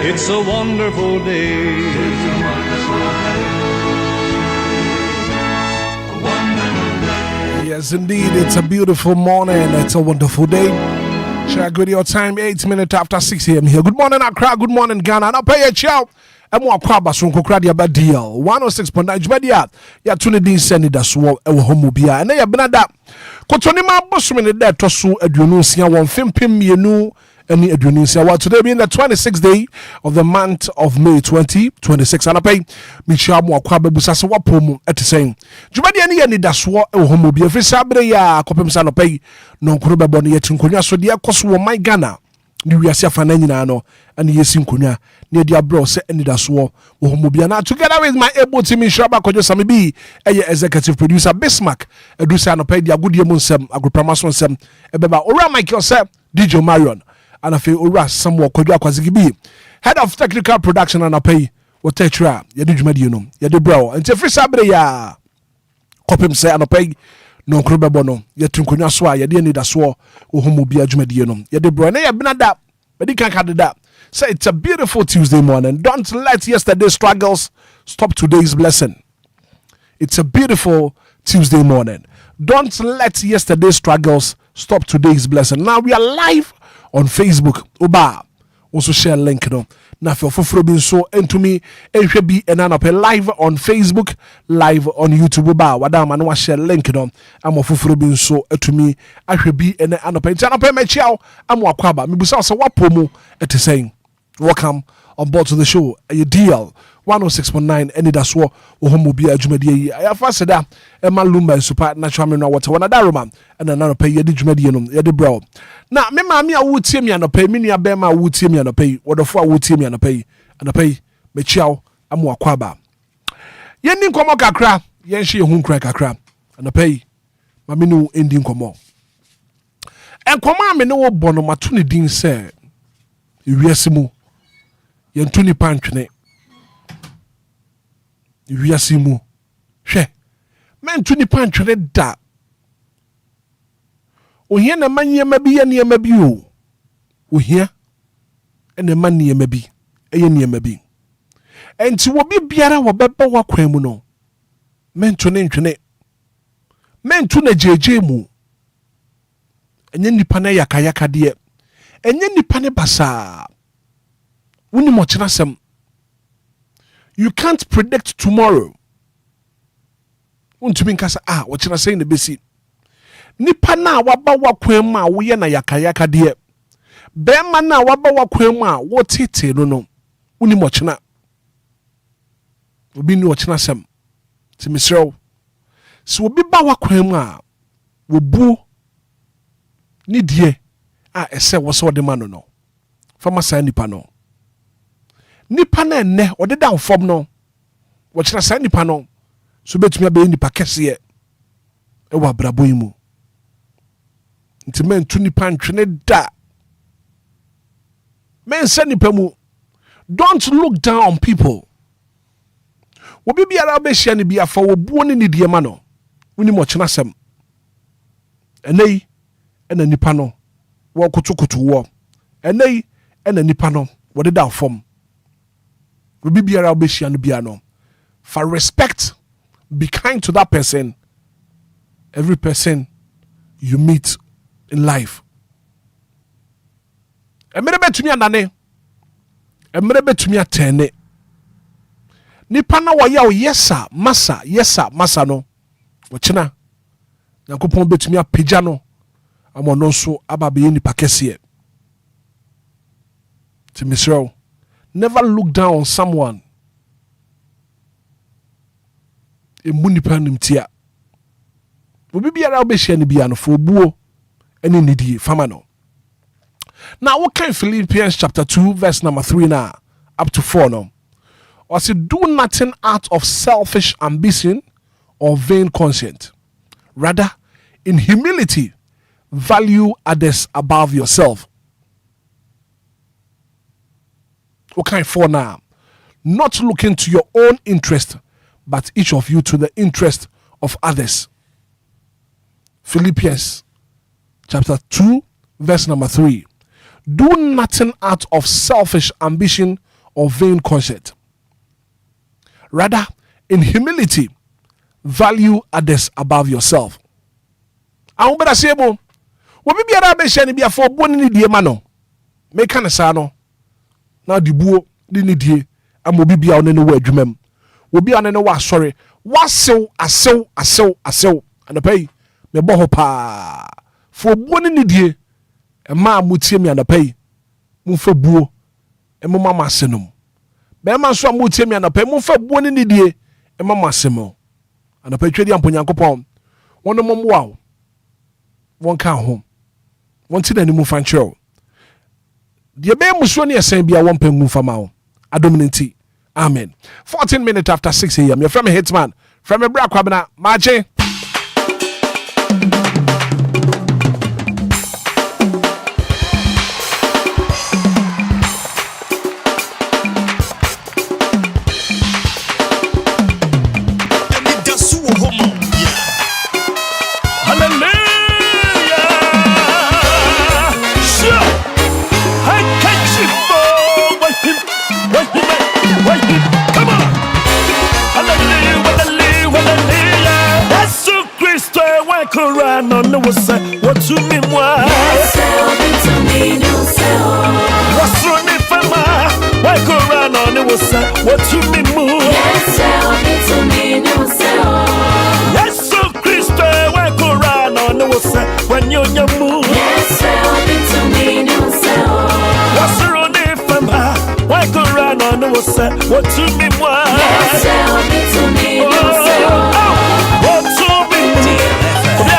It's a wonderful day. Yes, indeed, it's a beautiful morning. It's a wonderful day. Share good your time, 8 minutes after 6 a.m. here. Good morning, Accra. Good morning, Ghana. Now pay a chow. I'm more crab as from Kokradia Badia 106.9 Jubadia. Ya Tunidin Anidaso Wɔhɔ Obia. And they have been that. Kotonima Bosman in that Tosu Edunusia 1 Mienu. Any Indonesia. Well, today being the 26th day of the month of May 2026. And I pay Michelle Mwakwabe Busasa Wapomu at the same. Jumadi any Anidaso Wɔhɔ Obia. If it's Sabre ya Kopem Sano pay no Kuruba Boni yet in Konya. So dear Kosu my Ghana. New Yasia Fananino and Yesin Konya. Near dear bro say Anidaso Wɔhɔ Obia. Now together with my able team in Shaba Kojo Samibi, a executive producer Bismarck, Edusa no pay dia good yemunsem, Agripamason sem, Ebeba Ora Michael Seb, DJ Marion. And I feel Ura somewhat Kodwa Kwazigibi. Head of technical production and I pay what tetra, Yadu Medino, Yadu Bro, and Jeffrey Sabre ya Copim say and I pay no Krubabono, Yatunkunya Swa, Yadi Anidaso, Wɔhɔ Obia Jumediano, Yadu Bro, and I have been that, but he can't cut it up. Say it's a beautiful Tuesday morning. Don't let yesterday's struggles stop today's blessing. It's a beautiful Tuesday morning. Don't let yesterday's struggles stop today's blessing. Now we are live on Facebook. Oba also share link no. Na for bin so into me ehwe bi enanope live on Facebook, live on YouTube. Oba wadama no share link no. Am ofoforo bin so to me ahwe bi enanope. Enanope mechiao am wakwaba. Mibusa so wapomu ete saying welcome on board to the show. A DL 106.9 Anidaso Wɔhɔ Obia Jumedi. I have said that Emma Lumba and Super Natural Mineral Water. One other roman and another pay Yedi Jumedi Yedi Bro. Now, me mammy, I would see me and a pay, mini a bema would see me and a pay, what the 4 would see me and a pay, me chow, and more quaba. Yending como kakra, yen she a home crack a crab, and a pay, maminu ending como. And come me no bono matuni din say, Yesimu, yen tuni panchne. Yesimu, she, man tuni panchne da. Ohia na manye mabi ya niye mabi o. Ohia ene man niye mabi. Eye niye mabi. Enti wobi biara wabeba wakwan mu no. Mentu ne ntwene. Mentu na jeje mu. Enye nipa na yakayaka de. Enye nipa ne basa. Woni mo kyena sem. You can't predict tomorrow. Untumi nkasa wo kyena sei na besi. Nipa na waba wakwan mu a woye na yakayaka de. Bema na waba wakwan mu a wo tete no. Uni mo kyena. Obi ni wo kyena sem. Ti misrew. Si obi ba wakwan mu a wo bu ni die a ese wo so de ma no. Fama sa nipa no. Nipa na enne ode da fom no. Wo kyena sa nipa no. So betumi abe nipa kese e wa brabo yimu. Nti men tu nipa ntwene da. Men se nipa mu. Don't look down on people. Obi biara be hia ne bia fa wo buo ne die ma no. Woni mo kyena sem. Enei ena nipa no wo kotokoto wo. Enei ena nipa no wo de da fom. Obi biara be hia ne bia no. For respect, be kind to that person. Every person you meet in life. Emere betumi anane. Emere betumi atene. Nipa na wo ya o yesa masa no. Wo kyena. Yakopon betumi apagya no. Amono so ababe nipa kese. Timisro. Never look down on someone. Emu nipa nimtia. Obi biara obehia ne bia no fo buo ene nidie fama no. Now what can Philippians chapter 2 verse number 3 now up to 4 no. Or say do nothing out of selfish ambition or vain conscience. Rather in humility value others above yourself. What kind 4 now? Not looking to your own interest, but each of you to the interest of others. Philippians chapter 2 verse number 3. Do nothing out of selfish ambition or vain conceit. Rather, in humility, value others above yourself. I better say, "Bo, what be a be shani be a for boni di mano? Make an asano. Now the buo di ni di. I'm obi be on any way dream. Will be on any wa sorry. Was so and the pay me boho pa for boni ni di. A man mutie me and the pay. Mufo buo. E mo mama senum. Be man so mutie me and the pay. Mufo boni ni di. E mama semo. And the pay trade yam punyankopon. One mom wow. One can home. One thing any move and show. The Obia Musoni asen bia one pen move for mao. Adominanti. Amen. 14 minutes after 6 a.m. You're from a Hitman. From a bra kwabena. Marche. Anidaso Wɔhɔ. Come on! Hallelujah! That's so Christ, why Quran on the was what to me, why? What's wrong if I'm why Quran on the was what to me, move? That's so Christ, why Quran on the was when you're your move? What's wrong if I'm why Quran on the was what to me, why? What to me, DLFM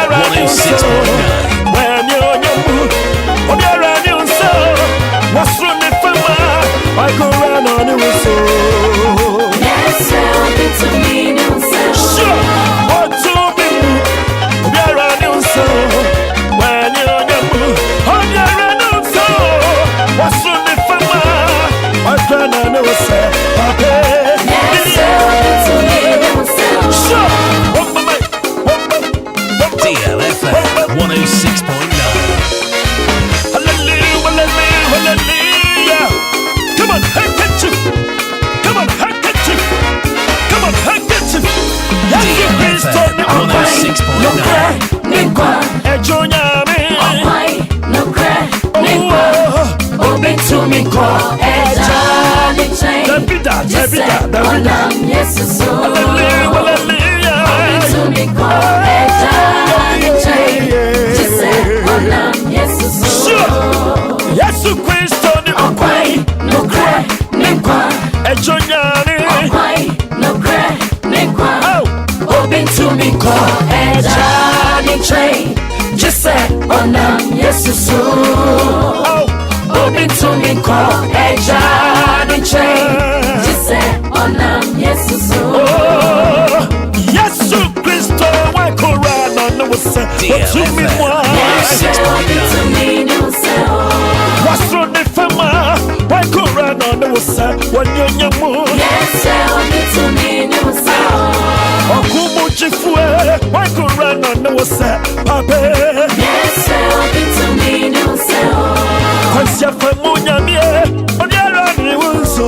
106.9. when you're your move? What's wrong if I'm why Quran on the was sure, what to me, there are no so when you're your move. There are no so what's wrong if I'm why Quran on the was DLFM 106.9. Hallelujah. Come on, handkerchief. Come on, handkerchief. Come on, handkerchief. DLFM 106.9. Yesu Kristo ni Yesu Kristo wa Korana no wasa to me wa Wasro ne fama wa Korana no wasa wanyonya mu Okumu chifue wa Korana no wasa pape Kwansia famu nyamie odiara ni wunso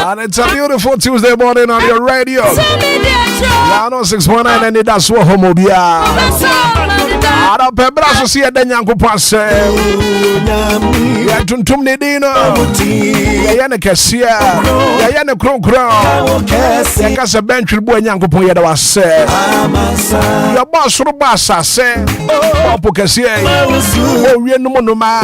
And it's a beautiful Tuesday morning on your radio. 106.9 Anidaso Wɔhɔ Obia. Ada pebra so see the Nyankopon say. Ya tuntum ne din no. Ya ne kesia. Ya ne kronkron. Ya ka se bentwi bo Nyankopon ya da wase. Ya ba soro ba asase. Opo kesia. O wie no monoma.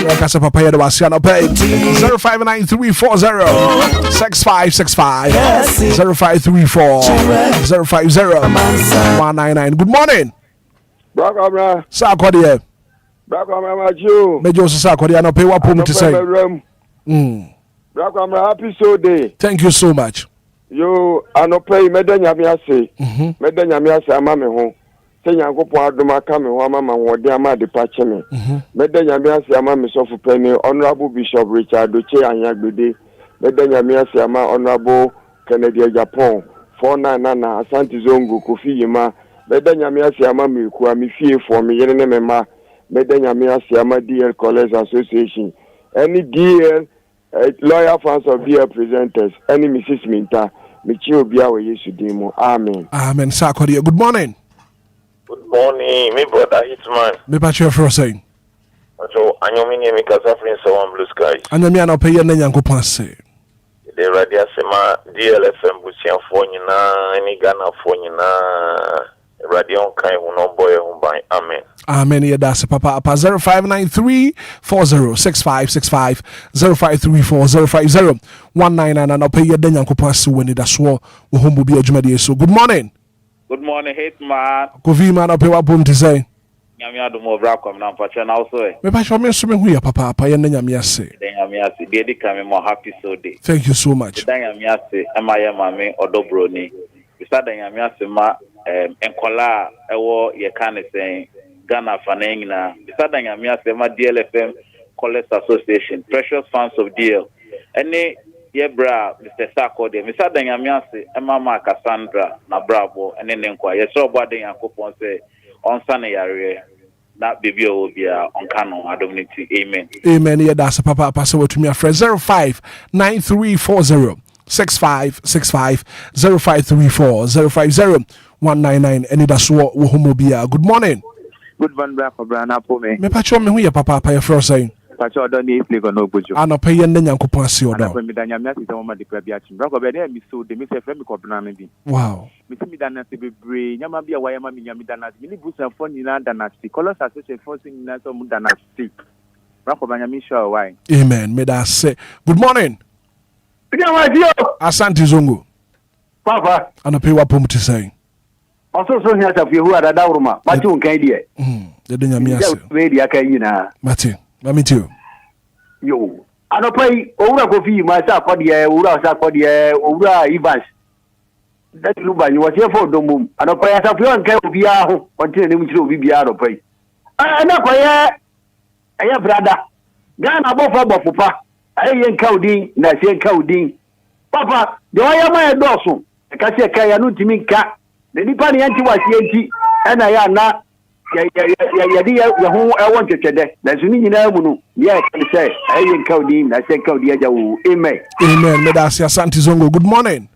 Ya ka se papa ya da wase na pay. 0593406565 0534050199. Good morning. Bra. Sakwadie. Bra Majo. Mejo Sakwadie no pay wa pom to say. Bra happy so day. Thank you so much. Yo anope medanya me ase. Medanya me ase ama me ho. Se Nyankopon adoma ka me ho ama ma wode ama de pa che me. Medanya me ase ama me sofu pani Honorable Bishop Richard Oche Anyagbede. Medanya me ase ama Honorable Kennedy Japan 499 Asante Zongo Kofi Yima. Medanya me ase ama me ku ami fie for me yene ne me ma. Medanya me ase ama DL College Association. Any DL lawyer fans of DL presenters. Any Mrs. Minta. Michi Obia we Yesu dimo. Amen. Amen. Sakwadie. Good morning. Good morning, my brother Hitman. Me patch your first saying. So, Anyomini Mikasa Prince of Blue Skies. Anyamia no pay na Nyankopon say. The radio sema DLFM Busian Fonina, any Ghana Fonina, Radio Kai Uno Boy Humbai. Amen. Amen. Yeah, that's Papa. 0593406565 0534050199 and I'll pay your Nyankopon say when it as well. We home be adwumade so. Good morning. Good morning, Hitman. Kofi man up here pom to say. Nyamia do mo bra kom na mpache na also e. Me patch me so me hu ya papa ye na nyamia say. Nyamia se dey come more happy so day. Thank you so much. Nyamia se ema ye mame odobroni. Bisa nyamia se ma enkola ewo ye kan say Ghana fanen na. Bisa nyamia se ma DLFM College Association, precious fans of DL. Any Yebra, Mr. Sako, de Mr. Danyamiasi, Emma Cassandra, na Bravo, and then Enquires. So, what they are coupon say on Sunday area, that baby Obia on Canon, Adomnity. Amen. Amen. Yeah, that's a papa. Pass over to me, a friend 0593406565 0534050199. And that's what Wahomobia. Good morning. Good morning, Brana Pome. Me patch me hu ya papa your first saying. Pacho don't need play no bujo. Ana pay yen Nyankopon ase odo. Ana me danya me ase mo ma de kwa bia chim. Brako be na mi so de me se frɛ me ko bna me bi. Wow. Me ti mi dana se bebre. Nyama bia wa ya ma mi nyami dana. Me ni busa fo ni na dana si. Colors association fo ni na so mu dana si. Brako ba nyami sure why. Amen. Me da say. Good morning. Asante Zongo. Papa. Ana pay wa pom to say. Also so nya tafi hu ada dawruma. Ba ti unkan die. De nyami ase. We dia kan yina. Mate. Mami too. Yo. Anopai owura Kofi ma sa akode owura sa akode owura Evans. That Lumba you was here for domum. Anopai asafu anka obia ho. Onte ne mutire obi bia anopai. Na koye aya brada. Ghana bofo bofupa. Aye nka odin na se nka odin. Papa, de waya ma edoso. Ka se ka ya no timi nka. Ne nipa ne yanti wasi yanti. Na ya na ya ho ewon twetwede na so ni nyina mu no ya kan say ayi nkaudi na say nkaudi ajawo amen. Me da say Asante Zongo. Good morning.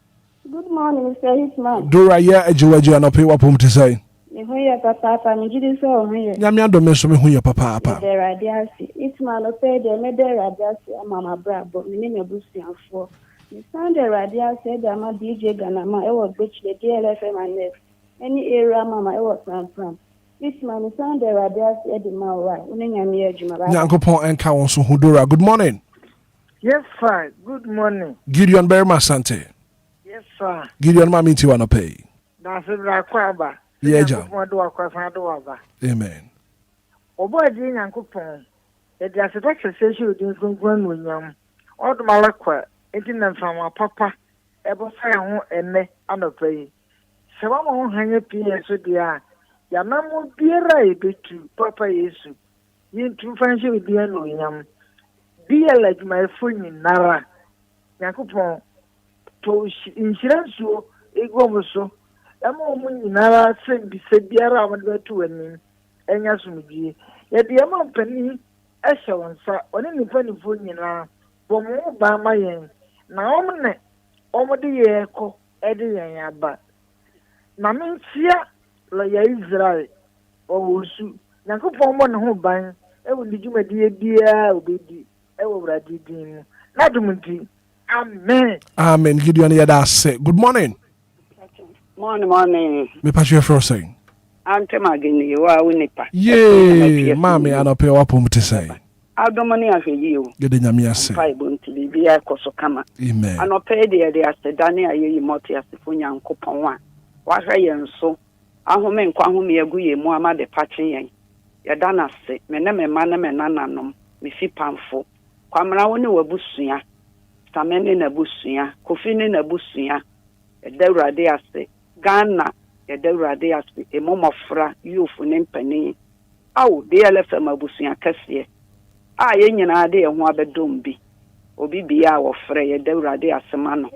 Good morning, Mr. Hitman. Dora ya ejiwaji ana pay wa pom to say. Me hu ya papa me gidi so hu ya. Nyame ado me so me hu ya papa. De radiasi. Hitman o pay de me de radiasi amama brabo me ne busuafo. Me sound de radiasi de ama DJ Ghana ma e wo beach de DLFM and next. Any area mama e wo San. Hitman sound the radius edima wa unyamia adwuma ba. Nyankopon enka won so hudora. Good morning. Yes sir. Good morning. Gideon Berma Sante. Yes sir. Gideon ma minti wa no pay. Na se bra kwa ba. Yeah ja. Amen. Obo adi Nyankopon. E dia se tek se shi odin gungun no nyam. Odumala kwa enti na mfama papa. E bo sa ho enne anopai. Se wa mo hanye pie so dia. Yanamu biera ebetu papa Yesu. Yintu fanshi odia no nyam. Dia like my phone nara. Yakupon to insurance egwomuso. Amo mu nyinara se bi se biara amadbetu ani. Enya sumdie. Ye de ma mpani ehye wonsa. Oni nipa ni phone nyina. Bomu ba ma yen. Na omne omde ye ko ede yen aba. Na mentia la ya Israel ɔwɔsu nyankopɔn mmɔ ne ho ban ɛwɔ ne dwumadie biara obɛdi ɛwɔ Awurade din mu na dum nti amen. Amen. Gideon Yadase. Good morning. Morning. Me pass you for saying. Ante magini wa unipa. Yay, mami anope wapo mte say. Adomani afeyi o. Gede nyame ase. Pai bonti bibia koso kama. Amen. Anope de asedane ayeyi moti asefo Nyankopon a. Wahwe yen so. Ahome nkwa ahome agu ye mu amade pache yen. Yeda na se, me ne me ma ne me nananom, me fi pamfo. Kwamra woni wabusua. Samene na busua, kofi ne na busua. Yeda Awurade ase. Ghana yeda Awurade ase. Emomofra yufu ne mpani. Aw DLFM abusua kase. A ye nyina de ho abedom bi. Obi bia wo frɛ yeda Awurade asema no.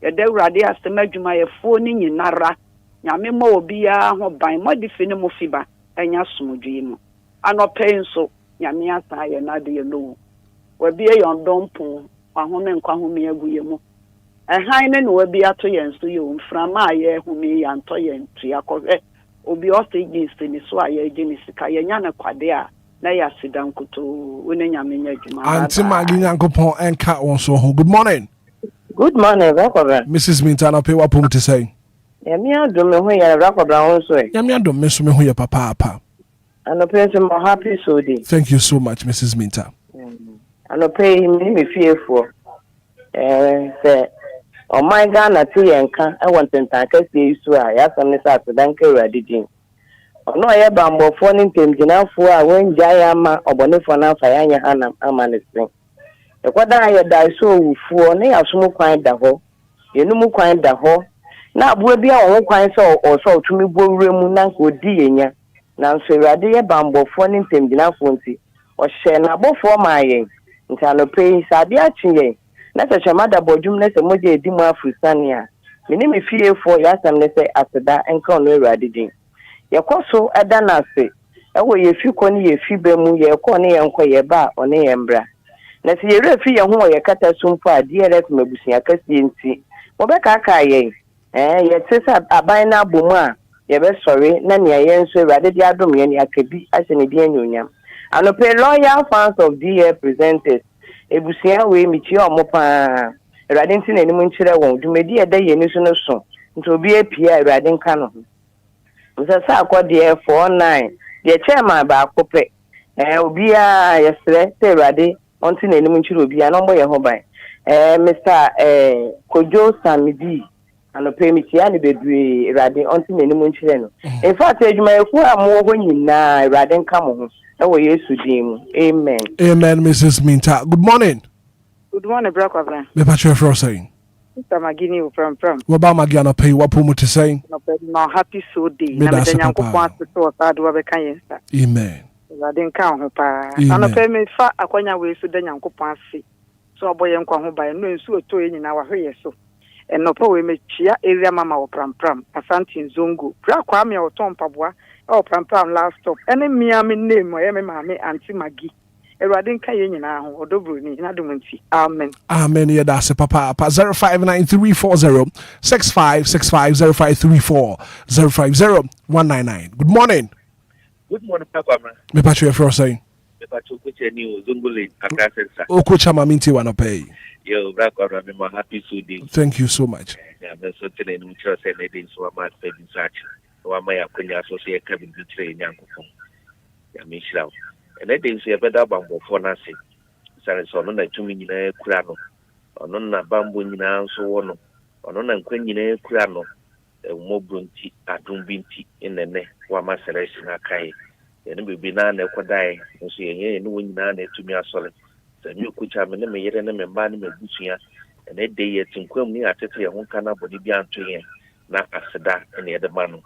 Yeda Awurade asema adwuma ye fo ni nyinara. Nyame ma obi ya ho ban modifi ne mo fiba enya somdwe mu. Anope nso nyame asa ye na de ye no. Wabi e yondompo ahome nkwa home agu ye mu. Han ne no wabi ato ye nso ye mframa aye home ya nto ye ntua kɔhwɛ obi ɔsɛ ni so aye gini sika ye nya na kwade a na ya sidan koto wone nyame nya adwuma. Auntie Maggie Nyankopon enka won so ho. Good morning. Good morning, Rakobra. Mrs. Mintana pe wapo mte say. Yami adom me ho ya Rakobra won so e. Yami adom me so me ho ya papa. Anope so mo happy so day. Thank you so much, Mrs. Minta. Anope me fiefo. Say oh my God, ti yenka I want ntanka sie isu a ya sam ne sa dan ka Awurade din. Ono ye bambofo ne ntemgyinafo a wonja ya ma obonefo na fa ya nya hanam ama ne sen. Ekwada ya da so wufuo ne ya so mu kwan da ho. Yenum kwan da ho. Na abuo bia wo kwan so so tumi bowure mu na nko di yenya. Na nso Awurade ye bambofo ne ntemgyinafo nti o hye na abofo ma yen. Nti anope sade a chiyen. Na se chamada bodum na se moje edi mu afrisania. Mini me fiefo ya sam ne se aseda enka ono Awurade din. Yekoso eda na se ewo ye fi ko ni ye fi ba mu ye ko ne ye nko ye ba one ye mbra. Na se ye refi ye ho ye kata sumpo a DLF mabusia kasie nti. Mo be ka ka ye ye tesa aban na bomu a ye be sori na ne ye nso Awurade di adom ye ni akabi ase ne di anyonyam. Anope loyal fans of DL presenters ebusia we michi omopa Awurade nti na nim nkyere won dumedi eda ye ni so no so nti obi apia Awurade nka no Msasa akode 49 de chairman ba akopɛ obi a yesre te Awurade onti na nim nkyere obi a no mbo ye ho ban Mr Kojo Samidi anope michi ani bedue Awurade onti na nim nkyere no in fact adwuma eku amwo ho nyina Awurade nka mo ho ewo Yesu din. Amen. Amen, Mrs. Minta. Good morning. Good morning, Brother. Me patrol for saying. Mr. Magini from. What about Magiana pay what pomo to say? No happy so day. Me da se papa. Amen. I didn't count her pa. And pay me fa akwanya we so den Yankopon ase. So boy nkwa ho ba no nsu oto yin na wahwe so. Eno pa we me chia area mama wo pram Asante Nzongo. Bra kwa me o ton paboa. Oh, pram last stop. Any me name or me mame Auntie Maggie. Awurade nka ye nyina ho odobro ni na dum nti. Amen. Amen. Yeah, that's papa. 059340 6565 0534 050 Good morning. Good morning, Papa. Me patrol for saying. Me patrol ko cheni Zongole akasensa. Oko chama minti wana pay. Yo, bra kwa me ma happy so day. Thank you so much. Yeah, me so tele no church and edin so ma fe research. Wa ya kwenya so se kabin dutre Nyankopon ya me shirawo ene de nso ye beda bambofo na se sare so no na tumi nyina kura no ono na bambo nyina nso wo no ono na nkwa nyina kura no mobronti adum binti enene wa ma selection akai ene bebi na na kodai nso ye ne wo nyina na tumi asole se mi okucha me ne me yere ne me mba ne megusua ene de ye tinkwam ni atete ye ho kana bodi bi anto ye na aseda ene ye de ma no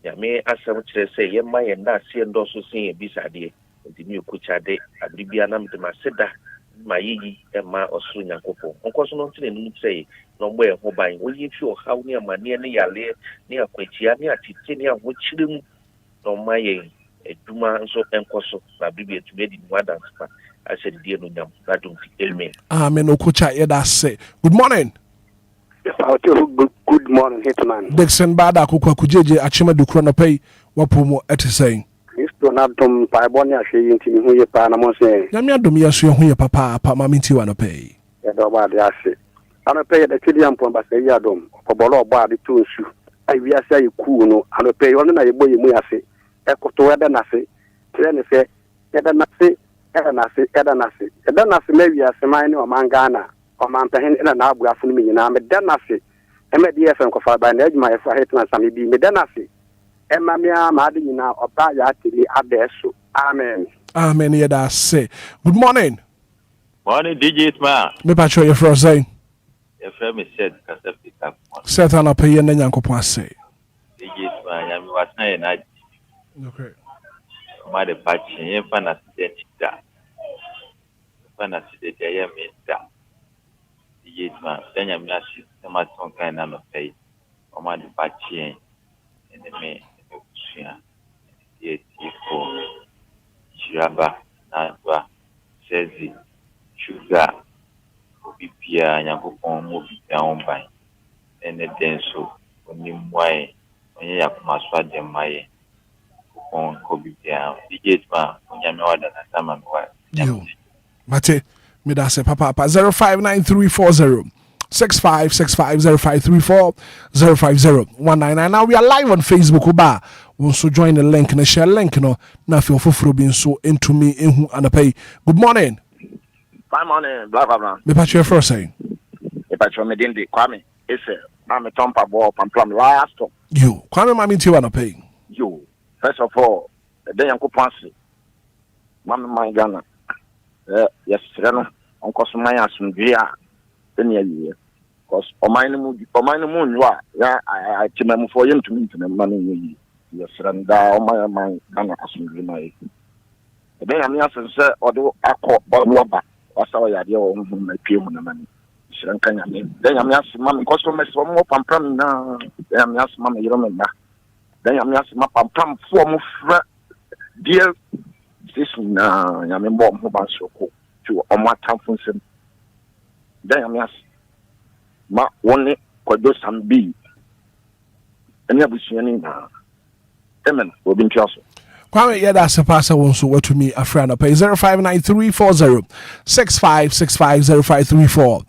ya me asem kire say ye ma ye nda se ndo so sin e bisade nti mi okucha de abribia na mte maseda ma yiyi e ma osuru Nyankopon onkoso no ntine num say no mbo e ho ban wo yi fi o haw ni amane ne yale ne akwachia ne atete ne aho chire mu no ma ye eduma nso enkoso na bibia tumi di mu adan spa asedi die no nyam na dum fi amen. Amen. Okucha ye da say. Good morning. Good morning, Hitman. Dixon Bada Kuka Kujeje Achima Dukrono Pay Wapumo at saying. Mr. Donatum Pabonia, she intim who you panamose. Yamia Domia, so who papa, Pamaminti, one pay. Yadobadi, I don't pay the Chidian Pomba, say Yadom, for Bolo body to shoe. I will say Kuno, I don't pay only my boy Muyase, Echo to Edanasi, Trenese, Edanasi, Edanasi, maybe as a mine or Mangana, or Mantahin and an Abra for me, and I'm a Danasi, and my DFM coffee by Ned, my Hitman, some be Medanasi. Emma Mia Madina or Bayati Adesso. Amen. Amen. Yeah, that's say. Good morning. Morning, DJ Hitman. Me patcho your first say. Your friend is said, Casapita. Set on a pay and then Yanko say. DJ Hitman, I'm was not. Okay. My departure, you fancy that. Fancy that I am in that. DJ Hitman, then I'm not some kind of pay. Or my departure. And the man. Shiraba, Nadwa, Sezi, Sugar, Obia, Yakupon, Mobi down by, and the denso, only why, when you have Maswa de Maye, on Kobe down, the gate man, when you know that I'm a wife. You, Mate, me da say papa 059340 6565 0534 Now we are live on Facebook. Uba, we also join the link and share link. No, now feel free being so into me in who and pay. Good morning. Good morning, blah blah blah. Me patch your first saying. Me patch your medindi Kwame. It's I'm a tompa ball from last. You, Kwame, mami ti wanna pay. You, first of all, the day Uncle Pansy, Mamma my Ghana. Yes, Uncle Sumaya Sundria, then year. Because for my moon, you are, yeah, I remember for him to meet the money. Yes, and down my Ghana Sundria. The day I'm answering, sir, although I caught Bob Lumba, or so I had your own pay on the money. Then I'm asking Mammy, customers for more pam now. Then I'm asking Mammy, you remember. Then I'm asking my pam form of dear sister now. I'm in bomb who was so cool to on my town from him. Then I'm asking my only could do some be. And you have seen now. Amen. We'll be in Chelsea. Kwame, yeah, that's a passer won't so what to me a friend. Pay 059340 6565 0534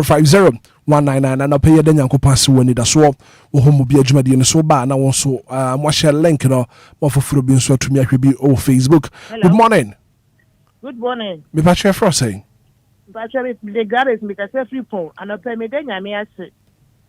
050 199 and I'll pay then Yanko pass when it as well. Home will be a Jumadi and so bad. Now also, watch a link, you know, more for being so to me. I could be on Facebook. Hello. Good morning. Good morning. Me patch your first saying. Patch the garage because every phone and I'll pay me then Yamias.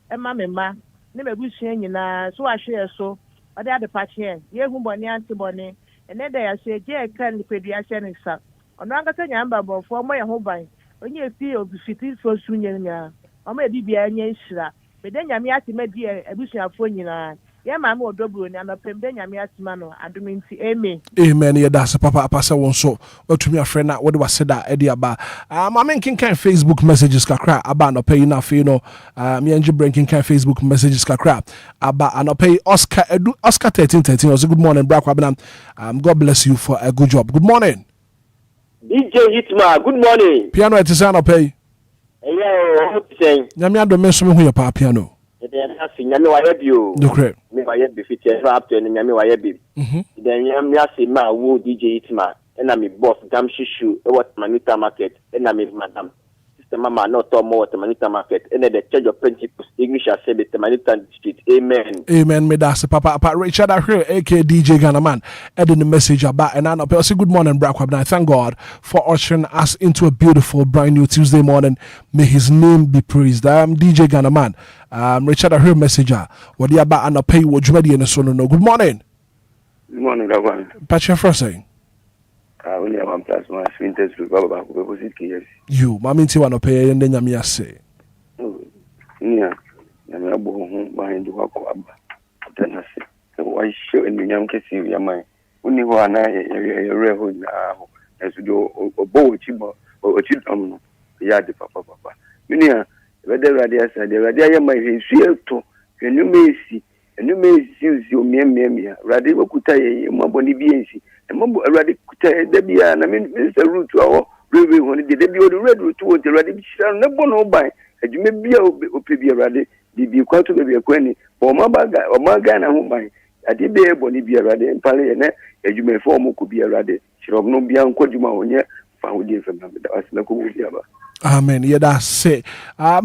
And Mamma, never be saying, so I share so. But they are the patch here. You who bonny antibody, and then they say, Jay can the pediatrician is up. On Rangatan Yamba for my home by. When you feel the city for Sunya, or maybe be a Yeshra. But then Yamiati may be a bush of phone. Yeah, mamma or double and a pem then Yamiati I do mean see Amen. Amen. Yeah, that's a papa passer one so. What to me a friend what was said that Eddie about. My man can Facebook messages kakra about no pay enough, you know. Me and Jibrin can Facebook messages kakra about and I pay Oscar 1313. Also good morning, Brack Wabenham. God bless you for a good job. Good morning. DJ Hitman, good morning. Piano at Tisano pay. Yeah, what you saying? Yamia don't mention who your pa piano. Nyame wa yebio no correct me wa yebi fitia rap to nyame wa yebi then nyame ase ma wo DJ Hitman na me boss dam shishu e what manita market na me madam sister mama no to more to manita market and the church of Pentecost English say the manita street amen me that's papa Richard here aka DJ Ghana man adding the message about and I say good morning Brack Wabna. Thank God for ushering us into a beautiful brand new Tuesday morning. May his name be praised. DJ Ghana man. Richard here messenger what the about and pay what you and so no. Good morning. Good morning, Gagwan. Patch your first saying. Only one plus my winters to go back with it. You, Mammy Tiwano pay and then Yamia say. Yeah, I'm going behind the walk. Then I say, why show in the young case of your mind? Only one I real now as you do a bow chimbo or children. Yeah, the papa. Minia, whether Radia said the Radia might see to a new Macy, and you may see your mia, Radio Kutai, Maboni BNC. And Mambo Radicata, Debia, and I mean, Mr. Root to our river when the debut of the red root towards the Radic, no bono by, and you may be a Opibia Radi, the Bucato may be a quenny, or Mabaga, or Magana, whom by ade be boni bi awurade mpale ne adwuma fo mo ko bi awurade shirom no bia nko adwuma onye fa ho die fam na da asna ko bi aba. Amen. Yeah, that's it.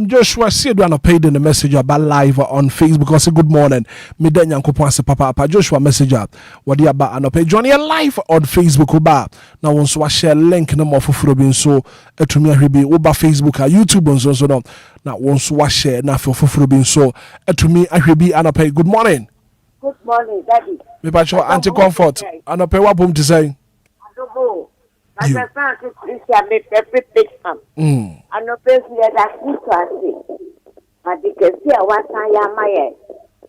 Joshua said when I paid in the message about live on Facebook. I said good morning. Me then yankopon se papa. Joshua message up. What the about and I pay Johnny live on Facebook uba. Now once I share link no more for free so to me be uba Facebook or YouTube on so no. Now once I share na for free so to me I be and I pay good morning. Good morning, Daddy. Me patch anti comfort and I pay what boom to say. I just found to Christian make every big time. I know person that I think can see a one time ya my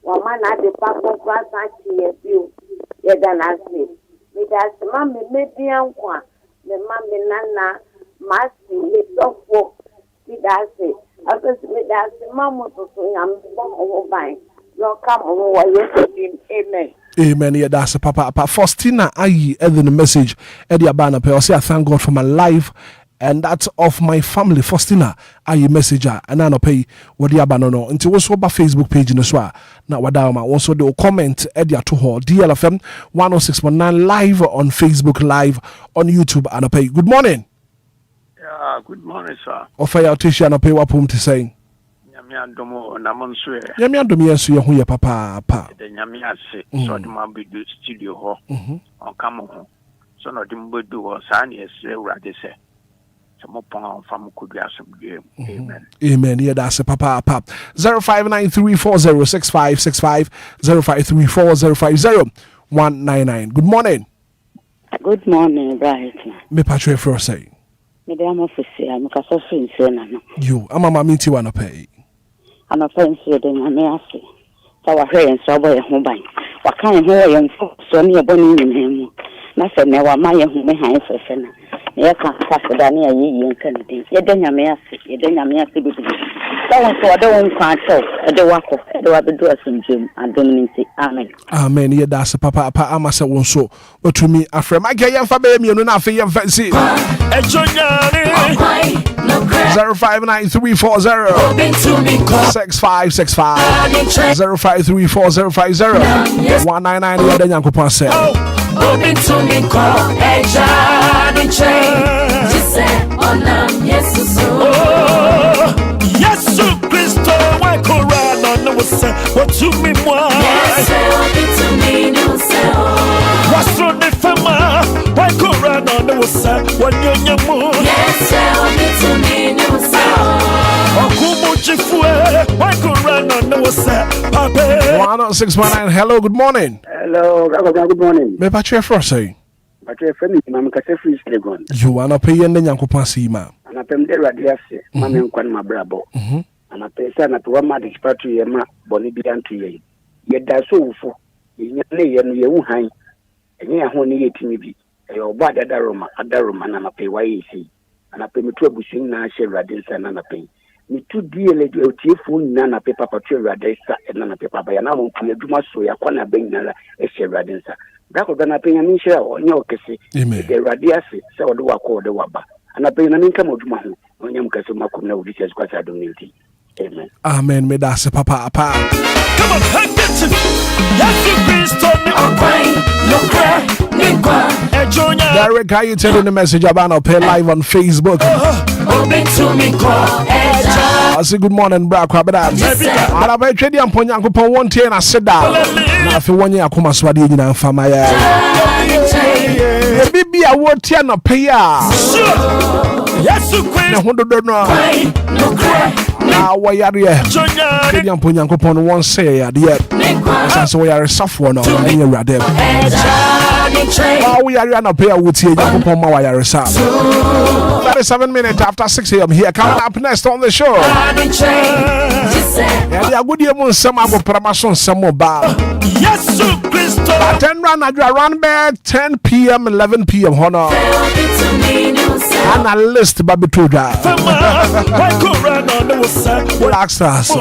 one man at the back of class and you. Yeah, then I see. Me that's mammy, maybe I'm one. The mammy nana, Massy, it's so full. Me that's it. I just me that's the mamma to say I'm born buying. Don't come over yesterday. Amen. Amen. Yeah, that's a papa. Faustina Ayi the message. Eddie Abana Pe. I say I thank God for my life and that's of my family. Faustina Ayi messenger. And I no pay what the Abana no. Until also about Facebook page in the swa. Now what down also the comment Eddie to her DLFM 106.9 live on Facebook, live on YouTube. And I pay. Good morning. Yeah, good morning, sir. Offer your tissue and I pay what pum to say. Domo na monswe Nyame adom yeso ye ho ye papa pa de nyame ase so de ma be studio ho on kam ho so no de mbodu ho sa na ese urade se so mo pon on fam kodu asomdwe amen amen yeah that's a papa 0593406565 0534050199 good morning Bright me patwe for say me de amofisi am ka so fin se na no you amama minti wa no pay ana fancy de nyame ase sa wa hwe nso boy ho ban wa kan ho ye mfo so ne ebo ni nyinemu na se ne wa maye ho me han fefe na ye kan sa da ne ye ye kan de ye de nyame ase bi sa won so de won kan cho de wako de wa be do asumjem adomniti amen ye da se papa ama se won so otumi afrem age ye fa be mienu na afa ye fancy ejonyare 0593406565 0534050199 ye de nyankopon se Yesu Kristo wa korana no se what me moi Waso ne fama wa korana no se wanyonya mo Okumu chifue wa korana no se pape 106.9 hello good morning good morning me patwe for say patwe friend me am ka say free Legon you ana pay ye nyankopon sima ana pem de radiase mama nkwan mabrabo ana pesa na to ma de spatu ye ma boni bi antu ye ye da so wufo ye ne ye no ye wu han enye ya ho ne ye timi bi e obo adaroma na pay wa ye si ana pem to abusin na hye radinsa na pay mi tu diele de otiefo nyina na pay papa to radinsa na pay papa ya na ho pu aduma so ya kwana ben na e hye radinsa dako gana pay nyami hye onye okese de radiase se odo wako odo waba ana pay na minka moduma ho onye mkase makum na odi Jesus kwasa domility amen amen me da se papa come on hang it Yesu Kristo ni okwai no cry ni kwa ejonya Derek how you telling the message about no pay live on Facebook open to me call I say good morning bra kwabeda ala ba twedi ampo nyankopon won tie na seda na afi wonye akoma so ade nyina mfama ya bibia wo tie no pay a Yesu Kristo na hododo no na wayare twedi ampo nyankopon won say ya de so wayare safo no enye radem we are na pay a wutie nyankopon ma wayare sa 37 minutes after 6 a.m. here coming up next on the show and the agudie mu nsem agopramaso nsem ba Yesu Kristo attend around 10 p.m. 11 p.m. hono and a list baby to drive relax us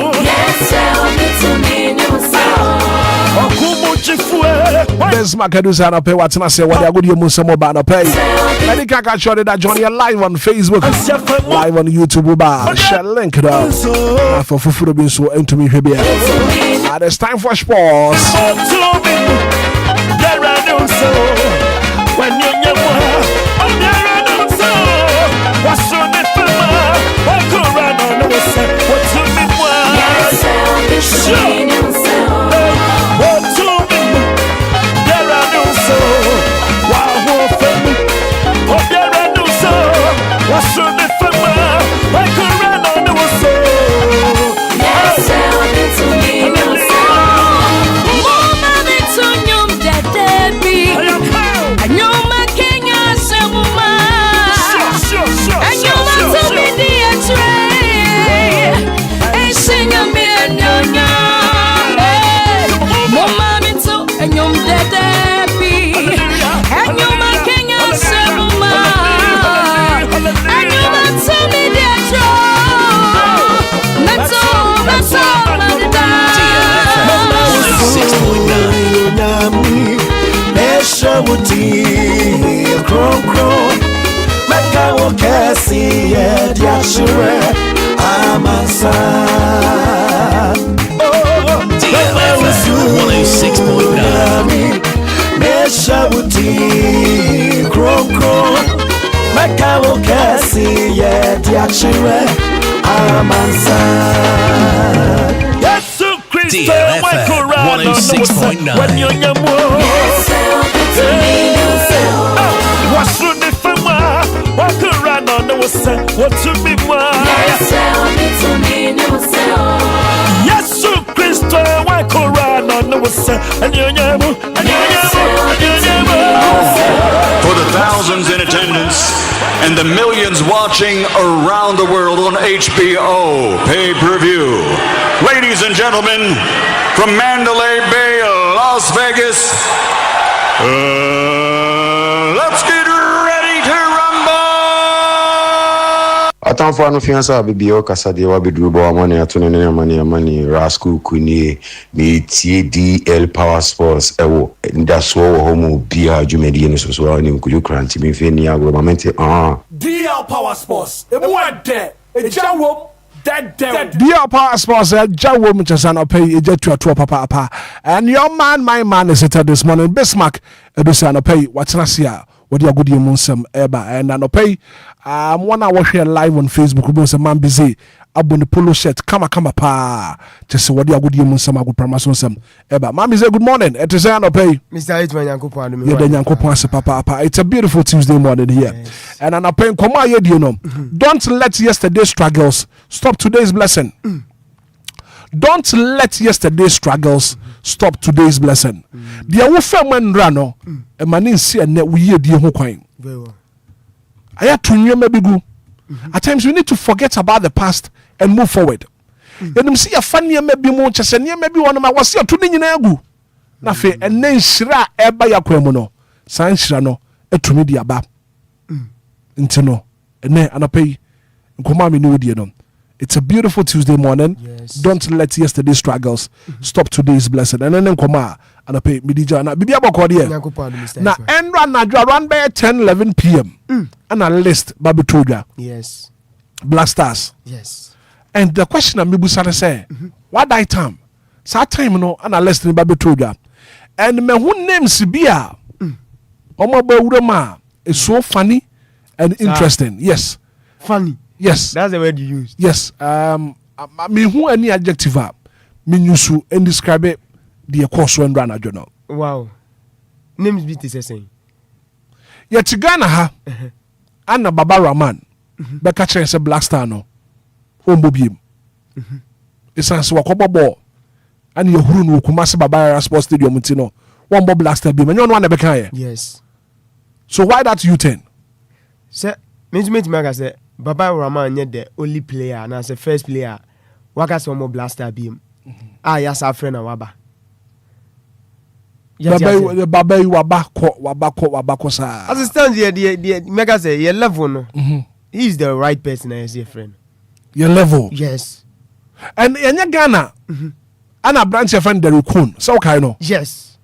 This Makadusa na pay what's na say what the agudie mu nsem ba na pay and the kaka showed that Johnny live on Facebook live on YouTube ba share link da for fufuro bin so into me hwebia it's time for sports Meshabuti Kron Kron Meka Wokesi Diachire Amansa DLFM 106.9 Meshabuti Kron Kron Meka Wokesi Diachire Amansa DLFM 106.9 when you're young, what's the difference? Walk around on the what to be more? Yes, so Christo, walk around on the and you're young, for the thousands in attendance and the millions watching around the world on HBO pay-per-view. Ladies and gentlemen, from Mandalay Bay, Las Vegas, let's get ready to rumble! Atamfo no fiansa bibio kasa de wa beduru bo amane atone ne amane rascal kunie me tie DL Power Sports ewo ndaso wo homo bia dwumadi ne so so ani kuju kranti me fe ni agro mamente DL Power Sports emu ade ejawo DL Power Sports ejawo mchasana pay ejetu ato papa and your man my man is it this morning Bismarck edusana pay watenase what you good munsem eba and pay one hour share live on Facebook we say man busy abon polo shirt kama pa just what you good munsem agu promotion sem eba man busy good morning it is pay Mr. Hitman Yankopon me the Yankopon se papa it's a beautiful Tuesday morning here and pay koma ye you know don't let yesterday's struggles stop today's blessing. Don't let yesterday's struggles stop today's blessing. The wo fam when rano e mani si ene we ye die ho kwan. Very well. Aya to nwema bigu. At times we need to forget about the past and move forward. Yenim si ya fani ma bi mu chese ne ma bi wono ma wase to ne nyina agu. Na fe ene nhira eba yakwa mu no. San nhira no etumi di aba. Nti no ene anapai nkoma me ni wodie no. It's a beautiful Tuesday morning. Yes. Don't let yesterday's struggles stop today's blessing. And then koma and pay midija na bibi aboko there. Na endra na around by 10-11 p.m. And a list baby told Yes. Black Stars. Yes. And the question I'm busana say, what that time? Sa time no and a list ni baby told and me who names bia omo ba wurama is so funny and interesting. Yes. Funny. Yes. That's the word you use. Yes. Me who any adjective me use and describe it the course when run a journal. Wow. Names beat is saying. Yet Ghana ha Anna Baba Rahman Beka Chense Black Star no Ombobim. It's an Swakobo ball and your Hunu Kumasi Baba Sports Stadium Mutino. One Bob Black Star beam and you one Beka. Yes. So why that U10? Sir, me Maga said Baba Rahman yet the only player and as the first player waka some blaster beam. Yes, our friend Waba. Baba wabako sa. As it stands here, the Mega say your level no. He's the right person as your friend. Your level. Yes. And in Ghana, Anna branch your friend Derrick Kun. So okay no. Yes.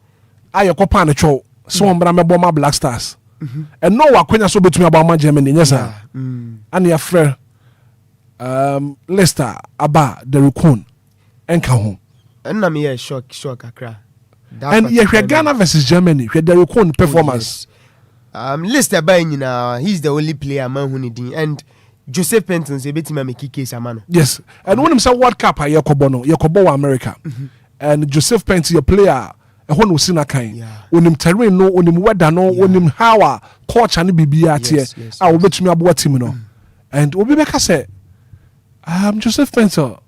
I kopa na cho. So mbra me bomba Black Stars. And no wakwenya so betumi about Germany yes sir. And your friend Leicester Aba Derrick Kun enka ho. And na me shock akra. And yeah, Ghana versus Germany, where Derrick Kun performance. Leicester by he's the only player man who need and Joseph Penton say betima make case amano. Yes. And when him say World Cup Yakobo no, Yakobo America. And Joseph Penton your player when we see na kind. Onim terrain no, onim weather no, onim how culture ni bibia tie. Ah obetumi abo team no. And obi beka say Joseph Penton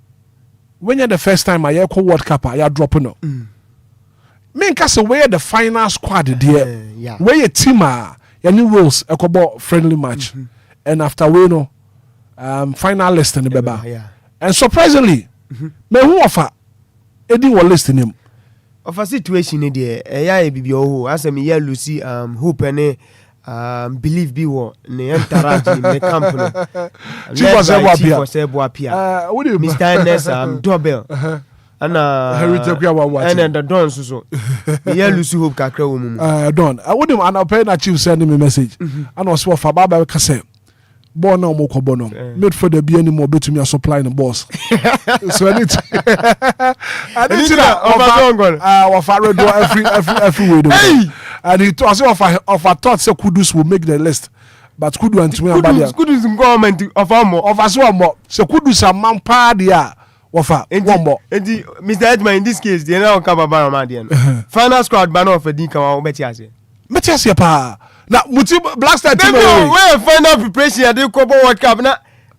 when you the first time I call World Cup I drop no. Me nkase where the final squad there. Where your team are your new rules ekobo friendly match. And after we know final list in the beba. And surprisingly me who offer Eddie was listing him. Of a situation in there, BBO, as a me Lucy, hope and believe be what, ne entaraji, ne company. Chief was Mr. Ernest, Dobel. ana heritage kwa wa and the don so yeah lose hope kakra wo mu don I would him and pay na chief send me a message and was for baba ka say born no mo ko bono made for the be any more betumi supply the boss so I need to do every way and he told us of a thought say kudus will make the list but kudu and me about kudus government of us one more so kudus a man pa dia Wafa, one more. Mr. Edman, in this case, the now come about Romadian. Final squad banner of a dinka or Metiasi. Metiasi, pa. Now, Muti Blaster, where final preparation at the Cobo World Cup. Now,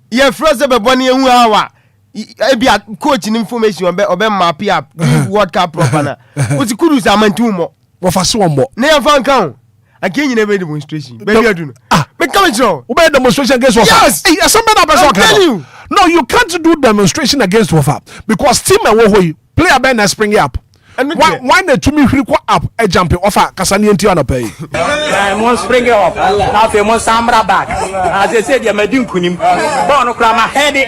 you're first of a 1 year hour. Be a coaching information about Mapia World Cup proper. What's the Kudus? I meant 2 more. Wafa, one more. Never found count. I can't never demonstration. Baby, I do. But come on, obey demonstration against Wafa. Yes, I'm telling you. No, you can't do demonstration against Wafa because team and Wohoi play a band and spring up. And why the to me up a jumping offer Kasani and Tiana pay? I must spring up. Now they must samra back. As they said, you're Medin Kunim. Bono Krama heady.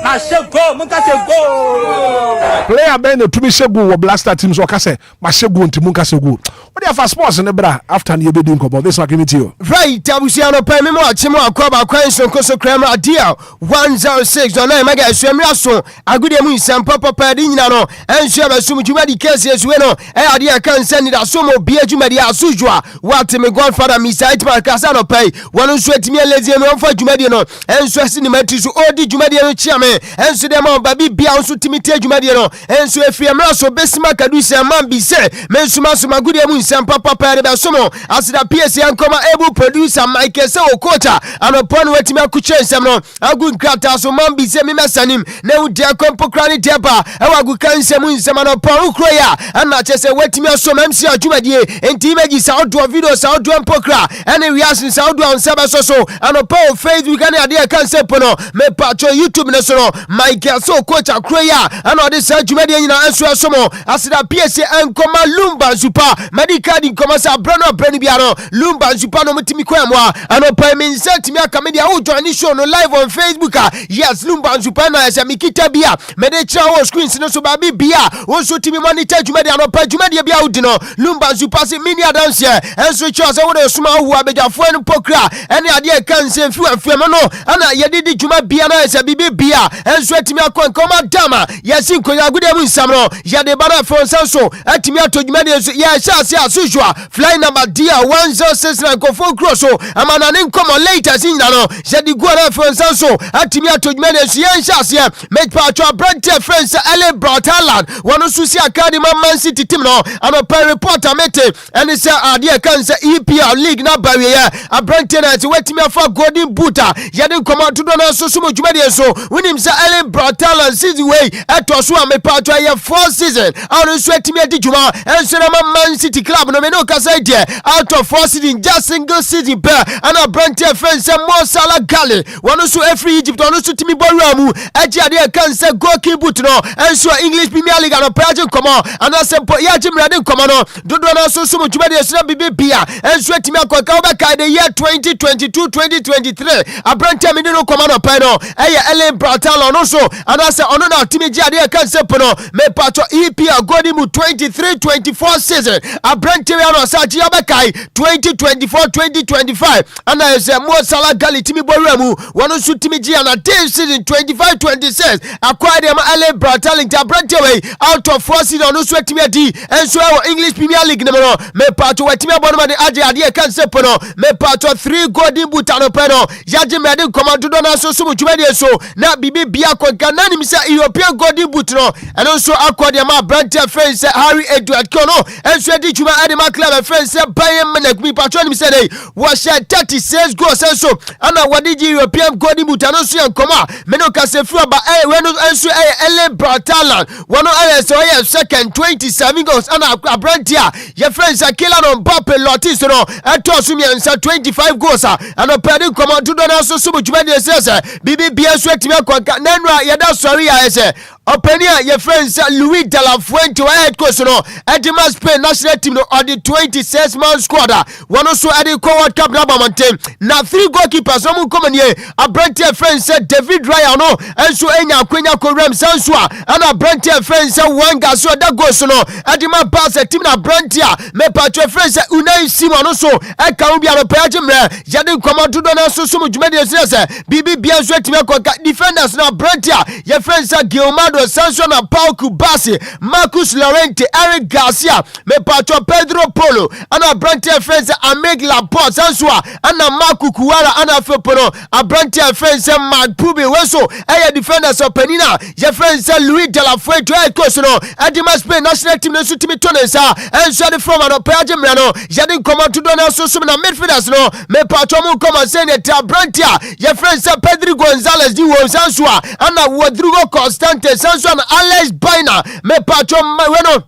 My shall go, Munkase go. Play a band to me Shegu or Blaster teams or Kase, my Shegu and Timunkase go. What are fast sports in the bra after you be doing about this? I'll give it to you. Right, Tabusiano Pemimo, Chimo, Koba, Quenson, Koso Kramer, dear 106 on a mega Swemiaso, a good and Papa Padino, and Shabba Sumudi cases, bueno, and idea can send it as Sumo, Bia Jumedia, Sujua, what my godfather, Mr. Hitman Casano pay, one who sweat me a lazy and one for Jumediano, and Swessin the Metis, all the Jumediano chairman, and so them all, Baby Biansu Timite Jumediano, and so if you am also Besima Cadusa, Mambi said, Mensuma Sumagudia. Papa Pere Sumo, as the PSC and Coma able producer Mike So Quota, and upon Wetima Kuchen Samno, a good crata, so Mambi Semi Massanim, now dear Compo Cranny Tepa, our good Kansamun Samano Paru Kroya, and not just a Wetima so Mamsia Jumadi, and Timaji South to a video South to Pokra, and a reaction South to Sabasoso, and a power faith we can idea Cansepono, me patro YouTube National, Mike So Quota Kroya, and all this Jumadi in answer Somo, as the PSC and Coma Lumba Super. Kadi komasa brano branibiano Lumba Zupano mutimi kwamwa anopa minsenti mi akamedia who join show no live on Facebook. Yes, Lumba Zupana as a mikita bia medecha wo screens no so baby bia wo so timi monitor jumedi anopa jumedi bia udino Lumba Zupasi mini dance and so chose wo de suma hu abejafo en pokra ene ade kan se fu afem no ana yedidi juma bia na as a bibi bia and so timi akon koma dama yes nkoya gude mu nsam no yade bara fon sanso atimi atojumedi so ya sha Sujua, fly number dear 1069 Kofo Crosso, Amananin come on later, Zinano, Jadi Guara Fonsanso, Atimia to Median Shasia, made part of Brente friends, Ele Bratalan, one of Susia Academy, Man City Timno, and a pair reporter mete, and it's a dear cancer EPL League now barrier, a Brenten at Wetimia for Gordon Buta, Yadin come out to Dona Susumu Jumedia, so when him say Ele Bratalan season way at Tosua, me part of your 4th season, out of Swetimia Dijuma, and Sonama Man City Club. No me no kasaide out of 4 season just single season pair and a brand friends and more Salah Galley one also every Egypt one also timi boramu eji ade kan say goalkeeper boot no and so English Premier League and page come on and I say ya jim ready come on dodo na so so mutuma de so bibi bia and so timi akoka obeka the year 2022-2023 a brand me no come on pay no Ellen Bratal no so and I say ono na timi ji ade kan say no me patro EPL Godimu 23-24 season a Brentiano Sachi Abakai 2024-2025 and I say more Salah Gali Timi Boramu one of Sutimiji and a team season 25-26 acquired them LA Brataling Brentaway out of 4 season no sweatimia D and so our English Premier League number me part to Wetimia Bonamani Adia can sepono me part of 3 golden butano peno Yaji Medin command Dona so Sumujumedia so na Bibi Biako Ganani Misa European golden butano and also acquired them Brenta friends Harry Edward Kono and so did you my club friends say Bayern Munich me patron said hey was 36 goals and so and what did European golden butano so and come Menoka se fu ba when so LA Bratalan one of so second 27 goals and a Brentia your friends are killing on Mbappe Lotis no and Tosumi and 25 goals and a pedi come to Dona so Sumujumedia says BB sweat me Nenra yada sorry I say Openia your friends Louis de la Fuente head coach no Edima Spain national team no or the 26-man squad. One also at the World Cup number mountain. Now 3 goalkeepers no come here. A Brentia friend said David Raya no and so Enya Quenya Korem Sansua and a Brentia friend said Wanga so that goes no Edima pass a team na Brentia me patro friend said Unai Simon also e can be a page me Yadin come out to do so so much media BB Bianso team defenders na Brentia your friends said Gilmado Sanson and Paul Kubasi Marcus Laurenti Eric Garcia me patro Pedro Polo and a Brentia friends Ameg Laporte Sansua and a Marco Kuara and a Fepono a Brentia friends Mark Pubi Weso and defenders of Penina your friends Louis de la Fuente Cosono and the Spain national team no suit me tonesa and so the from an operative no Yadin come out to do so some midfielders no me patro come and say that Brentia your friends Pedro Gonzalez di Sansua and a Rodrigo Constante Sansua and Alex Baina me patro bueno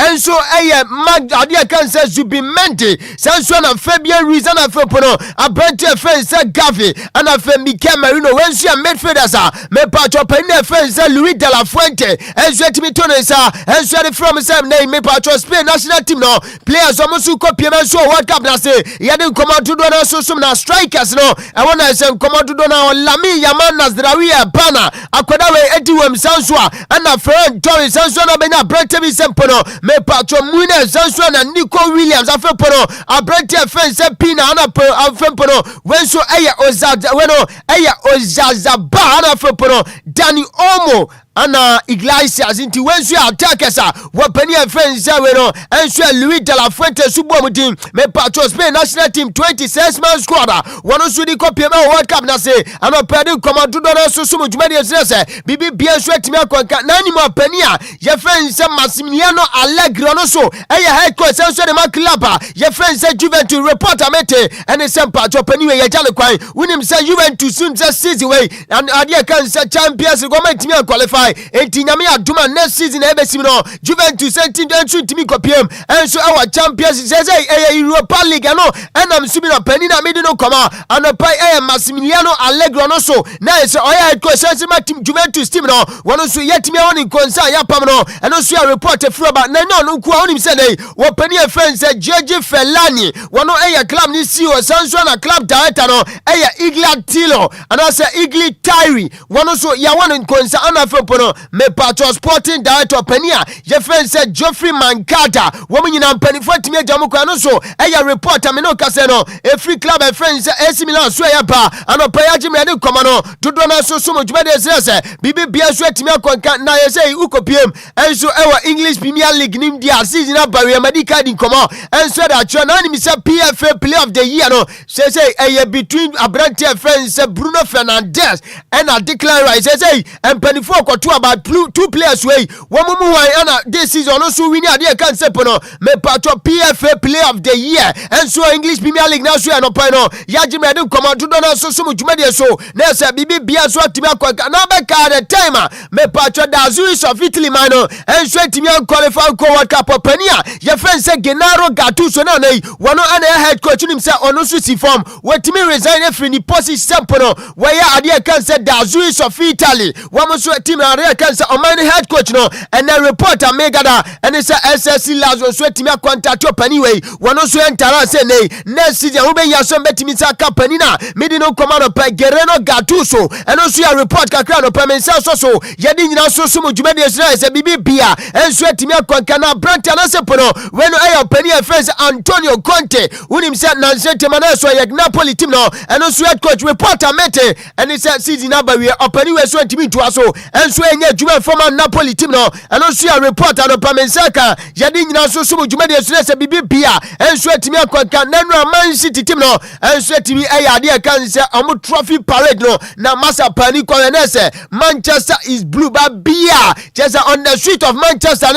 and so Magdadia can say Zubimente, Sanson and Fabian Reason of Fopono, a Brentia friends Gavi, and a Mika Marino, when she made Fedasa, me patro Pena friends Louis de la Fuente, and Jetimi Tonesa, and Sherry from some name, me patro Spain national team no, players almost who copy and so what cap na say, Yadin come out to do so some strikers no, I want to say come out to do now Lami Yamanas Drawia Bana, Akodawe Etiwem Sansua, and a friend Torres Sansona Bena Brentemi Sempono. Me patro Mune Sanson and Nico Williams afepono Abrentia fence Pina afepono wenso eya Ozaza weno eya Ozazaba afepono Danny Omo Ana Iglesias into wenso attackers wapeni fence weno enso Louis de la Fuente subomutin me patro Spain national team 26-man squad one so di copy World Cup na say ano pedi commando do so sumu jumadi se bibi bienso etimi akonka nani mo penia ye fence Massimiliano Allegri no so head coach so de maklaba your friend say Juventus report amete and some patro peniwe ye jale kwan unim say Juventus soon just season way and adia can say champions go make me qualify enti nyame aduma next season e besim no Juventus enti timi kopiem and so our champions say Europa League no and am sumi no penina me no koma and pai Massimiliano Allegri no so na say head coach say my team Juventus team no one so yet me on concern ya pam no and so report from about no kwa onim say dey wo pani friends George Felani wono club ni CEO Sanson na club director no Igla Tilo and I say Igli Tyree wono so ya won concern anafepo no me patro sporting director pania your friends Geoffrey Mankata wo nyina mpani fo timi agya mukwa no so report me no kase no free club friends AC Milan so ya ba anopa ya jimi ade koma no dodo na so so mojumade say bibi bia so timi akonka na ye say ukopiem enso English Premier League nim dia season abawe medical din komo and so that you know me say PFA player of the year no say between Abrantia friends Bruno Fernandes and Declan Rice say and Penifo to about two players way one and this season also win there can say no me patro PFA player of the year and so English Premier League now so no point no yaji me do come to do na so much media so na say bibi bia so timi akwa na be ka the time me patro da Azuris of Italy man and so timi qualify World Cup openia your friend say Gennaro Gattuso na nei wono ana head coach nim say ono so si form wetimi resign free ni position no where ade can say the Azuris of Italy one so team area can say on head coach no and the reporter megada and say SSC Lazio so timi contact opani way wono so entara say nei next season we be yaso betimi sa company na midi no command by Gennaro Gattuso and also your report kakra no permanent so yedi nyina so mo djumade Israel say bibi bia and so timi akwankana Branta na sepono when penny friends Antonio Conte unim said Nansete Manaso yek Napoli team no and also head coach reporter mete and he said season number we openi we so timi to aso and so enye djuma former Napoli team no and also your reporter no pamensaka yedi nyina so mo djumade Israel say bibi bia and so timi akwankana Man City team no and so timi ade kan say am trophy parade no na masa pani kolenese Manchester is blue but bia just on the street of Manchester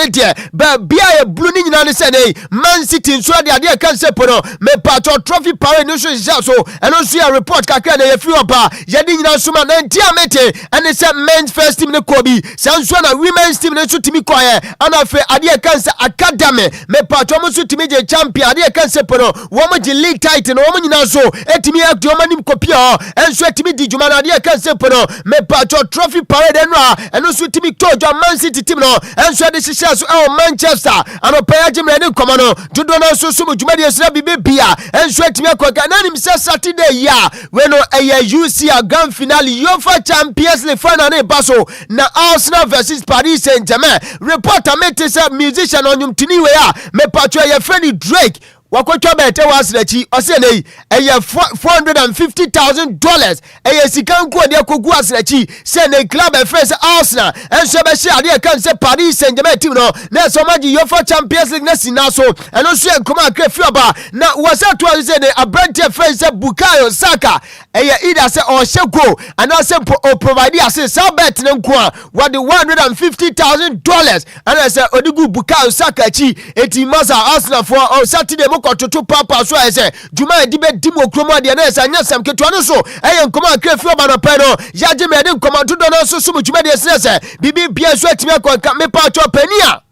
but bia blue ni nyina ne say Man City so ade kan say pono me patro trophy parade no so so and so your report kakra na ye free oba yedi nyina so ma na ntia mete and say men's first team ne kobi sanswa women's team ne so timi koye ana fe ade kanse academy me patro mo so timi je champion ade kanse pono wo mo je league title no wo nyina so etimi akdo manim kopi o enso etimi di juma na ade kanse pono me patro trophy parade no a eno so timi tojo Man City team no enso de hihia so e Manchester ano paya jimre ne komo no dodo no so so juma de sira bibia enso etimi akoka na nim se Saturday ya we no UCL grand finale UEFA Champions League final ne baso na Arsenal versus Paris Saint-Germain. Reporter mete say musician onyum tini we a me patro ye friend Drake wakotwa bete wasirachi ose nei eye $450,000 eye sikanku ade akogu asirachi se nei club e face Arsenal enso be she ade kan se Paris Saint-Germain team no na so maji UEFA Champions League na sinaso eno so enkoma akrefi oba na wasa to se nei abrante face Bukayo Saka eye ida se o shego ana se o provide ase sa bet ne nko a what the $150,000 ana se odigu Bukayo Saka chi eti masa Arsenal for Saturday kototo papa so ese juma di be dimo kromo de na esa nyasam keto no so eye nkoma akrefi oba no pe no ya je me de nkoma dodo no so so juma de ese bibi bia so atimi akonka me pa cho pania.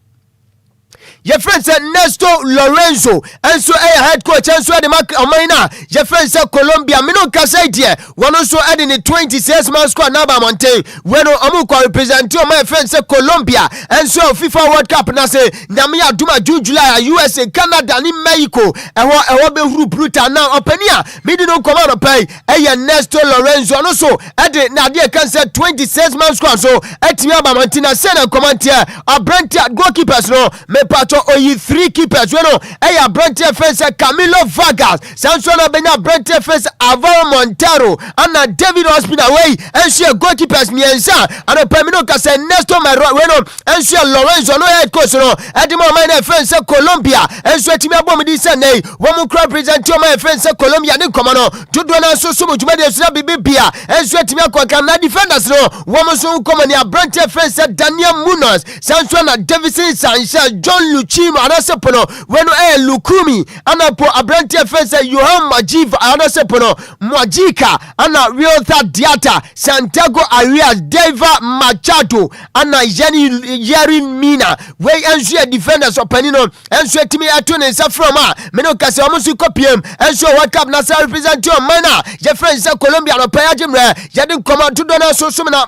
Your friend said Nesto Lorenzo and so a head coach and so the mark Omina. Your friend said Colombia Mino Casaitia one also adding the 26 man squad Naba Monte when Amuko represent my friend said Colombia and so FIFA World Cup na say Namia Duma July USA Canada ni Mexico and what be brutal now openia me no command pay a Nesto Lorenzo and also added Nadia can say 26 man squad so Etimia Montina send a comment here a Brent goalkeepers no me oyi 3 keepers we no eya Brent face Camilo Vargas Sansona Benya Brent face Alvaro Montero ana David Ospina way enso goalkeepers miensa ana pamino ka say Nesto Mero we no enso Lorenzo no head coach no edimo man face Colombia enso timi abom di say nei wo mu crowd present your man face Colombia ni komo no dodo na so so mujuma de sura bibia enso timi akonka na defenders no wo mu so komo ni Brent face Daniel Munoz Sansona Davison Sanchez John Chimo anasepono wenu Lukumi anapo Abrante fence Johan Majiva anasepono Mwajika ana Realtha Diata Santiago Arias Deva Machado ana Yeri Mina we enso defenders openino enso timi atune sa from a meno kase omusu kopiem enso World Cup na sa represent your mana je friends Colombia no paya jimre yadin command to dona so sumina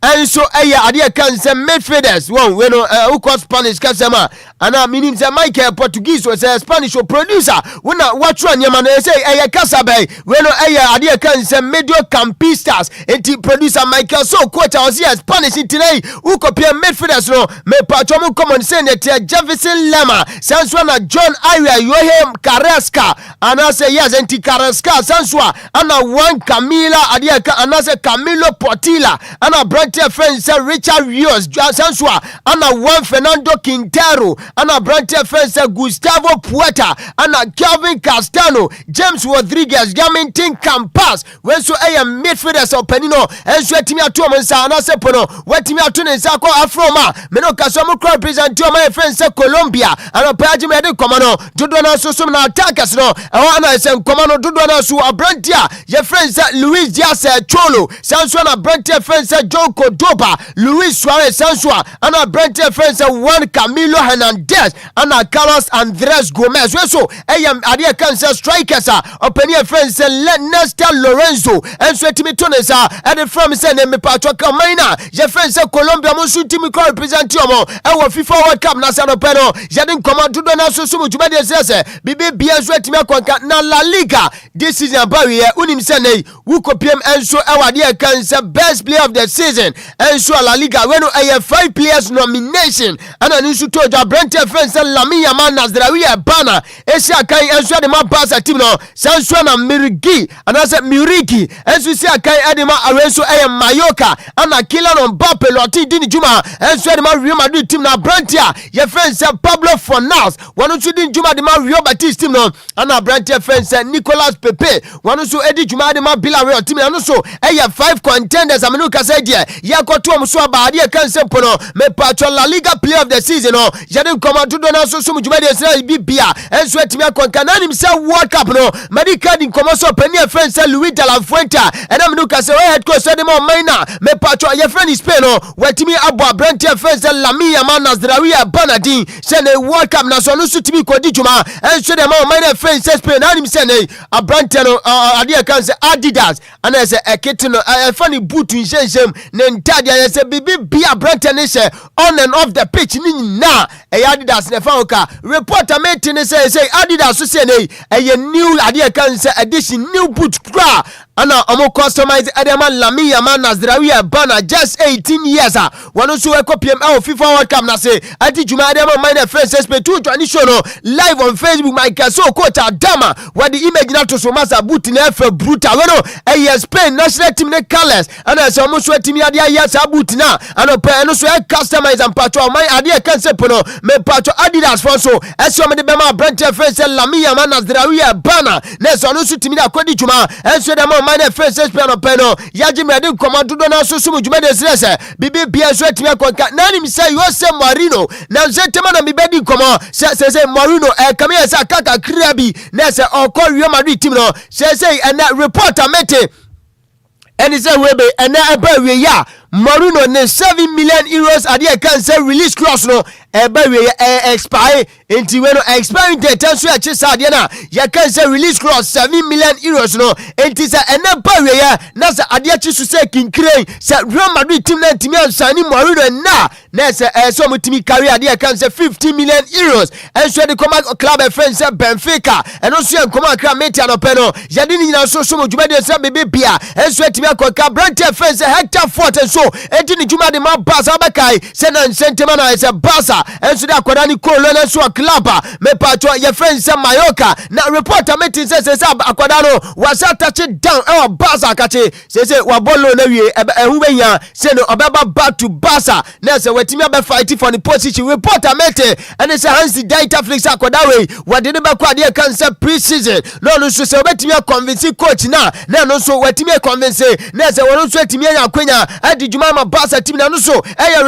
enso ade kan se midfielders won we no uko Spanish kasema ana meaning say Michael Portuguese was a Spanish producer when what run your man say kasabe we no ade kan say medio campistas enti producer Michael so quote was here Spanish today who copy midfielders no me patromo common say net Jefferson Lema Sanswa John Area Yohem Carrasca ana say yes enti Carrasca Sanswa ana one Camila ade ana say Camilo Portilla ana Brante friends say Richard Rios Sanswa ana one Fernando Quintero ana Brante friends Gustavo Puerta ana Calvin Castano James Rodriguez Yamintin Campas when so midfielders openino enso etimi ato monsa ana sepono wetimi ato ne nsa ko afroma meno kasomo crowd present to my friends Colombia ana paji me de komano dodo na so so na attackers no ana se komano dodo na so Abrantia your friends Luis Diaz Cholo Sanswa na Brante friends John Cordoba Luis Suarez Sanswa ana Brante friends one Camilo Hernandez ana Carlos Andres Gomez so ade kan say strikers openia friends Nesta Lorenzo enso etimi to ne sa ade from say ne me patro kamina your friends Colombia mo su timi ko represent omo wo FIFA World Cup na sa no pero yadin command do na so so mujuma de say bibi bia so etimi akonka na La Liga this season bawi unim say nei wu kopiem enso ade kan say best player of the season enso La Liga we no 5 players nomination ana nsu to Brante friends Lamine Yamal Nazraoui Bana Asia kai enso de ma Barca team no Sanswa na Mirigi anase Miriki enso sia kai edema Arenso Mayoka ana Kylian Mbappe Loti Dini Juma enso de ma Real Madrid team na Brantia your friends Pablo Fornals wanu su Dini Juma de ma Real Betis team no ana Brantia friends Nicolas Pepe wanu su Edi Juma de ma Villarreal team anu so 5 contenders amenu kasa dia yakoto omuso aba ade kan sempo no me patro La Liga player of the season no yade nkɔmɔ dodo na so so mujuma de sra bibia enso atimi akonka na nim sɛ World Cup no medical di nkɔmɔ so pani a friend sɛ Luis de la Fuente ɛna me ka sɛ head coach sɛ de ma maina me pacho ye friend is Spain no watimi abo abrante friend sɛ Lamine Yamal Nasraoui Banadin sɛ ne World Cup na so no so timi kodi djuma enso de ma maina friend sɛ Spain na nim sɛ ne abrante no ade kan sɛ Adidas ana sɛ ekete no funny boot nsensem ne ntade ya sɛ bibi bia abrante ne sɛ on and off the pitch ni na Adidas ne fa oka reporter mate ne say Adidas so say ne new ade kan say edition new boot kra ana omo customize Adama Lamine Yamal Nasraoui Bana just 18 years wonu so ekopiem FIFA World Cup na say ati juma Adama mine friends expect to join show no live on Facebook my so coach Adama what the image na to so masa boot na fa brutal we no Spain national team ne colors ana say omo so team ade ya sa boot na ana pe no so customize and patro my ade kan say pono me patro Adidas for so eso me de be ma brand friends Lamine Yamal Nasraoui Bana na so no so team da kodi juma enso de my friends Spain peno yaji me de commando do na so so juma de stress bibi bia so atimi akonka na nim say you say Marino na so tema na me be di komo say Marino come here say kaka krabi na say okọ Real Madrid team no say and reporter mete and he say we be and eba we ya Marino ne 7 million euros ade kan say release clause no eba we expire enti we no expiring date so ya chisa ade na ya kan say release clause 7 million euros no enti say ene ba we ya na say ade chisu say kinkire say Real Madrid team na timi ansani Marino na say so mutimi carry ade kan say 50 million euros and so the command club friends say Benfica and also en command club mate anope no ya di nyina so so mujuma de say bebe bia and so timi akoka brand friends say Hector Fort and so eti ni juma de ma Barca abakai se na nsentema na se Barca enso de akwada ni kolo na so club me pacho ye friend se Mallorca na reporter meeting se akwada no wasa touch down e Barca kache se wa bolo na wie ehu benya se no obeba back to Barca na se wetimi aba fight for the position reporter meeting and se Hansi Dieter Flix akwada we wade ne ba kwa de kan se pre-season no so se wetimi convince coach na no so wetimi convince na se wono so etimi anya kwenya adi juma ma Barca team na no so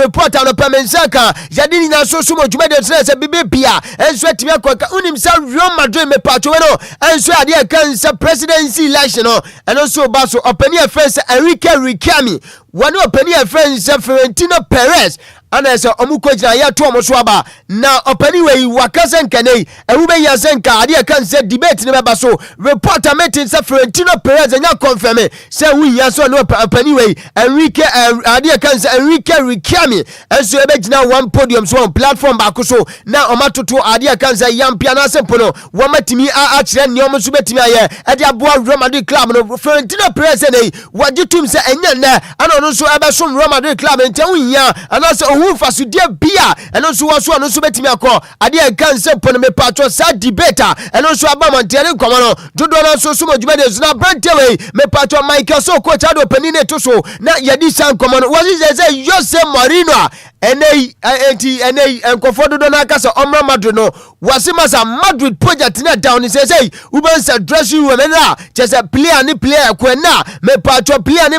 reporter no pamensaka yadi na so mo juma de se bibi bia enso etimi akoka unim sa Real Madrid me pacho we no enso ade kan se presidency election no and so ba so opani friends Enrique Ricami one opani friends Florentino Perez ana se omukojina ya to omo so aba na opani we wakase nkane ewu be ya senka ade kan se debate ne beba so reporter meeting se Florentino Perez nya confirm se wi ya so no opani we Enrique ade kan se Enrique Ricami enso ebegina one podium so on platform ba so na omatoto ade kan se yampia na se pono womatimi a kire ne omo so betimi aye ade aboa Real Madrid club no Florentino Perez ne wajitum se enya na ana no so ebe so Real Madrid club enten nya ana se who fasudia bia eno so waso ano so betimi akọ ade kan se pono me patro sa debate eno so aba montere nkomo no dodo na so so modwuma de na brantewe me patro Michael so coach ado panine to so na yedi san nkomo no wasi say Jose Mourinho enti enkofo dodo na aka se Omra Madrid no wasi masa Madrid project na down say uben se dressing room na chese player ni player ko na me patro player ni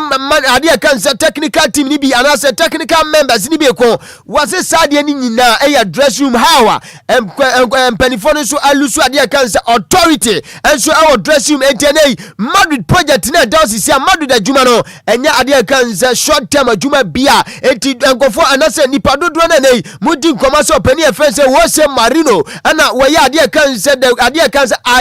ade kan se technical team ni bi ana se technical members ni bi ko wase sade ni nyina dressing room hawa penifone so alusu ade kan se authority enso our dressing room entenei Madrid project na down si Madrid adwuma no enya ade kan se short term adwuma bia enti enkofo anase nipa dodo na nei mudi nkoma so pani efense Jose Mourinho ana waya ade kan se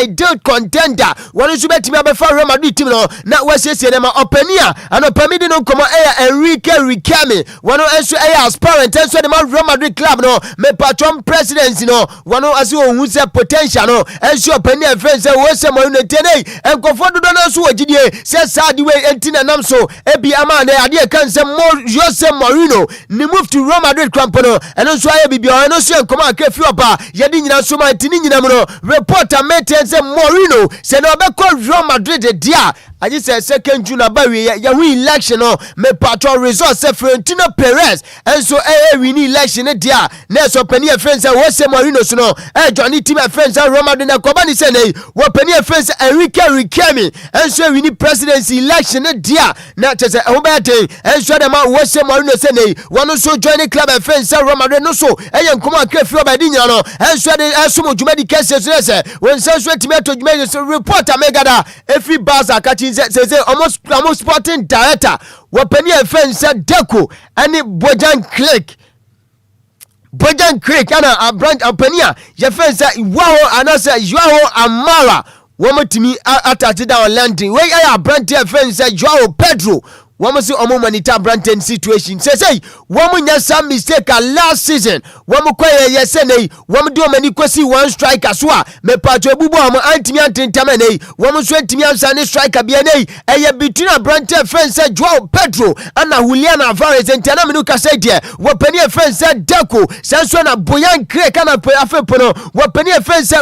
ideal contender wonu so betimi abefa Real Madrid team no na wasiesie dem opania ana pamidi no nkoma Enrique Ricami wonu enso aspirant enso dem Real Madrid club no me patron presidency no wonu asi ohun se potential no enso opania efense Jose Mourinho tenei enkofo dodo na so wagidie se sad way entina nam so ebi ama na ade kan se Jose Mourinho ni move to Real Madrid club no enso aye bibia enso enkoma akefi oba yedi nyina so ma tini nyina mo no reporter maintain se Mourinho se no be call Real Madrid dia aji se second June ba we ya win election no me me patron resort se Florentino Perez enso win election dia na so pani e friends Jose Mourinho so no Johnny team e friends Roma de na kobani se nei wo pani e friends Enrique Riquelme enso win presidency election dia na tese ho be den enso de ma Jose Mourinho se nei wono so join club e friends Roma de no so nkomo akrefi obadi nyina no enso de esomo dwuma di kese so se won senso team to dwuma so reporter megada every bars akachi say almost sporting director wapani e friends Deco ani Bojan Creek ana brand apania je friends Wow anasa Joao Amara womotimi atati down landing we ya brand e friends Joao Pedro woman say omo monitor Branton situation say woman nya some mistake last season woman koye yese nei woman do mani kwesi one striker so a me patcho ebubu omo antimi antentama nei woman so antimi ansane striker bia nei eye between Branton friends Joao Pedro and Julian Alvarez entiana me no ka say there wopani friends Deco senso na Boyan Craig ana afepo no wopani friends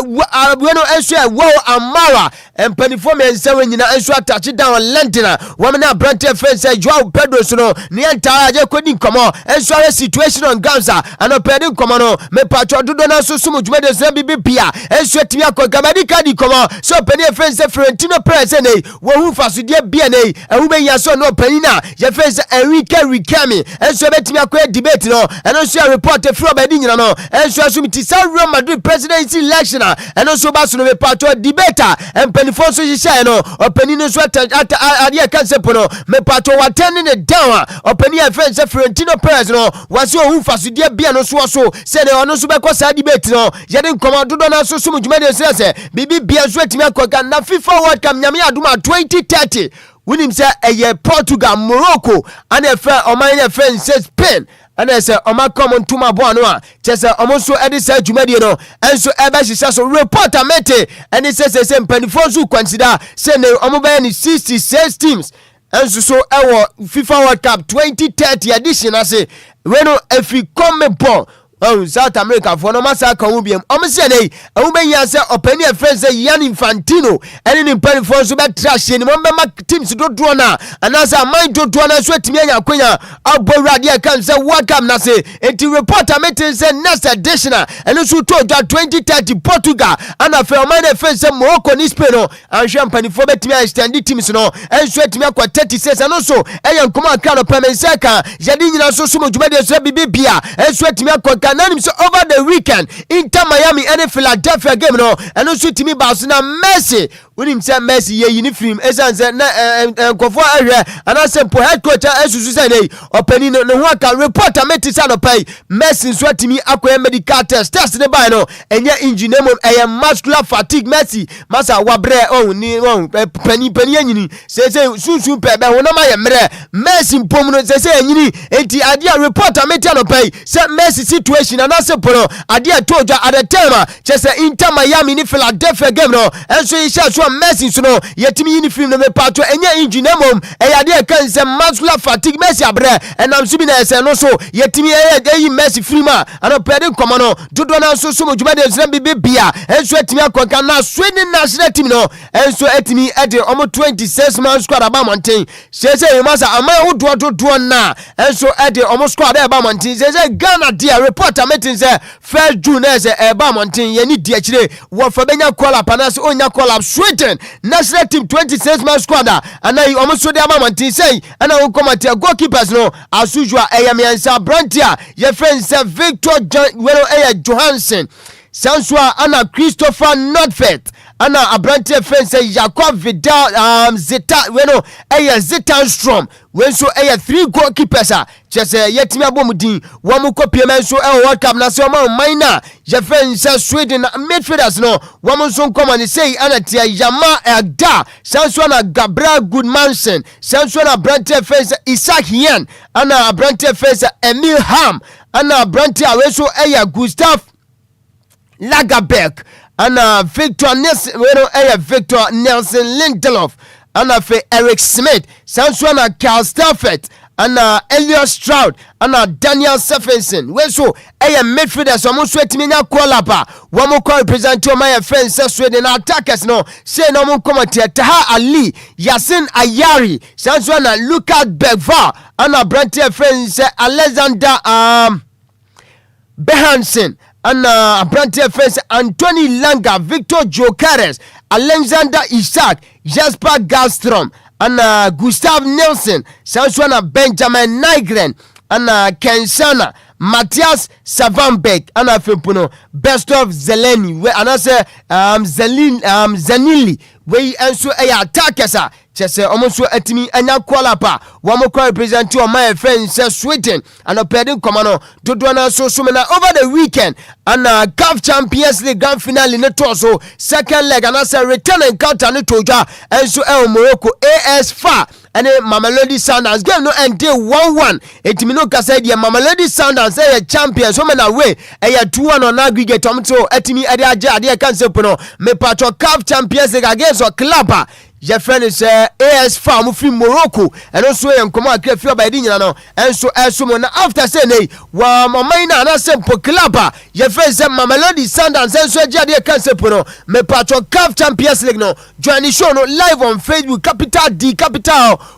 bueno enso Wow Amara empanifo me ense nyina enso attach down Lentina woman na Branton friends Joao Pedro no ni entire je kodi nkomo enso situation on Gaza and pedi nkomo no me patcho dodo na so sumu dwuma de se bibia enso timi akogabadi kadi nkomo so pedi friends Florentino Perez nei wo hu fasudie bia nei ehu be yaso no panina je friends Enrique Riquelme enso betimi akoye debate no enso report free obadi nyina no enso asumiti Real Madrid presidency election enso baso no me patcho debater empanifo so hihye no opanino so ade kansepo no me patcho attending the down openi a friend Florentino Perez no wasi o fasudie bia no so se de ono so be ko sa debate no yede nkomo dodo na so sumu dwuma de se bibi bia so atimi akoga na FIFA World Cup nyame aduma 2030 winim se eye Portugal Morocco and a friend o man friend says Spain and I say oma common to my boy no chese omo so edi say dwumade no enso ebe hihya so reporter mete and it says say penifo so consider say ne omo be ni 66 teams enso so ewo FIFA World Cup 2030 edition ase weno efi come bon South America for no massa kan ubiem omse nei ubenya se opani friends Yan Infantino eni ni pen for so be trash ni mo be teams dodo na anasa mind dodo na so atimi anya kwanya abowrade e kan se World Cup na se enti reporter meeting say next edition eni so to 2030 Portugal and afa o mind friends Morocco ni Spain no anhwe mpani for betimi extend teams no enso atimi akwa 36 and so eya nkomo aka no pemenseka yadi nyina so so modwumade so bibia enso atimi akwa so over the weekend Inter Miami and Philadelphia game no and also timi baso na Messi unim say Messi ye uniform esanse na nkofo ahwe ana sempo head coach esusu say dey opani no ho aka reporter metisa no pai Messi so timi akoya medical test ne by no enye engine mom muscular fatigue Messi masa wabre ni pani anyini say sunsun pe be ho na ma ye mre Messi mpom no say anyini enti ade reporter metia no pai say Messi situation and also poro ade toja at the time chese Inter Miami ni Philadelphia game no enso yi sha so Messi so no yetimi uniform no me patro enye engine mom ade kan se muscular fatigue Messi abre enam so bi na ese no so yetimi yi Messi frima ana pede nkomo no dodo na so so modwuma de zira bibia enso etimi akonka na swing national team no enso etimi ede omo 26 man squad aba mountain sese masa ama dodo na enso ede omo squad aba mountain sese Ghana dia reporter meeting say 1st June as eba mountain ye ni dia chire wo fa benya call up anas onya call up Sweden national team 26 man squad and I omo so dia mountain say and I committee goalkeepers no as usual eyamiansa brantia ye friend say Victor Johansson Sansua ana Christopher Nordfeldt ana Abrante friend say Jacob Vidal Zeta Zitanstrom when so 3 goalkeepers just yetimi abomudin wo mu kopie men so World Cup na so ma minor je friend say Sweden midfielders no wo mu so come say ana tia Yama Egda Sansua na Gabriel Goodmanson Sansua na Abrante friend Isaac Hien ana Abrante friend Emil Ham ana Abrante we so Gustav Lagerberg and Victor Nelson Victor Nelson Lindelof and Eric Smith Sanswana Carl Stafford ana Elliot Stroud ana Daniel Stephenson we so midfielders omo so etimi nya call up wo mo call represent o my friends Sweden attackers no say no mo comot Taha Ali Yasin Ayari sanso na Lucas Begva ana Branty friends Alexander Behansen ana Branty friends Anthony Langa Victor Jokeres Alexander Isaac Jasper Gastrom ana Gustav Nielsen sanso na Benjamin Nygren ana Kensana Matthias Savanbeck ana Fempuno Best of Zeleni we anase Zanili we enso attackers chese omonso atimi anya call pa wo mo call represent o my friends Sweden and opedin komano dodo na so na over the weekend and CAF Champions League grand finale ne to so second leg and say return encounter ne toja enso Morocco AS FAR and Mamelodi Sundowns game no end 1-1 etimi no kasa dia Mamelodi Sundowns say champions so na way 2-1 on aggregate omto etimi ade kan se pono me patro CAF Champions League against o club your friend is AS FAR from Morocco and also come on feel by dinner no and so na after say nay wa mamaina na simple club your friend say Mamelodi Sundowns and so dia kan se pono me patro CAF Champions League no join the show no live on Facebook capital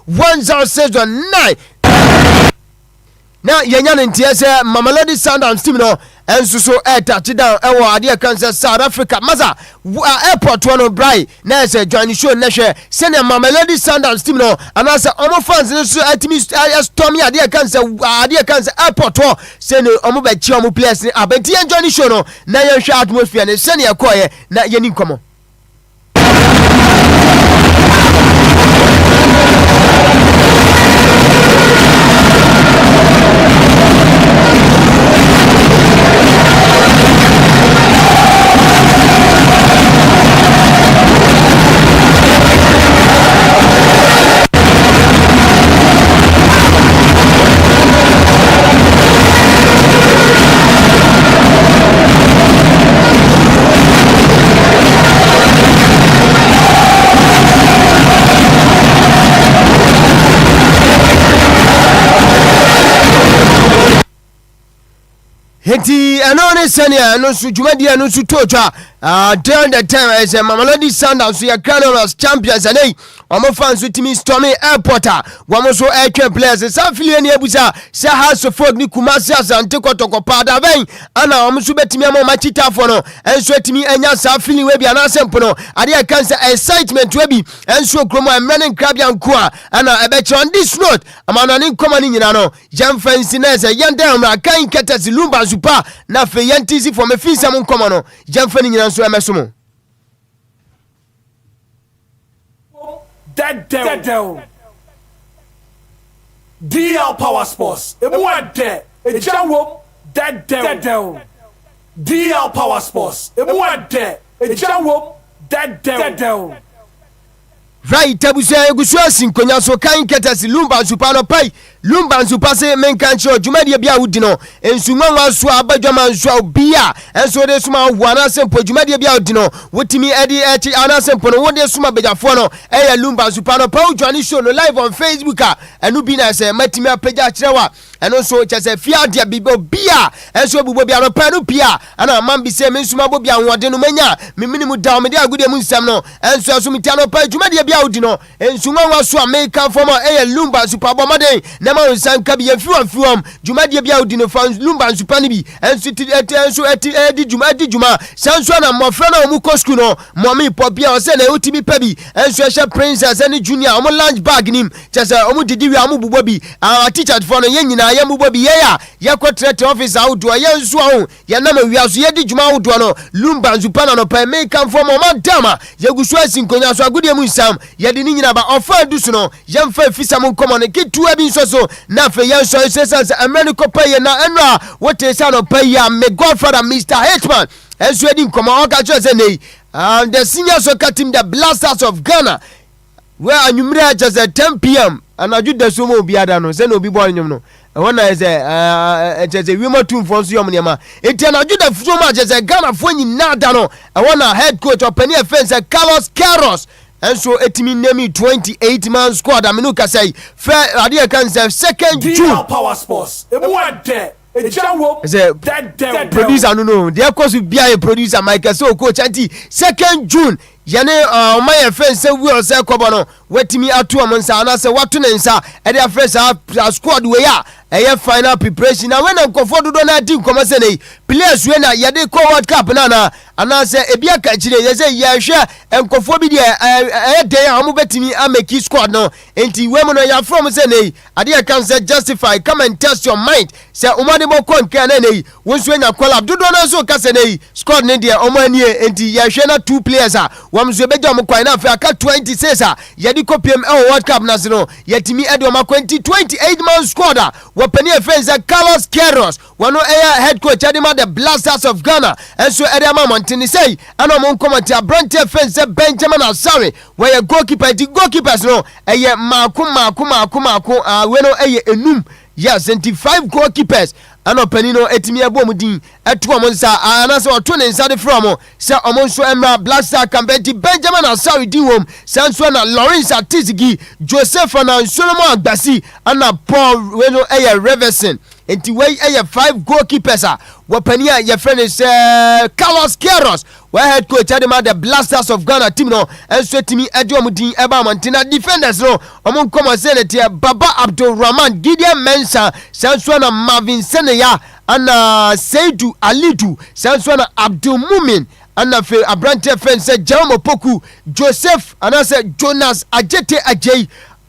106.9 now yenya ntie say Mamelodi Sundowns team no enso so touchdown ewo ade kan say South Africa maza airport one brai na say join show na hwe say na Mamelodi Sundowns team no ana say omo fans no so atimi stormy ade kan say airport one say no omo ba chi omo players ni abenti en join show no na ye hwe atmosphere ne say na ekoye na ye ni nkomo Heti anone senia no su jumadi no su tocha during the time as Mamelodi Sundowns we are crowned as champions and omo fans with me stormy airport wo so aircraft players sa filie ne abusa sa house of folk ni Kumasi Asante Kotoko pada ben ana omo so betimi am machita for no enso etimi anya sa filie we bia na sempo no ade cancer excitement we bi enso kromo emren krabian ko ana ebe on this note amana ni nkoma ni nyina no jam fancy na se yende amra kan ketasi Lumba super na fe yentisi for me fi sam nkoma no jam fancy nyina so emesomo Dead DL Power Sports. Dead DL Power Sports. Dead Right, tabusa egusua sinkonya so kan ketasi Lumba super no pai Lumba super se menkancho dwumade bia wudi no ensunwa waso abadwama nso obia enso de suma wana sempo dwumade bia wudi no wotimi edi echi ana sempo no wode suma bejafo no eya Lumba super no pau join show no live on Facebook enu bi na se matimi apagya kirewa eno so chese fia dia bibo bia enso bubo bia no pa no pia ana mambi se mensuma bo bia wode no manya meminimu daw me dia agudie mu nsam no enso aso mitiano pa dwumade bia wudi no ensunwa waso American former eya Lumba super bomaden na ma nsanka bi yafiwam dwumade bia wudi no fa Lumba super ni bi enso edi dwuma sanso na mofra na omu kosku no momi popia o se na utimi pa bi enso ehye princess ani junior omu lunch bag nim chese omu didi wi amu bubo bi teacher for no yenyina ya mubo bi ya yakotrete office outdoor ya nso ho ya na mawiaso ye di dwuma outdoor no Lumba super na no pa American former madama yegusu asinkonya so agudie mu nsam ye di ni nyina ba ofa dusu no yemfa fisa mu nkomo ne kitu abi nso so na fe ye nso sense America pay na enra what is no pay ya me godfather Mr. Hitman enso edi nkomo o ka cho se nei and the senior soccer team the Blasters of Ghana where anumre just at 10 p.m. and aju de so mo biada no se no bi ball nyum no wona is we mo tun fon so yom niam eti na aju de so mo just Ghana fo nyina da no wona head coach opani offense Carlos and so etimi name 28 man squad aminu kasai fair ade kan say 2nd June power sports producer no there cause be a producer Michael so coach anti 2nd June yane my friend say we say kobo no wetimi atu amonsa na say watu nensa e dey fresh squad we ya e final preparation na when nkofo dodo na di nkomo say nei players we na yade ko World Cup na ana say e bia ka kire ye say ye hwe nkofo bi de e dey amu betimi ameki squad no enti we mo no ya from say nei ade kan say justify come and test your mind say umade mo kon kan na nei wonsu anya collab dodo na so ka say nei squad ne de omo ani enti ye hwe na 2 players wamzo beja mo kwan na afa aka 26 yedi kopiem e World Cup na no yetimi edo ma 28 man squad wapani friends Carlos Queiroz wano head coach adima the Blasters of Ghana and so Edema Montini say ano mo komati Abrante friends Benjamin Asare where goalkeeper the goalkeepers no maku weno enum yes 25 goalkeepers ano penino etimi abo mudin eto omonsa anase oto ne nsade from se omonso emra Blaster Campbell Benjamin Asare di wom sanso na Lawrence Atizigi Joseph na Solomon Agbasi ana Paul weno Reverson enti wey 5 goalkeepers wapani ya friend is Carlos Queiroz we head coach adema the Blasters of Ghana team no enso etimi edo mudin eba Montana defenders no omon come say that Baba Abdul Rahman Gideon Mensah sanso na Marvin Seneya ana Seidu Alidu sanso na Abdul Mumin ana fe Abrante friends Jamo Poku Joseph ana say Jonas Ajete Ajay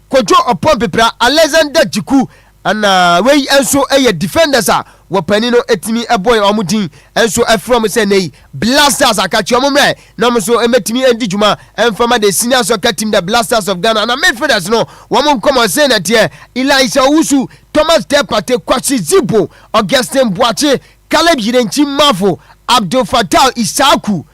Kojo Opompepra Alexander Jiku ana wey enso defenders wapani no etimi eboy omudin enso from say nei Blasters akachi omumre na mo so emetimi endi juma enfama the senior soccer team the Blasters of Ghana na midfielders no wamon come say na tie Elisha Owusu Thomas Depate Kwachi Zibo Augustin Boache Caleb Yirenchi Mafo Abdul Fattah Isaku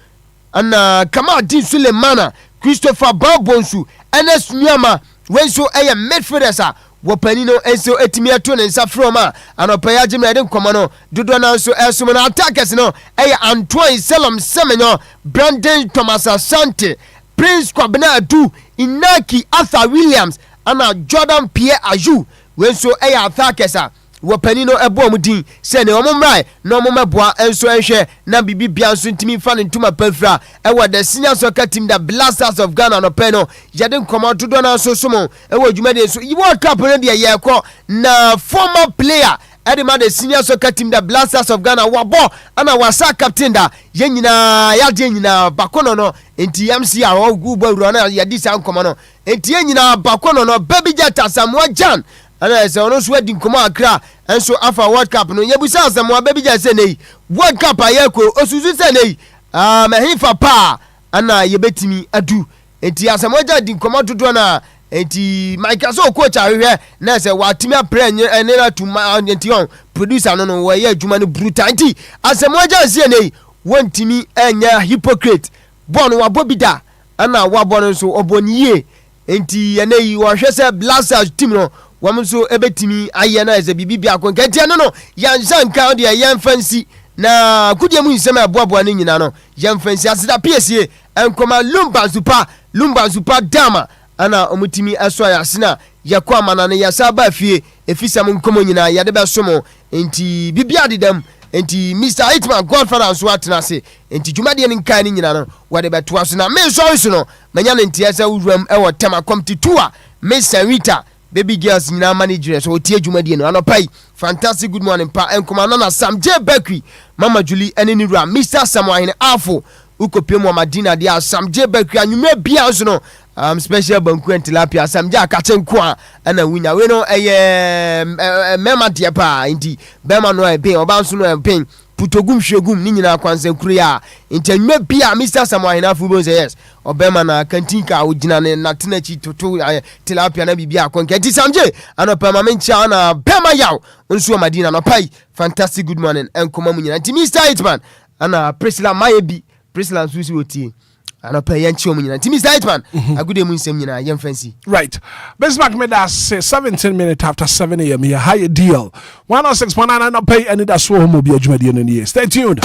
ana Kamadin Sulemana Christopher Babonsu Enes Nyama wenso midfielders wapani no enso etimi ato ne nsa from anopaya jimna de nkomo dodo na nso esum na attackers no Antoine Selam Semenyo Brandon Thomas Asante Prince Kwabena Adu Inaki Arthur Williams ana Jordan Pierre Aju wenso attackers wapani no ebo mudin se ne omumrai no omumeboa enso enhwe na bibi bia nso ntimi fa ne ntuma pafra ewo the senior soccer team the Blasters of Ghana no peno yade nkomo dodo na so somo ewo dwumade so World Cup no de yeko na former player edema the senior soccer team the Blasters of Ghana wabo ana wasa captain da yenyina yade nyina bakono no enti MC a ogubo awura na yade sa nkomo no enti yenyina bakono no baby jata Samuel Jan ana se ono so adi nkomo akra enso afa World Cup no yebusa Samuel baby jata se nei World Cup ayeko osusu se nei mehifa pa ana yebetimi adu enti Samuel Jan di nkomo dodo na enti Michael so coach ahwe na se watimi apre enera tuma enti on producer no we ye adwuma no brutal enti Samuel Jan se nei wontimi enya hypocrite bon wabobida ana wabon so oboniye enti eneyi wo hwe se Blasters team no wamso ebetimi aye na eze bibi bia kon kantia no yansan kan de yan fancy na kudie mu nsem aboaboa ne nyina no yan fancy asida piesie enkoma lumba zupa dama ana omutimi aso ya sina yakwa mana ne yasaba fie efisam nkomo nyina yade be somo enti bibia dedam enti Mr. Hitman Godfather anso atena se enti dwumade ne nkan ne nyina no wade beto aso na me so no manya ne ntiasa wuram e wo tema competitua Mr. Rita baby girls nyina manager so tie dwumade no anopai fantastic good morning pa enkoma na Sam J Bakri Mama Julie ene ni rua Mr. Samuel Afo ukopie mu Madina dia Sam J Bakri anwume bia nso no special banku and tilapia Sam J akatenko a ana winya we no mema dia pa indi bema no pen oba nso no pen putogum hwegum ni nyina kwanse kuru ya ntanwume bia Mr. Samuel Afo bo say yes obema na kantinka ojina ne natenachi toto tilapia na bibia konke ti Sam J anopa ma mencha na bema yaw nso Madina no pai fantastic good morning enkoma mu nyina nti Mr. Hitman ana Priscilla Mayebi Priscilla Susi otie anopa yanchi omu nyina nti Mr. Hitman agude mu nsem nyina yem fancy right Bismarck made us 17 minutes after 7 a.m. here high deal 106.9 anopa Anidaso Wɔhɔ Obia dwumadi no nie stay tuned.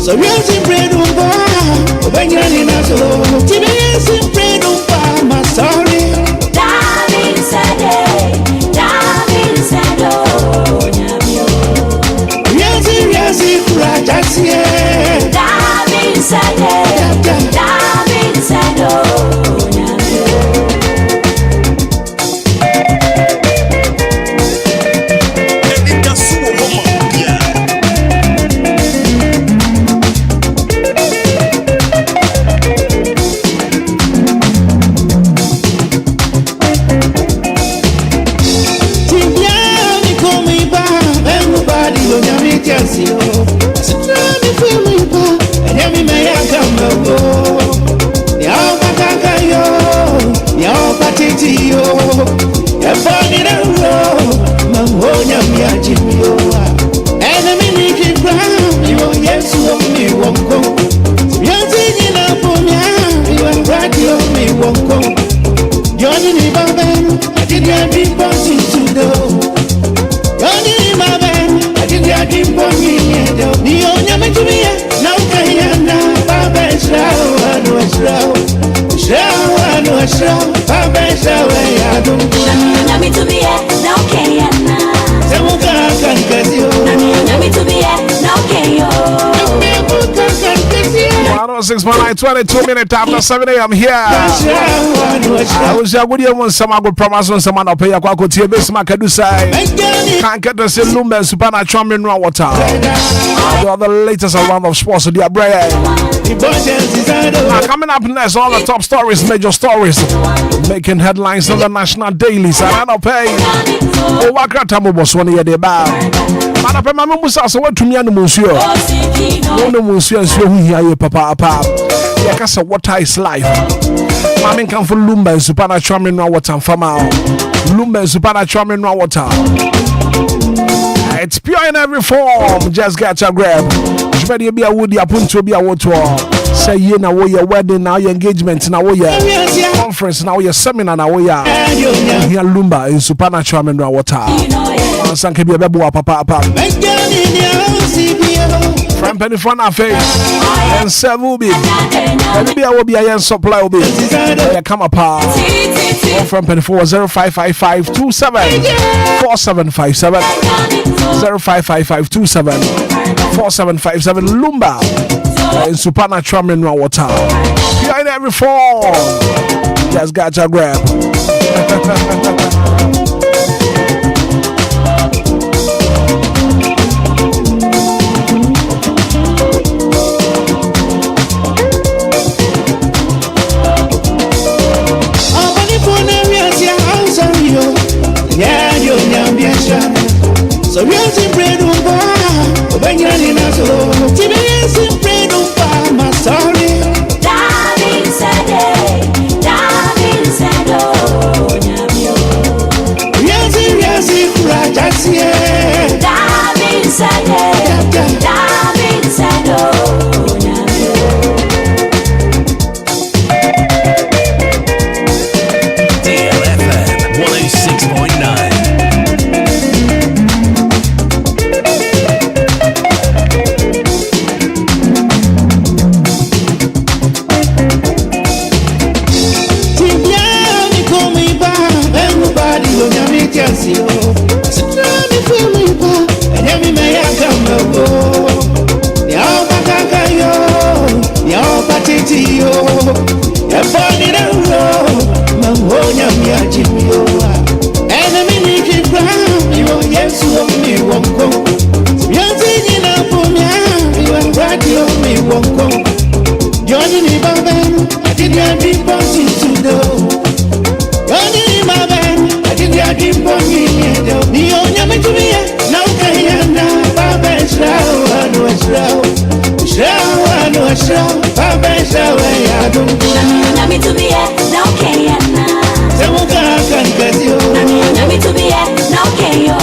So real simple Lumba, Anidaso Wɔhɔ. Real simple Lumba, my sorry. David said, oh, Real simple Rajasie. David said, oh, Six 22 minutes after 7 a.m. here. I was a good year when some good promise on some man pay a quack to base Macadusa. Can't get the same Lumba and supernatural mineral water. The latest round of sports with the bread. Coming up next, all the top stories, major stories, making headlines on the national dailies. I don't pay. Oh, what Gratamu was 1 year they bow. Madame Musa, so what to me and Monsieur? No, Monsieur, and so we hear Papa. Yakasa, what is life? Mammy come for Lumba and supernatural mineral water and farmer. Lumba and supernatural mineral water. It's pure in every form. Just get your grab. You better be a woody, a punch to be a water. Say, you know, your wedding, now your engagement, now your conference, now your seminar, now your here Lumba and supernatural mineral water. Sanke be a babu papa. From penny front of face and several be. Maybe I will be a supply will be. Come apart. From penny 0555 27 4757 0555 4757 Lumba and supernatural mineral water. Behind every form. Just got your grab. So real simple Lumba, Anidaso Wɔhɔ. Real simple Lumba, my sorry. David said, oh, patitio. A body down low, Mamonia Mia Jimio. Enemy Nicky Brown, you are yes, you owe me won't go. You're singing up for me, you are right, you owe me won't go. Johnny Baben, I did your deep body to do. Johnny Baben, I did your deep body to do. The only to me, now can I Baben shower, no shower. Shower, no shower, Baben shower, I don't know. Nami to be now can I? Samuka can get you. Nami to be now can you?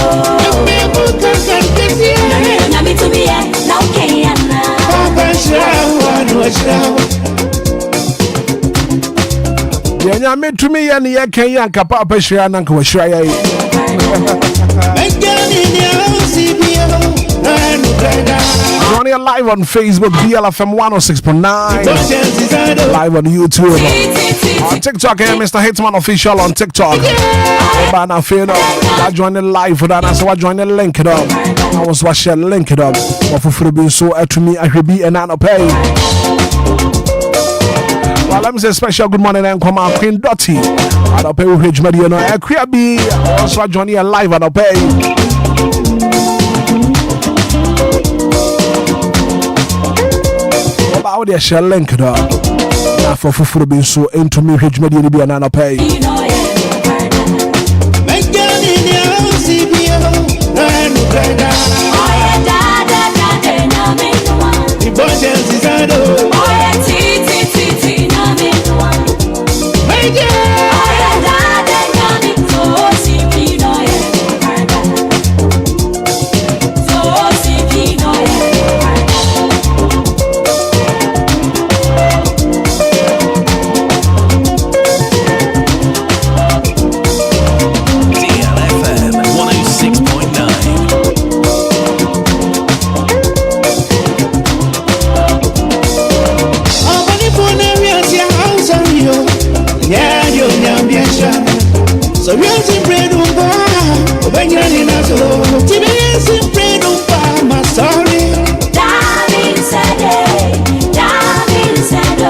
Nami to be now can I? Baben shower, no shower. Yeah, me to me and ya can yanka papa shira nanka wa shira ya. Johnny live on Facebook, DLFM 106.9. Live on YouTube. On TikTok, here, Mr. Hitman official on TikTok. Now, I join the live for that. So I join the link it up. I was watching link it up. For free, so to me, I should be an anno pay. Well, let me say special good morning and come out Queen Dotty. I'll pay with Rich Mediano. I also join here live and I'll pay. About the shell link it up. Now for Fufu being so into me, Rich Mediano be an anno pay. So we are simply Lumba, when you're in us, to be simply Lumba, my story. Darling said, oh,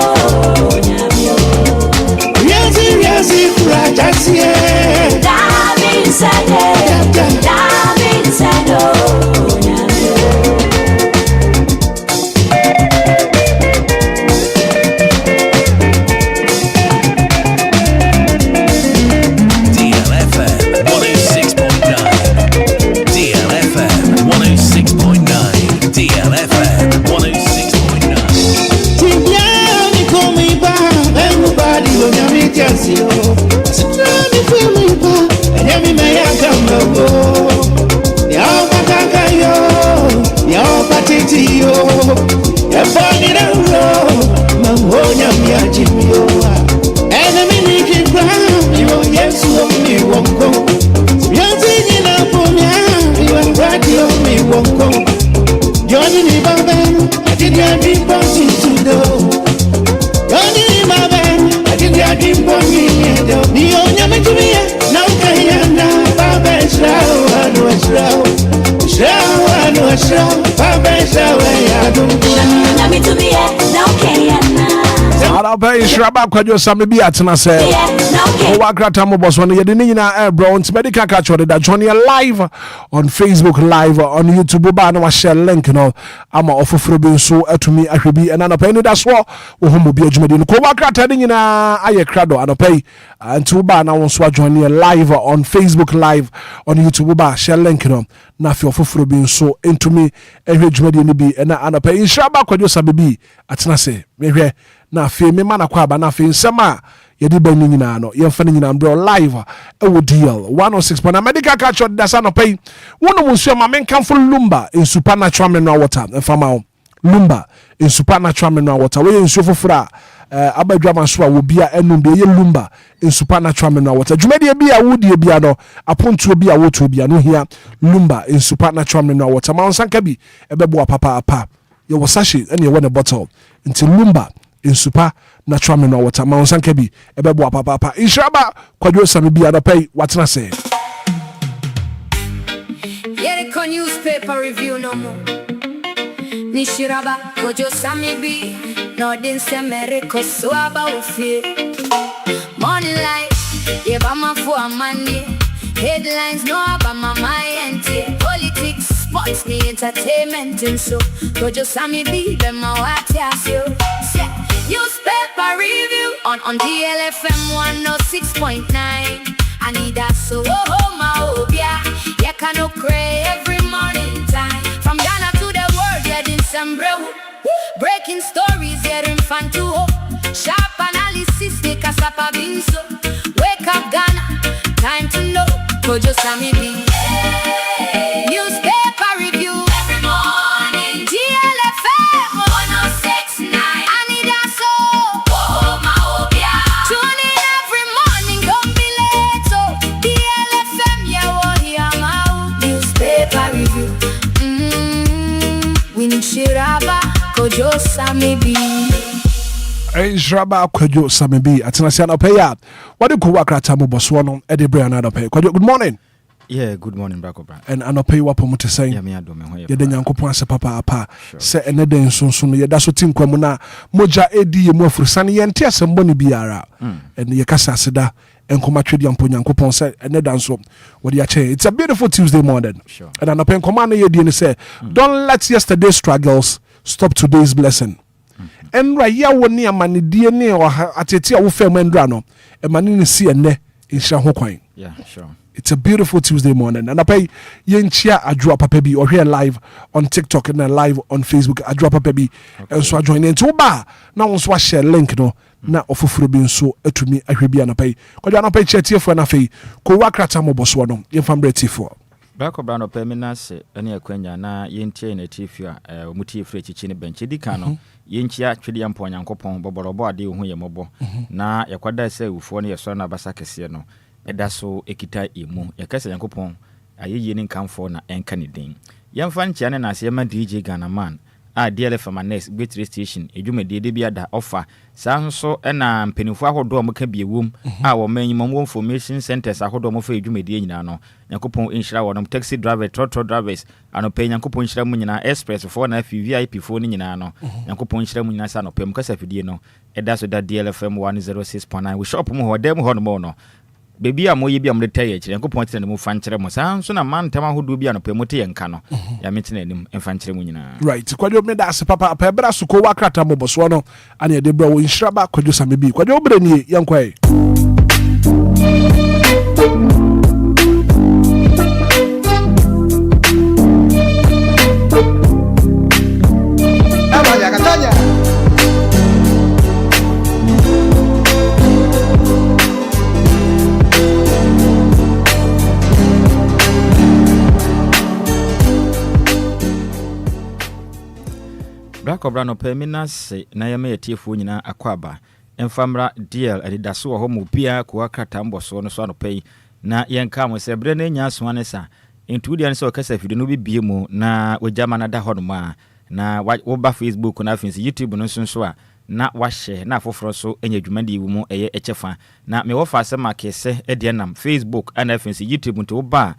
yes, yes, Darling said, oh, I'll pay Shraba Quadio Samibi at Nase. Oh, Wakrata Mobos one Yadinina Air Browns Medical Catch that Johnny live on Facebook, live on YouTube. Bana was share link. No, I'm offer for being so to me. I should be an penny. That's what will be a Jumedin. Kowakrata in a crado and a pay and two bana on swat Johnny live on Facebook, live on YouTube. Share link. No, Nafi for being so into me. Every Jumedin be and a pay Shraba Quadio Sabibi at Nase. Maybe. Na fe me mana kwa ba na fe nsema yedi ba ni nyina no ye mfa ni nyina bro live e wo deal 106 na medical catch da sa no pay wono munsu ma men kan full Lumba in supernatural mineral water mfa ma Lumba in supernatural mineral water we nsu fofora abadwa maso a wo bia enum be ye Lumba in supernatural mineral water dwumade bia wodie bia no aponto bia woto bia no hia Lumba in supernatural mineral water ma onsanka bi ebebo papa ye wo sachet ene ye wo ne bottle into Lumba in super natural mineral water. Ma onsanka bi ebebo papa. Inshaba kwadwo sami bi adapay watna say. Yeah, the newspaper review no more. Nishiraba, Kojo Samibi, Nordin Semeriko, Swaba Ufi. Morning light, Yabama for money. Headlines, no Abama, my auntie. Politics, sports, me entertainment, and so. Kojo Samibi, them my what you. Newspaper review on DLFM 106.9. Anidaso Wɔhɔ ma Obia. You can pray every morning time. From Ghana to the world, getting some brew. Breaking stories, getting fun to hope. Sharp analysis, make us up a binso. Wake up Ghana, time to know. Kojo Samibi. Newspaper review every morning. DLFM 106.9. Anidaso Wɔhɔ ma Obia. Tune in every morning, don't be late. So DLFM, yeah, Wɔhɔ newspaper review. Winshiraba Kojo Samibi. Shraba Kojo Samibi. Atinasiano Paya. What do you work at Tamu Boswano? Eddie Brian Adope. Kojo, good morning. Yeah, good morning, Bracobra. And I know pay what to say. Yeah, me ado me. You den yanko ponse papa apa. Say eneden sunsun ye da so tin kwamuna moja edi ye mo afurusane ye ntia semboni biara. And ye kasa seda enkoma twedi ampo nyankopon say eneda nso what ya che. It's a beautiful Tuesday morning. Sure. And I pen command ye di ni say don't let yesterday's struggles stop today's blessing. And right ya woni amani die ne atete a wo fam endra no e mani ni si enne insha ho kwan. Yeah, sure. It's a beautiful Tuesday morning. And I pay Yenchia Adwa Papebi or here live on TikTok and then live on Facebook Adwa Papebi. And so I join in to ba. Now so share link no na ofufuro bi nso atumi ahwebi anapay. Ko jana pay chat here for na fei. Ko wakrata mo boso no. Yemfam ready for. Bracobra no permanence ene akwanya na yentie na tifia omutie free chichi ne bench dika no yenchia twede ampo nyankopɔn boborobo ade hu ye mobo na yakwada se ufo ne yeso na basa kese no eda so ekita emu yakasa nyankopɔn ayeye ne nkamfo na enka ne din yemfa nchia ne na se ma DJ Ghanaman a DLFM next Battery Station edwumade de bia da offer saa nso na mpanimfo ahodo mo ka biewum a wo manyimam information centers ahodo mo fa edwumade nyina no nyankopɔn inhyira wonom taxi driver trotro drivers anopa nyankopɔn inhyira mu nyina express for na VIP for ni nyina no nyankopɔn inhyira mu nyina sa no pem kasa fidie no eda so da DLFM 106.9 we shop mo ho dem ho no mo no bebi a moye bi am de taye kire nko point na mo fa nkire mo san so na man tam ahodo bi anope mo te yenka no ya metene nim emfa nkire mo nyina right kwadwo me da se papa pa bra so ko wakrata mo boso no ane de bra wo nhyiraba kwadwo Samibi kwadwo bre ni yankwae Bracobra no permanence na yeme yetiefo nyina akwaba emfamra DL Anidaso Wɔhɔ mu bia ko akata mboso no so anopai na yenka mo se bre na nya so anesa entudia ne se okasa fidi no bibie mu na wajama na da hono ma na wo ba Facebook na afin YouTube no so a na wa share na afoforo so enya dwumade wu mu eye echefa na me wo fa asema kese ede nam Facebook ana afin YouTube nto wo ba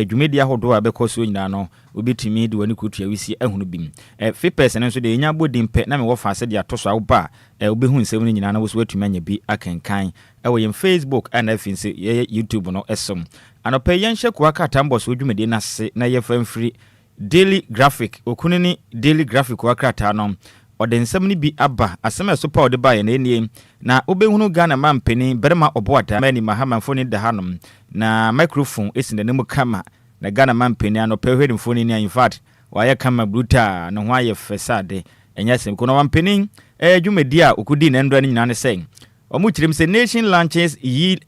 dwumadi ahodo a bekoso nyina no obetimi de wani kutua wisi ehunu bim fipes ne nso de enya bodimpe na me wo fa ase de atoso awo ba obehu nsem ne nyina na wo so atumi anya bi akenkan ewo yem Facebook and afinse ye YouTube no esom anopa yenhye kwa katambo so dwumadi na se na ye famfiri daily graphic okunini daily graphic wa krata no ode nsem ni bi aba asem esopa ode ba ye na enie na obehunu Ghana mampeni berema oboata mani mahamanfoni da hanom na microphone esinde ne mu kama na Ghana mampeni anopa hwedi mfoni ni in fact waye kama bruta no ho aye fesade enya sem kono mampeni dwumadi a okudi na ndra ni nyina ne sen omu chirim se nation launches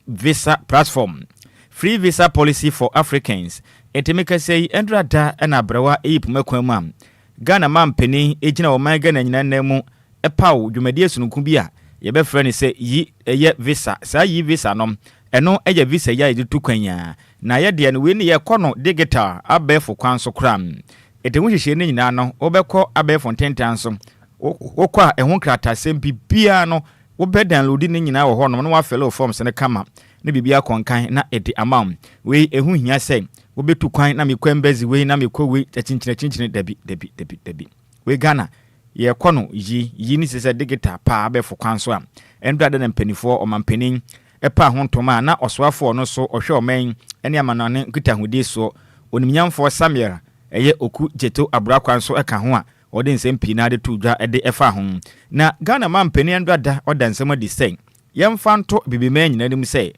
visa platform free visa policy for Africans etemeka sei endra da na brawa eyipuma am Ghana mampeni ejina o man Ghana nyina nnamu epaw dwumadi esunuku bi a ye be frɛ ne sɛ ye visa saa yi visa no eno eya visa ya editu kwanya na ye de ne we ne ye kɔ no digital abɛfo kwan so kram etemu hyehyɛ ne nyina no obɛkɔ abɛfo ntentan so wokɔ a ɛho krata sɛm bibia no wobɛ download ne nyina wɔ hɔ no no wa fill form se ne kama ne bibia konkan na edi amount we ehu hia sɛ wobetu kwan na mekɔ embassy we na mekɔ we chinchine dabi we Ghana ye kono yi ni se digital pa be fo kwan so a endra de mpanifo omampanin epa ho ntoma na osoafo no so ohwe oman ene amanane nkitahudi so onimnyamfo Samuel eye oku jeto abrakwan so eka ho a ode nsem pi na de tudwa ede efa ho na Ghana mampanin endra da odansem adi sen yemfanto bibima nyina nim se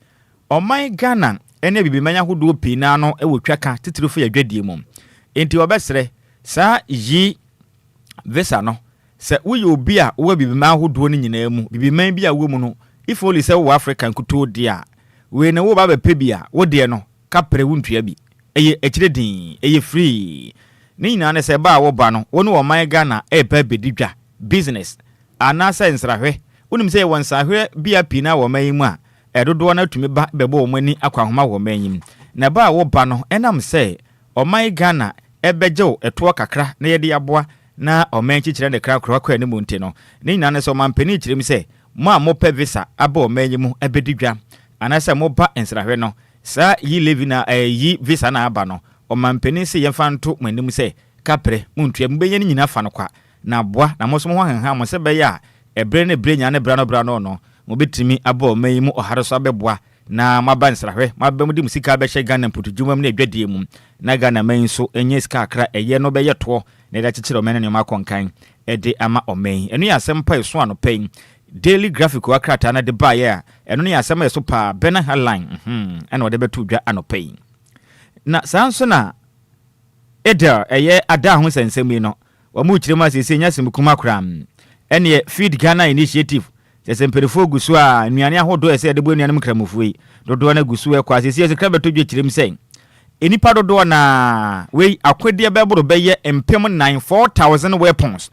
oman Ghana ene bibima hodo pi na no ewotwaka titirifo yadwadie mum enti obesere sa yi visa no se uye Obia wo bibima hodo ni nyina mu bibima bi a wo mu no if only say wo African kuto dia we na wo ba be bia wo de no kapre wuntua bi eye ekiredin eye free ni nyina ne se ba wo ba no wo no oman Ghana e ba bedidwa business ana se nsrahwe unim se won sahwe bia pina wo man mu a edodo na tumi ba bebo wo mani akwahoma wo man yim na ba wo ba no enam se oman Ghana ebejew eto kakra na yede aboa na oman chichire ne kra kra kwa ni mu nte no ni nyina ne so man pani chire mi se mo a mo pe visa aba oman yimu ebedidwa ana se mo ba nsrahwe no sa yi levi na yi visa na aba no oman pani se yemfa nto manim se kapre muntua mbenye ni nyina fa no kwa na boa na mo so mo hanhan mo se be ya ebre ne brenya ne bra no mo betimi aba oman yimu ohare so abeboa na maba nsrahwe maba mu di musika be hye Ghana mputudwuma na adwadie mu na Ghana man so enye sika akra eye no be yeto na da chichire oman ne ma konkan ede ama oman enu ya asem pa so ano pen daily graphic wakrata na de ba ya enu ne asem so pa bena headline ena wode betu dwa ano pen na sanso na eder eye ada ho sensem yi no wa mu chire ma sese nya sem kuma kram ene feed Ghana initiative semperefo gusu a nuane ahodo ese de bo nuane mkramofu yi dodo na gusu e kwa sese kra beto dwa chire msen enipa dodo na we akwede beboro beye empem 94,000 weapons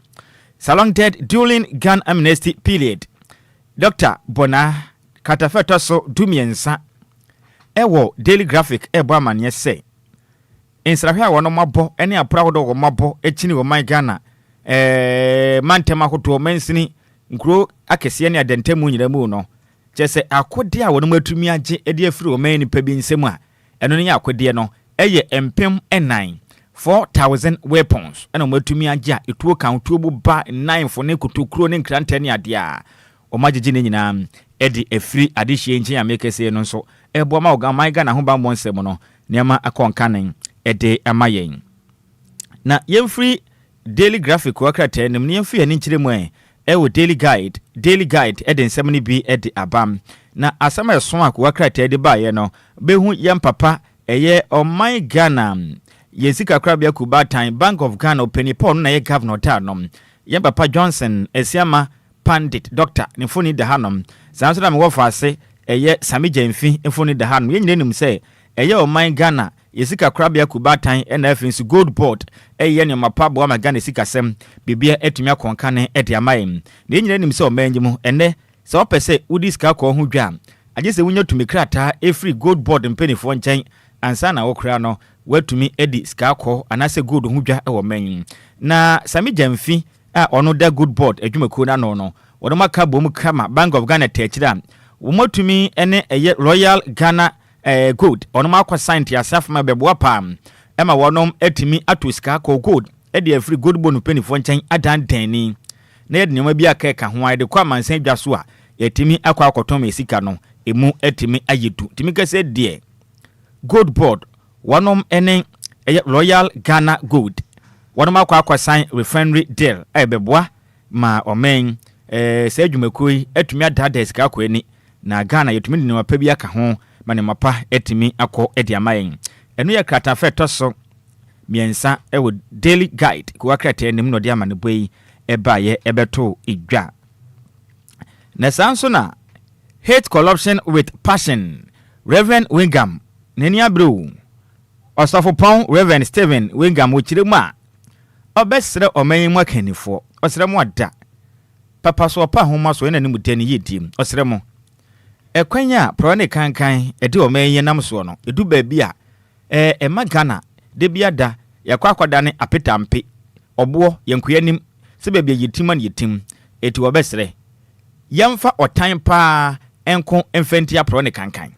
salonted during gun amnesty period. Dr. Bona Katafeto so dumiensa ewo daily graphic ebo amanye se nsrahwe a wono mabo ene apra hodo wo mabo echini wo man Ghana mantema hoto mansini nkro akese ne adentemu nyira mu no chese akode a wono matumi age ede afiri wo man nipa bi nsem a eno ne akode no eye empem 4,000 weapons ena matumi age a etuo kan tuobu ba 9 fo ne kotokuro ne nkrante ne ade a o magigi ne nyina edi efiri adehye nchen amekese no nso ebo ma oga man Ghana ho ba mbonsem no niama akonkanen ede amayen na yemfiri daily graphic wakrata enim ne yemfiri ani nkire mu ewo daily guide ede nsem ne bi ede abam na asama eso akwakrata ede ba ye no behu yem papa eye o man Ghana yesika krabia kubatan Bank of Ghana openipon na ye governor ta no yem papa Johnson esiama pandit doctor ne foni de hanom sanso na me wo faase eye Sami Jamfi foni de hanom ye nyinenum se eye o man Ghana yesika krabia kubatan na afensi gold board eye ne mapabo ama Ghana sika sem bibia etumi akonka ne ede amayen ne nyinenum se o manjimu ene se opese udi sika ko ho dwa aje se wunya tumi krata every gold board mpenifo nchen ansa na wokra no watumi edi sika ko anase gold ho dwa e wo man na Sami Jamfi a ono da good board adwumako na no wono maka bom kama Bank of Ghana techira wo matumi ene eye Royal Ghana gold ono makwa science asaf ma beboa pam ema wonom etimi atoska ko gold e de free gold bonu penifo nchen adan dani na yede nyoma bi aka ho ade kwa mansan dwa so a yetimi akwa akotom esika no emu etimi ayedu timi kase de gold board wonom ene eye Royal Ghana gold wono makwa sign refinery deal beboa ma omen se adwumakoi etumi adada sika ko ani na Ghana yetumi ne mapa bi aka ho ma ne mapa etumi akọ edi amayen enu ya krata feto so miensa ewo daily guide ko akrata enim no de amane boyi eba ye ebeto idwa na sanso na hate corruption with passion Reverend Wingam neni abro Osafopon Reverend Stephen Wingam ochiremu a obesere oman mu akanifo osere mu ada papa so pa homa so ena nimu dani yedim osere mu ekwanya pro ne kankan ede oman yenam so no edu ba bia Ghana de bia da yakwa akwada ne apetampe obo yenkuyanim se ba bia yetim an yetim eti obesere yemfa otan pa enko emfenti apro ne kankan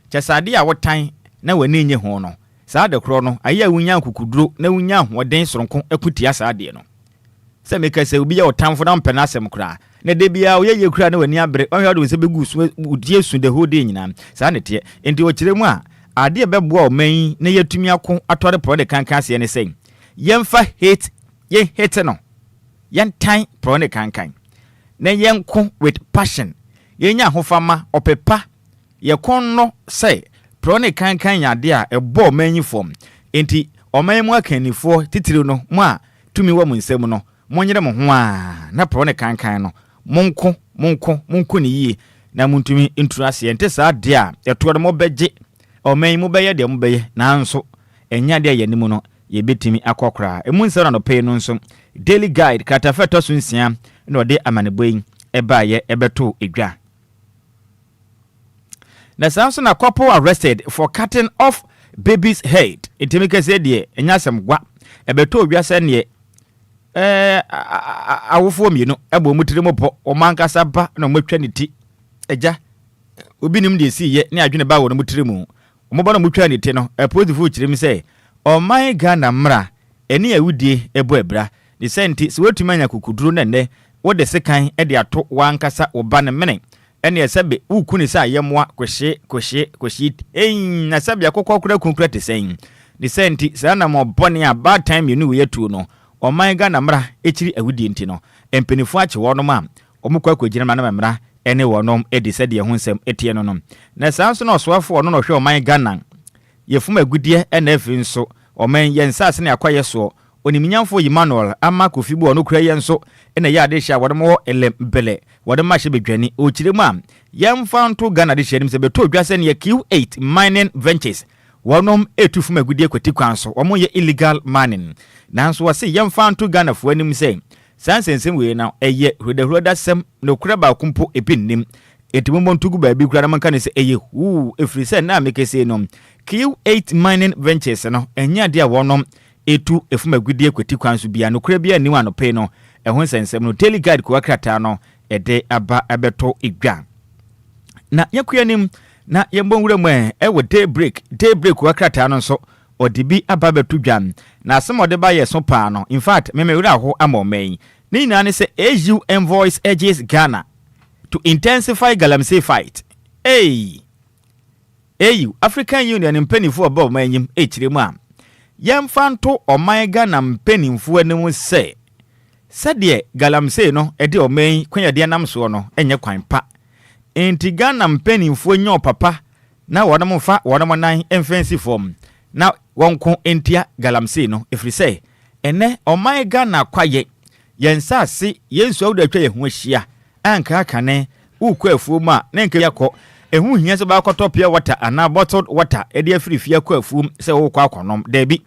chesade a wotan na wani nye ho no saa de kro no aya wunya nkukuduro na wunya hoden soronko akutia saa de no se me kase obi ya otamfo na mpena asem kra na de bia oyeye kra na wani abre ohwe do se begu su udie su de hode nyina sa ne te enti o kire mu a ade beboa o man na yatumi ako atore pro de kankan se ne sei yemfa hate ye hate no yen tan pro ne kankan na yenko with passion yenya hofama opepa ye konno say pro ne kankan yade a ebo man form enti o man mu akanifo titiri no mu a tumi wa mu nsem no monyere mo ho a na pro ne kankan no monko ne yie na muntumi ntura se ente saa de a eto de mo beje o man mu beye de mo beye na nso enya de ye nimu no ye betimi akokra emu nsa no pay no nso daily guide katafeto so nsia na ode amaneboyin eba ye ebeto edwa na sanso na couple arrested for cutting off baby's head intimike se de enyasem gwa ebeto odwa se ne awofo mienu ebo mutire mopo o mankasa ba na motwa ne ti eja obi nim de si ye ne adwene ba wo no mutire mu o mo ba na motwa ne ti no positive kirim se o man Ghana mra eni awudie ebo ebra de senti se wetumanya kukuduru na ne wo de sekan e de ato wankasa oba ne mene ene esebe ukuni sa yemwa kwehye na sabe akokọ kura kunkura te sen de senti sa na mo bone a bad time you yetu no o man Ghana mra echiri awudie nti no empenifu ache wonom a omukwa kwagina na mra ene wonom e de sede ho nsem etie no no na sanso na osoafo no no hwe o man Ghana yefuma agudie ene afi nso o man yensase na akwaye so oniminyamfo Emmanuel ama kofibu ono kura yenso ene ya de hia wodemo elembele wodema hye bedwani o kiremu a yemfa nto Ghana de hia nim se beto dwase ne Q8 mining ventures wonom etufuma agudie kwati kwanso omo ye illegal mining nanso wase yemfa nto Ghana fo anim se sansensem we na eye hroda sem no kura ba kumpo epinnim etimo ntugu ba bi kura na manka ne se eye efri se na mekese no Q8 mining ventures no enya de a wonom etu efuma gudie kwati kwanso bia no kura bia ni wano pe no ehon sensem no daily guide ko akrata no ede aba abeto edwa na yakuanim na yembonwura mu ewo daybreak ko akrata no nso odibi aba beto dwa na asem ba yeso pa no in fact memewura ho amomai ni na ne se AU envoys urges Ghana to intensify galamsey fight AU African Union mpanifu oba manyim echiremu a yemfanto oman Ghana mpanimfu anim se sede galamsey no ede oman kwanyade nam so no enye kwan pa enti Ghana mpanimfu nya papa na wonam fa wonam nan emfancy form na wonko entia galamsey no efri se ene oman Ghana kwaye yensase yensu awda atwa ye ho ahia anka akane ukwafuo ma na nka yakọ ehu hia se ba kotopia water ana bottled water ede afirifia kwafuo se wo kwa akonom dabi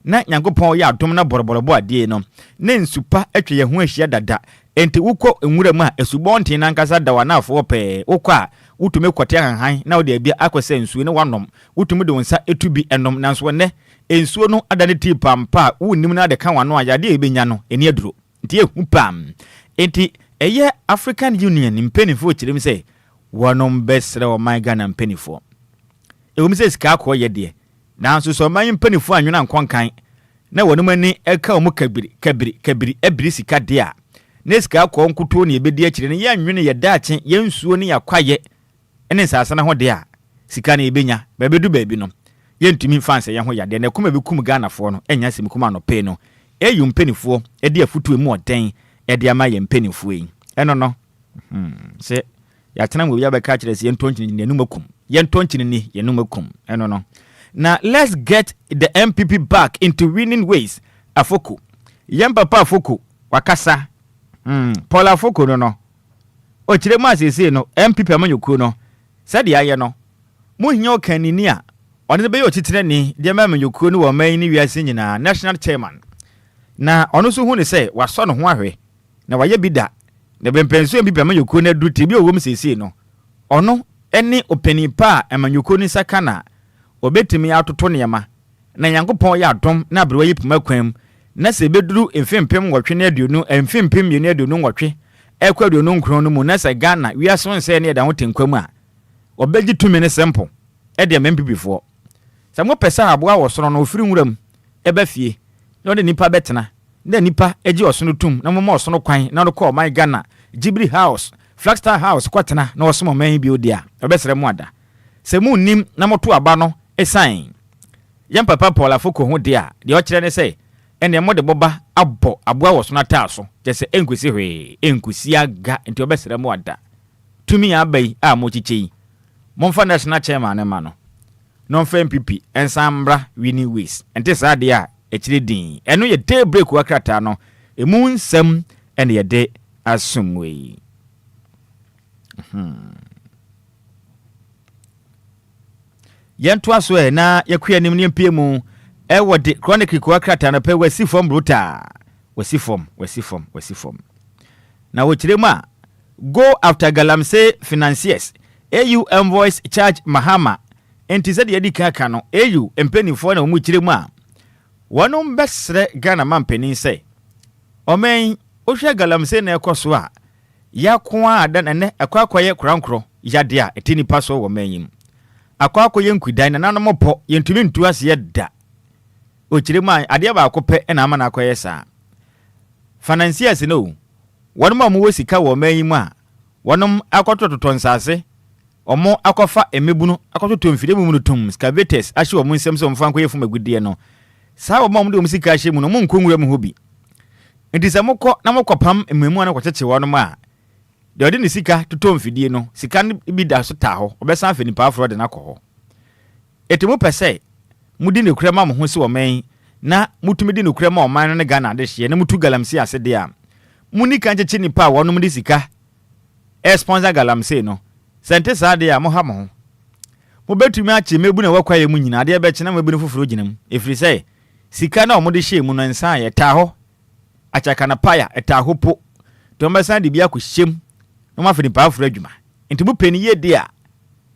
na nyankopon ya adom na boroborobo ade no na nsupa atwa ye ho ahia dada enti wukọ enwura mu a esubonte na nkasa da wana afo pe wukọ a wutume kwate hanhan na wode bia akose nsuo ne wanom wutume de wonsa etubi enom nanso ne ensuo no adane ti pampa wunim na de kan wano ayade ebenya no eni aduro nti ehu pam enti eye African Union mpenifo kirem se wonom besre o man Ghana mpenifo ewumse sika akọ ye de nanso so man mpenifo anwena nkonkan na wonom ani eka omu kabiri ebiri sika de a na sika akọ nkuto ne ebedi akire ne ye anwene ye daache ye nsuo ne yakwaye ene sasa na ho de a sika ne ebenya bebedu baabi no ye ntumi fanse ye ho yade na kuma bi kum Ghana fo no enya sim kuma no pe no eyu mpenifo ede afutu emu oden ede ama ye mpenifo yi eno no se ya tena mu ya be ka kire se yentonchini ne numakum yentonchini ni ye numakum eno no now let's get the MPP back into winning ways afoko yempapa afoko wakasa Paul afoko no o kire mu asese no MPP amanyoku no said ya ye no mu hia okanini a one be yo titire ni de amanyoku no wo man ni wiase nyina national chairman na ono so hu ne se waso no ho ahwe na waye bida na bempenso MPP amanyoku na du tibi owom sese no ono eni openi pa amanyoku ni sakana obetimi atoto neyama na nyankopon ya adom na abrewa yipuma kwam na se beduru emfempem nwotwe na aduonu emfempem yenu aduonu nwotwe ekwa aduonu nkron no mu na se Ghana wiase nse ne da hotenkwam a obegi tumi ne simple e de MPP fo samo pesa aboa wo soro no ofiri nwuram eba fie no de nipa betena na nipa eji osono tum na mo osono kwan na no call my Ghana Ghibli House Flagstar House kwatena na osomo man bi odia obesere mu ada se mu nim na moto aba no esan yam papa Paul Afoko ho dia de o kire ne se ene mo de boba abo aboa wo so na taa so je se enkusi hwe enkusi aga enti obesere mu ada tumi abai a mo chichi momfa national chairman ma no non fa MPP ensambra winning ways enti sa de a ekire din eno ye day break wakrata no emu nsam ene ye de asumwe yento aso na yakua nim ne mpie mu e wode chronicle wakrata no pe wasi form bruta wasi form na wo kire mu a go after Galamsey financiers AU invoice charge Mahama enti said yedi kaka no AU empenifo na mu kire mu a wonom besre Ghana mampeni se omen ohwe Galamsey na ekoso a yakwa ada ne akwakoye krankro yade a etini paso wo manyim akwakoye nkudan na nanom po yentumi ntu ase yeda o kire mu a ade ba akope na ama na akoye sa financiers no wonom amu wosika wo manyim a wonom akotototo nsase omo akofa emebunu akototo mfide mu no tum scavators ahye wo nsem so mfa nkoye fuma gudie no saa wo mom de musika ahye mu no mo nkonwura mu hobi enti se mokọ na mokọpam ememu na kwakyeche wonom a de odi ne sika toto mfidie no sika bi da so ta ho obesan afeni pa afro de na kọ ho etemu pese mudi ne kura ma mo ho se wo man na mutumi di ne kura ma o man ne Ghana de hye na mutu Galamsey ase de a muni kan kyeche ni pa wonom de sika sponsor Galamsey no sente saa de a mo ha mo mo betumi ache mebu na wakwaye mu nyina de be kye na mebu ne foforo ginam efiri se sika na o mo de hye mu no nsan ye ta ho achaka na paya eta hopo to mbesan de bia ko hyem no ma fini pa afro adwuma enti bu peni ye de a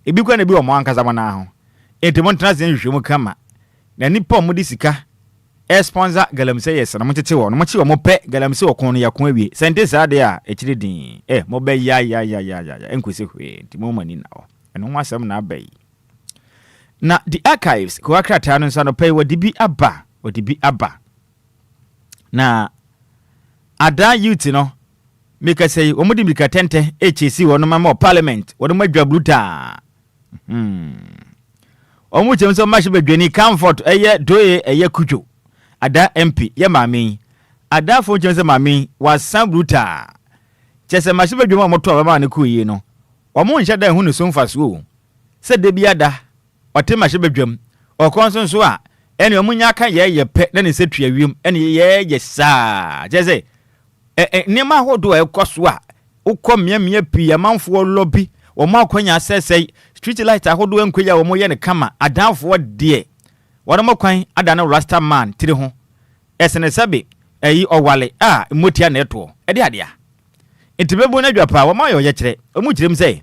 ebi kwa na bi o mo ankaza mo na ho enti mo ntena sen hwehwem kama na nipa mo de sika sponsor Galamsey yes na mo tete wo no mo chi wo mo pe Galamsey wo kon no yakon awie sente saa de a ekire din mo be ya enkwese hwe enti mo mani na wo eno ho asem na abai na the archives ko akrata no nsa no pe wo dibi aba na ada youth no make say omudi mika tente HC wono ma parliament wono ma dwabluta omu chemso ma hye badwani comfort eye doye eye kujo ada MP ye mami ada fo chemso mami wasan bruta chese ma hye badwama moto aba ma ne kuyi no omu nhye da hu ne so mfaso se de bi ada ote ma hye badwam okonso so a ene omu nya ka ye pe na ne se tua wiem ene ye sa chese nema hodo ekoso a ukọ miamia pi amanfo lobby wo ma kwanya asesei street light ahodo enkoya wo mo ye ne kama adanfo de wo mo kwan adana rasta man tire ho esene sabe eyi owale a motia na eto ede ade a entibebo na dwapa wo ma ye kire o mu kirem sei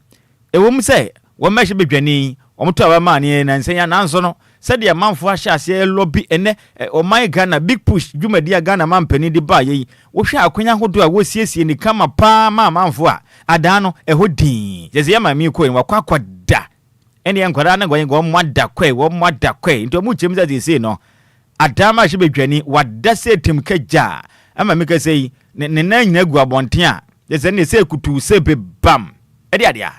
ewo mu sei wo ma hye bedwani wo mo to aba man ne na nsenya na nso no sede amanfo ahye ase lobby ene o my Ghana big push dwumadia Ghana mampani di ba yi wo hwe akonya hodo a wo siesie ni kama pa ma amanfo a ada no ehodin jeze ya mami ko en wakwakwada ene enkwara na gwen go mwada kwe nto mu chem za sei no ada ma hye bedwani wada setem kaja ama me ka sei ne na nyina gu abonten a jeze ne sei kutu sebe bam ede ade a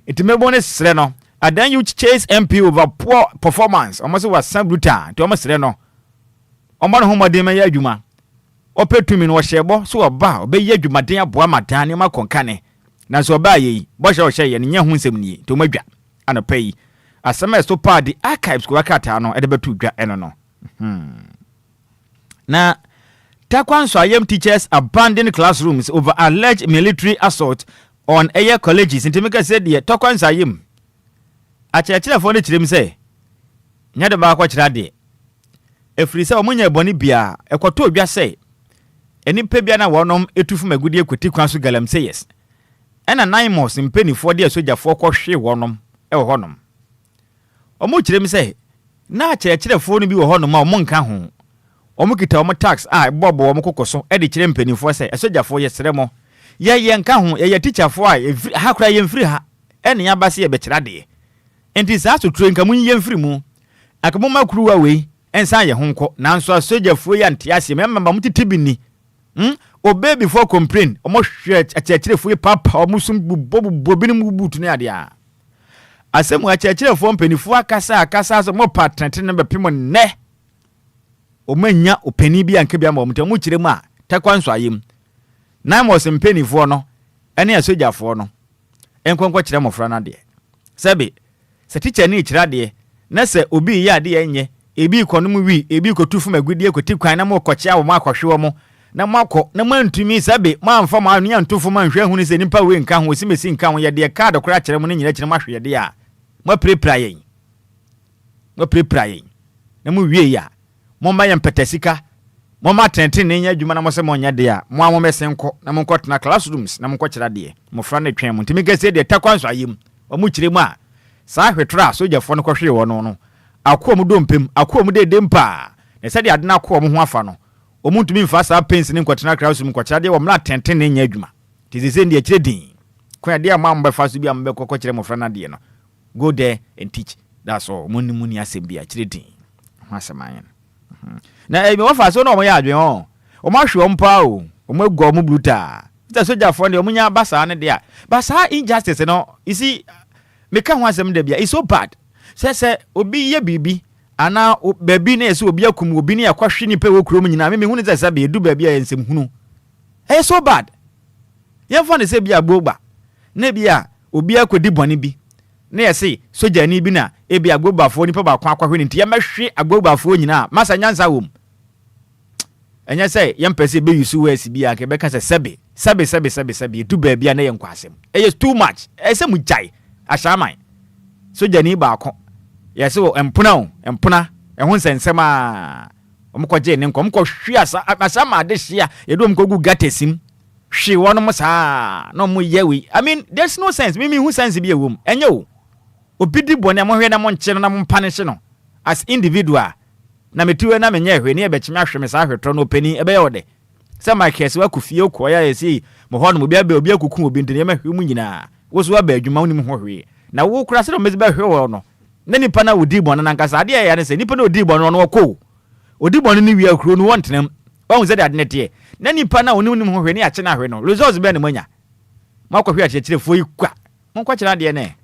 etimebo ne sre no adan you chase MP over poor performance almost was some brutal to almost no omano ho modem ya adwuma opetumi no hyebo so oba obeyi adwumaden aboa madan ne makonkane na so oba yi bo hye ye ne nya hu nsem ni to madwa anopai asema so pa the archives ko akata no ede betu dwa eno no na Takwanso IM teachers abandon classrooms over alleged military assault on air colleges intimika said the Takwanso IM achechele fo ne kirem se nyade ba kwa kira de efiri se omunya eboni bia ekoto odwa se enipa bia na wonom etufu magudie kwoti kwanso Galamsey yes ena 9 months mpenifo de sojafo kwohwe wonom ewo honom omu kirem se na achechele fo no bi wo honom a omu nka ho omu kita omu tax a bobo omu kokoso e de kire mpenifo se esojafo yesremo ye nka ho ye teacher fo a hakura ye mfiri ha ene ya base ye be kira de enti saa so tren ka munye mfiri mu akamu makruwa we ensa ye honko nanso asojafo ya ntiase memba mutitibini obey before complain omo hwe achechirefo yi papa omo sum bobini mu butu ne ade a asemu achechirefo mpanifo akasa so mo patent ne bepem ne omanya opani bi anka bi ama omo tamu kiremu a takwanso ayem na mo sempanifo no ene asojafo no enkwankwa kire mofra na de sebe se teacher ni kire de na se obi ya de enye ebi ikonom wi ebi kotufu magudie koti kwan na mo kochia wo makohwe mo na mako na mantumi sabe mamfa ma anu antofu manhwe hu ne se nipa we nka ho simesi nka ho ye de card kora kire mo ne nyina kire mahwe de a mo prepare yen na mo wie ya mo ma yem petasika mo ma tenten ne nya adwuma na mo se mo nya de a mo amome senko na mo nkotena classrooms na mo nkokira de mo fra na twen mo ntimi gese de takwanso ayem o mo kire mu a sa hwetra sojafo no kohwe wo no akwa mu dompem akwa mu de dempa na se de ade na akwa mu ho afa no o mu ntumi mfa sa pensi ne nkotena classroom nkokira de wo mla tenten ne nya adwuma tizeze ndi akire din kwa de ama mba fa so bi ambe kokokire mo fra na de no go there and teach. That's all. Muni assemble akire din ho asemayen na ebe wafa so na omo ya adwen o omo ahwe ompa o omo egu omo bruta ta soja for ne omo nya basa ne de a basa injustice no you see me ka ho asem de bia it's so bad se obi ye bibi ana baby na ese obi akum obi ne yakwahwe ni pe wo kuro mu nyina me hu ne se be edu baby a ensem hunu it's so bad ye for ne se bia gbogba na bia obi akodi bone bi na yesi soja ni bi na ebi agbobafo ni pa ba kwa akwahwe ni ntia mahwe agbobafo nyina masa nyansa wom enya say yempese be yusu wesi bi ake be ka se sebe tu ba bia na yenkwasem it's too much ese mu jai ashaman soja ni ba ko yesi wo empuna ehun sensem a omkoje ne nkom ko hwe asa ma de hia yedom ko gu gatesim hwe wono mo sa no mo yewi I mean there's no sense me hu sense bi ewom enye o obidi bone amohwe na mo nche na mo mpanish no as individual na metiwe na menye hwe ne ebechime ahwe me sa hwetro no pani ebe yode se my case wa kufie ko ya yesi mo ho no mo bia obi akuku obi ntene ma hwe mu nyina wo so aba adwuma woni mo hwe na wo kura se no mezi ba hwe wo no na nipa na wodi bone na nkasa ade ya ne se nipa na odi bone no ko odi bone ni wi akuro no wontenem wa se de ade nete na nipa na oni mo hwe ne ache na hwe no results be ne manya ma kwa hwe ache fo ikwa mo kwa kira de ne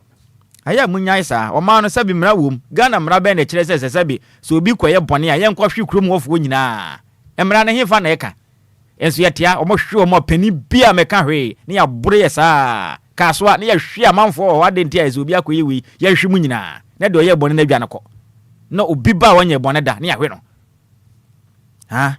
aya munyai sa o ma no sabi mra wom Ghana mra be na kire se sabi so obi koye bone a ye nkwa hwe krom wofo nyina emra na hefa na eka enso yetia o mo hwe o mo pani bia meka hwe ne ya bure ye sa kaswa ne ya hwe amanfo o ade ntia ye obi akoye wi ye hwe mu nyina ne de o ye bone na dwa nako na obi ba wonye bone da ne ya hwe no ha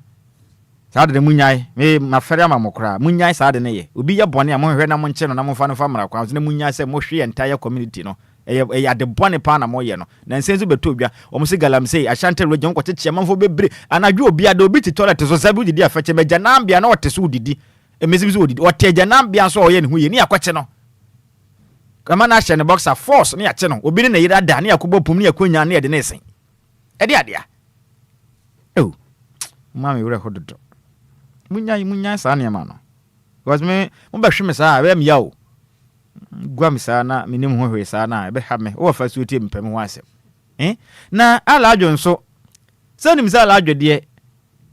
saade de munyai me mafere amamokra munyai saade ne ye obi ye bone a mo hwe na mo nche no na mo fa no fa mra kwa ne munyai se mo hwe entire community no ya de bone pa na mo ye no na nsenzu beto dwa o mo se galam sei ashante region ko tete manfo bebre anadwo obi ade obi ti toilet so sabi didi afeche meja nambia na wote so didi emezi so didi wote ja nambia so oye ne hu ye ni akwache no kama na hye ne boxer force ne yache no obi ne na yira da ne yakobo pum ne yakonya ne de ne sen ede ade a mami wure hododo munyai sa ne ma no because me mo ba hwe me sa be me yawo gwa misa na minim ho hwe sa na ebe ha me wo fa so tie mpem ho asem na ala adwo nso sanim za ala adwo de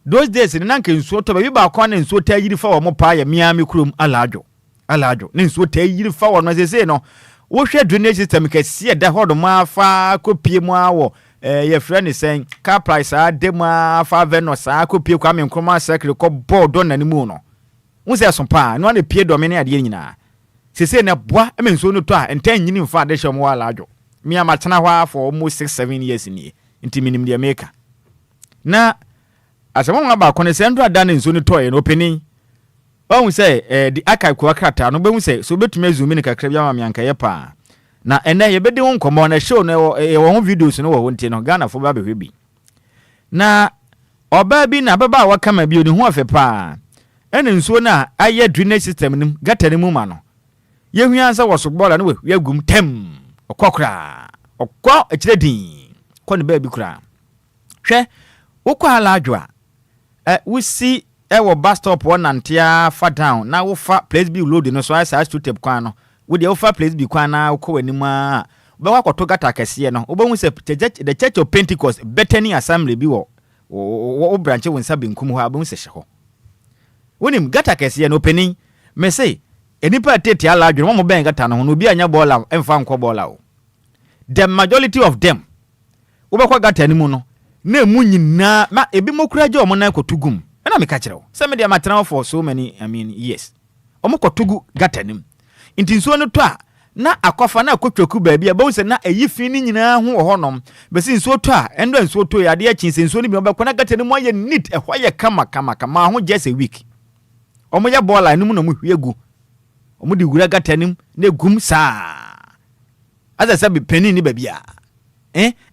those days ni nanka nsuo to ba bi ba kwa na nsuo ta yiri fa wo mo pa ya miami krom ala adwo ne nsuo ta yiri fa wo no sese no wo hwe drainage system ka sie da hodo ma fa kopie mu awo ye friend sen car price a de ma fa venos a kopie kwa me nkroma circle ko board on na ni mu no wo se so pa no na pie do me na ade nyina sese na boa emenso no to a enten nyini mfa de hye mo wala adwo mi amatena hwa for almost 6-7 years ni nti minim de meka na asemo nga ba kone se ndo ada na nso no to ye no penin ohun se di akai kwa krata no behun se so betumi azumi ne kakra bia ma me anka ye pa na ene ye bedi won komo na show no wo ho videos no wo wonti no Ghana fo ba behwe bi na oba bi na baba wa kama bi oni ho afe pa ene nso na aye drainage system nim gata ne mu ma no yehu ansa woso bola no we agum tem okokra okko ekiredin ko ne ba bi kura hwe wokọ ala adwa wusi wo bus stop wo nantia fa down na wo fa place bi load no so asa to tap kwan no wo de wo fa place bi kwan na wo ko wani ma be wa kwato gata kase no wo be hu se the Church of Pentecost Bethany Assembly bi wo branch wo nsa benkum ho abe hu se hye ho wonim gata kese no penin me say enipa tete ala adwene mo ben gata no no bi anya bola emfa nko bola o the majority of them wobekwa gata ni mu no na emu nyina ma ebi mokura je omo na kotugum na me ka kire o se me de matena for so many years omo kotugu gata nim nti nsuo no to a na akofa na akotwaku baabi a bawo se na ayi fi ni nyina ho honom be se nsuo to a endo nsuo to ya de akin se nsuo ni bi obekwa na gata nim aye neat ehwa ye kama ho just a week omo ya bola nim na mo hwiegu omo di gura gata nim na gum saa aza sabi peni ni baabi a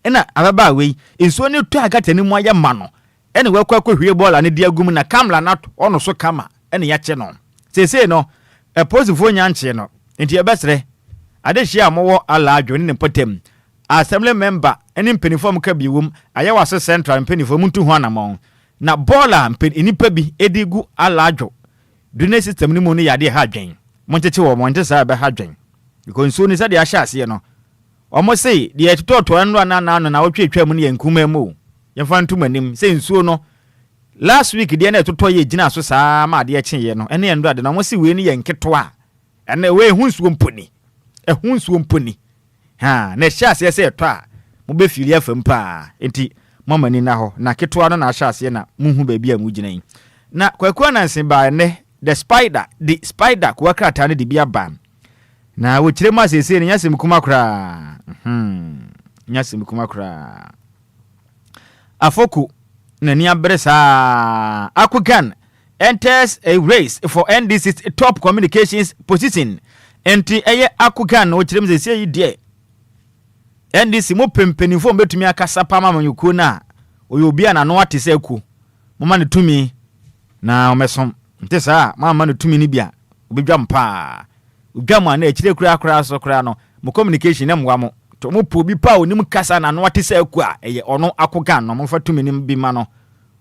ena ababa we nsuo ni to agata nim aye ma no ene we kwa hwie bola ne dia gum na kamla na ono so kama ene ya che no sese no posifo nyanche no enti ebesre adehia mowo ala adwene ne potem assembly member eni mpenifo ka biwum ayewa se central mpenifo muntu ho anamon na bola enipa bi edigu ala adwo dune system ni mu no yade ha adwen moncheche wo monte sa be ha adwen because so ni sa de ahya ase no omo sei de etototo no na wotwetwa mu ne yankuma mu yemfa ntumanim sei nsuo no last week de na etoto ye gina so saa ma de kyenye no ene endo ade na mo se we ni yenketo a ene we hu nsuo mponi ehun suo mponi ha na hyase ese eto a mo be fili afam pa enti mama ni na ho na ketwa no na hyase na muhu ba bia mu ginan na kwakwa na nsen ba ne the spider kwa krata ne de bia ba na wo kire ma sese ne nyasem kuma kra nyasem kuma kra afoku na ni abresa akugan enters a race for NDC's top communications position. Enti eye akugan no kirem ze sie yide NDC mo pempenifo betumi akasa pa mamanyuko na oyo Obia na no ate se ku mama ne tumi na omesom nte sa mama ne tumi ni bia obedwa mpa odwa na ekire kura so kura no mo communication na mwa mo to mo po bi pa onim kasa na no ate se ku a eye ono akugan no mo fa tumi ni bi ma no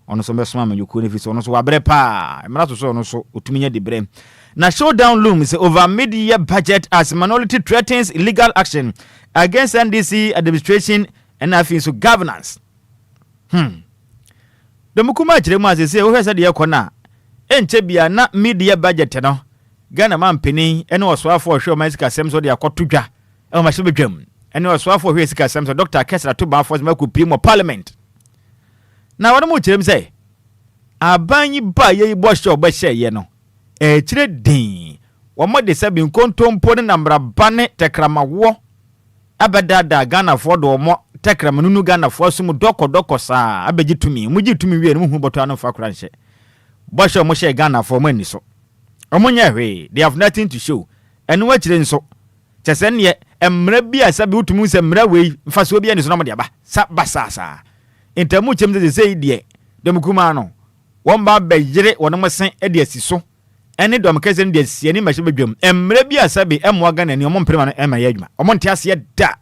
ono so mesom amanyuko ne fi so ono so wabre pa emra so ono so otumi nya de bre. Na showdown looms over mid-year budget as minority threatens illegal action against NDC administration and affairs governance. The mukuma chirema se wo hwesa de yakona enche bia na mid-year budget no Ghana man peni ene oswafo hwe man sika sem so de akotodwa e ma shebe dwam ene oswafo hwe sika sem so Dr. Kesra to ba force maku primo parliament. Na wona mu chirem say abanyi ba ye bo hwe obahye ye no chire din wo mo de sabi nkontompo ne namra bane tekramawo abedada Ghana for do mo tekramanu Ghana for sum doko saa abegitumi mugitumi wie no hu boto anu fa kura nche bosho mo she Ghana for mo ani so omonya hwe they have nothing to show enu wa chire nso chese ne emra bi asabi utumu se mra we mfaso bi ani so no mo de aba sa basasa entamu chem de sei de demukuma no won ba bejire wono mo sen e de asiso ene dom kese de sie ni mahye bedwam emre bi asabe emwa Ghana ni omon prema no ema ya adwuma omon te ase da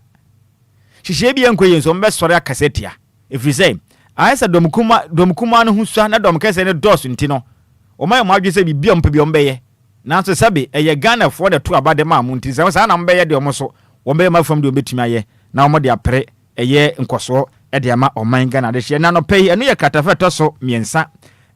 hihye bi enkoye nso mbe sore akasetia efri say ayesa domkuma no husa na dom kese ne dos nti no omay mo adwe se bi biom pe biom beye na so sabe eye Ghana for the to abade ma mu nti sa na mbeye de omoso ombe ma fam de obetumi aye na omo de apre eye nkoso e de ama oman Ghana de hye na no pay eno ye katafa to so miensa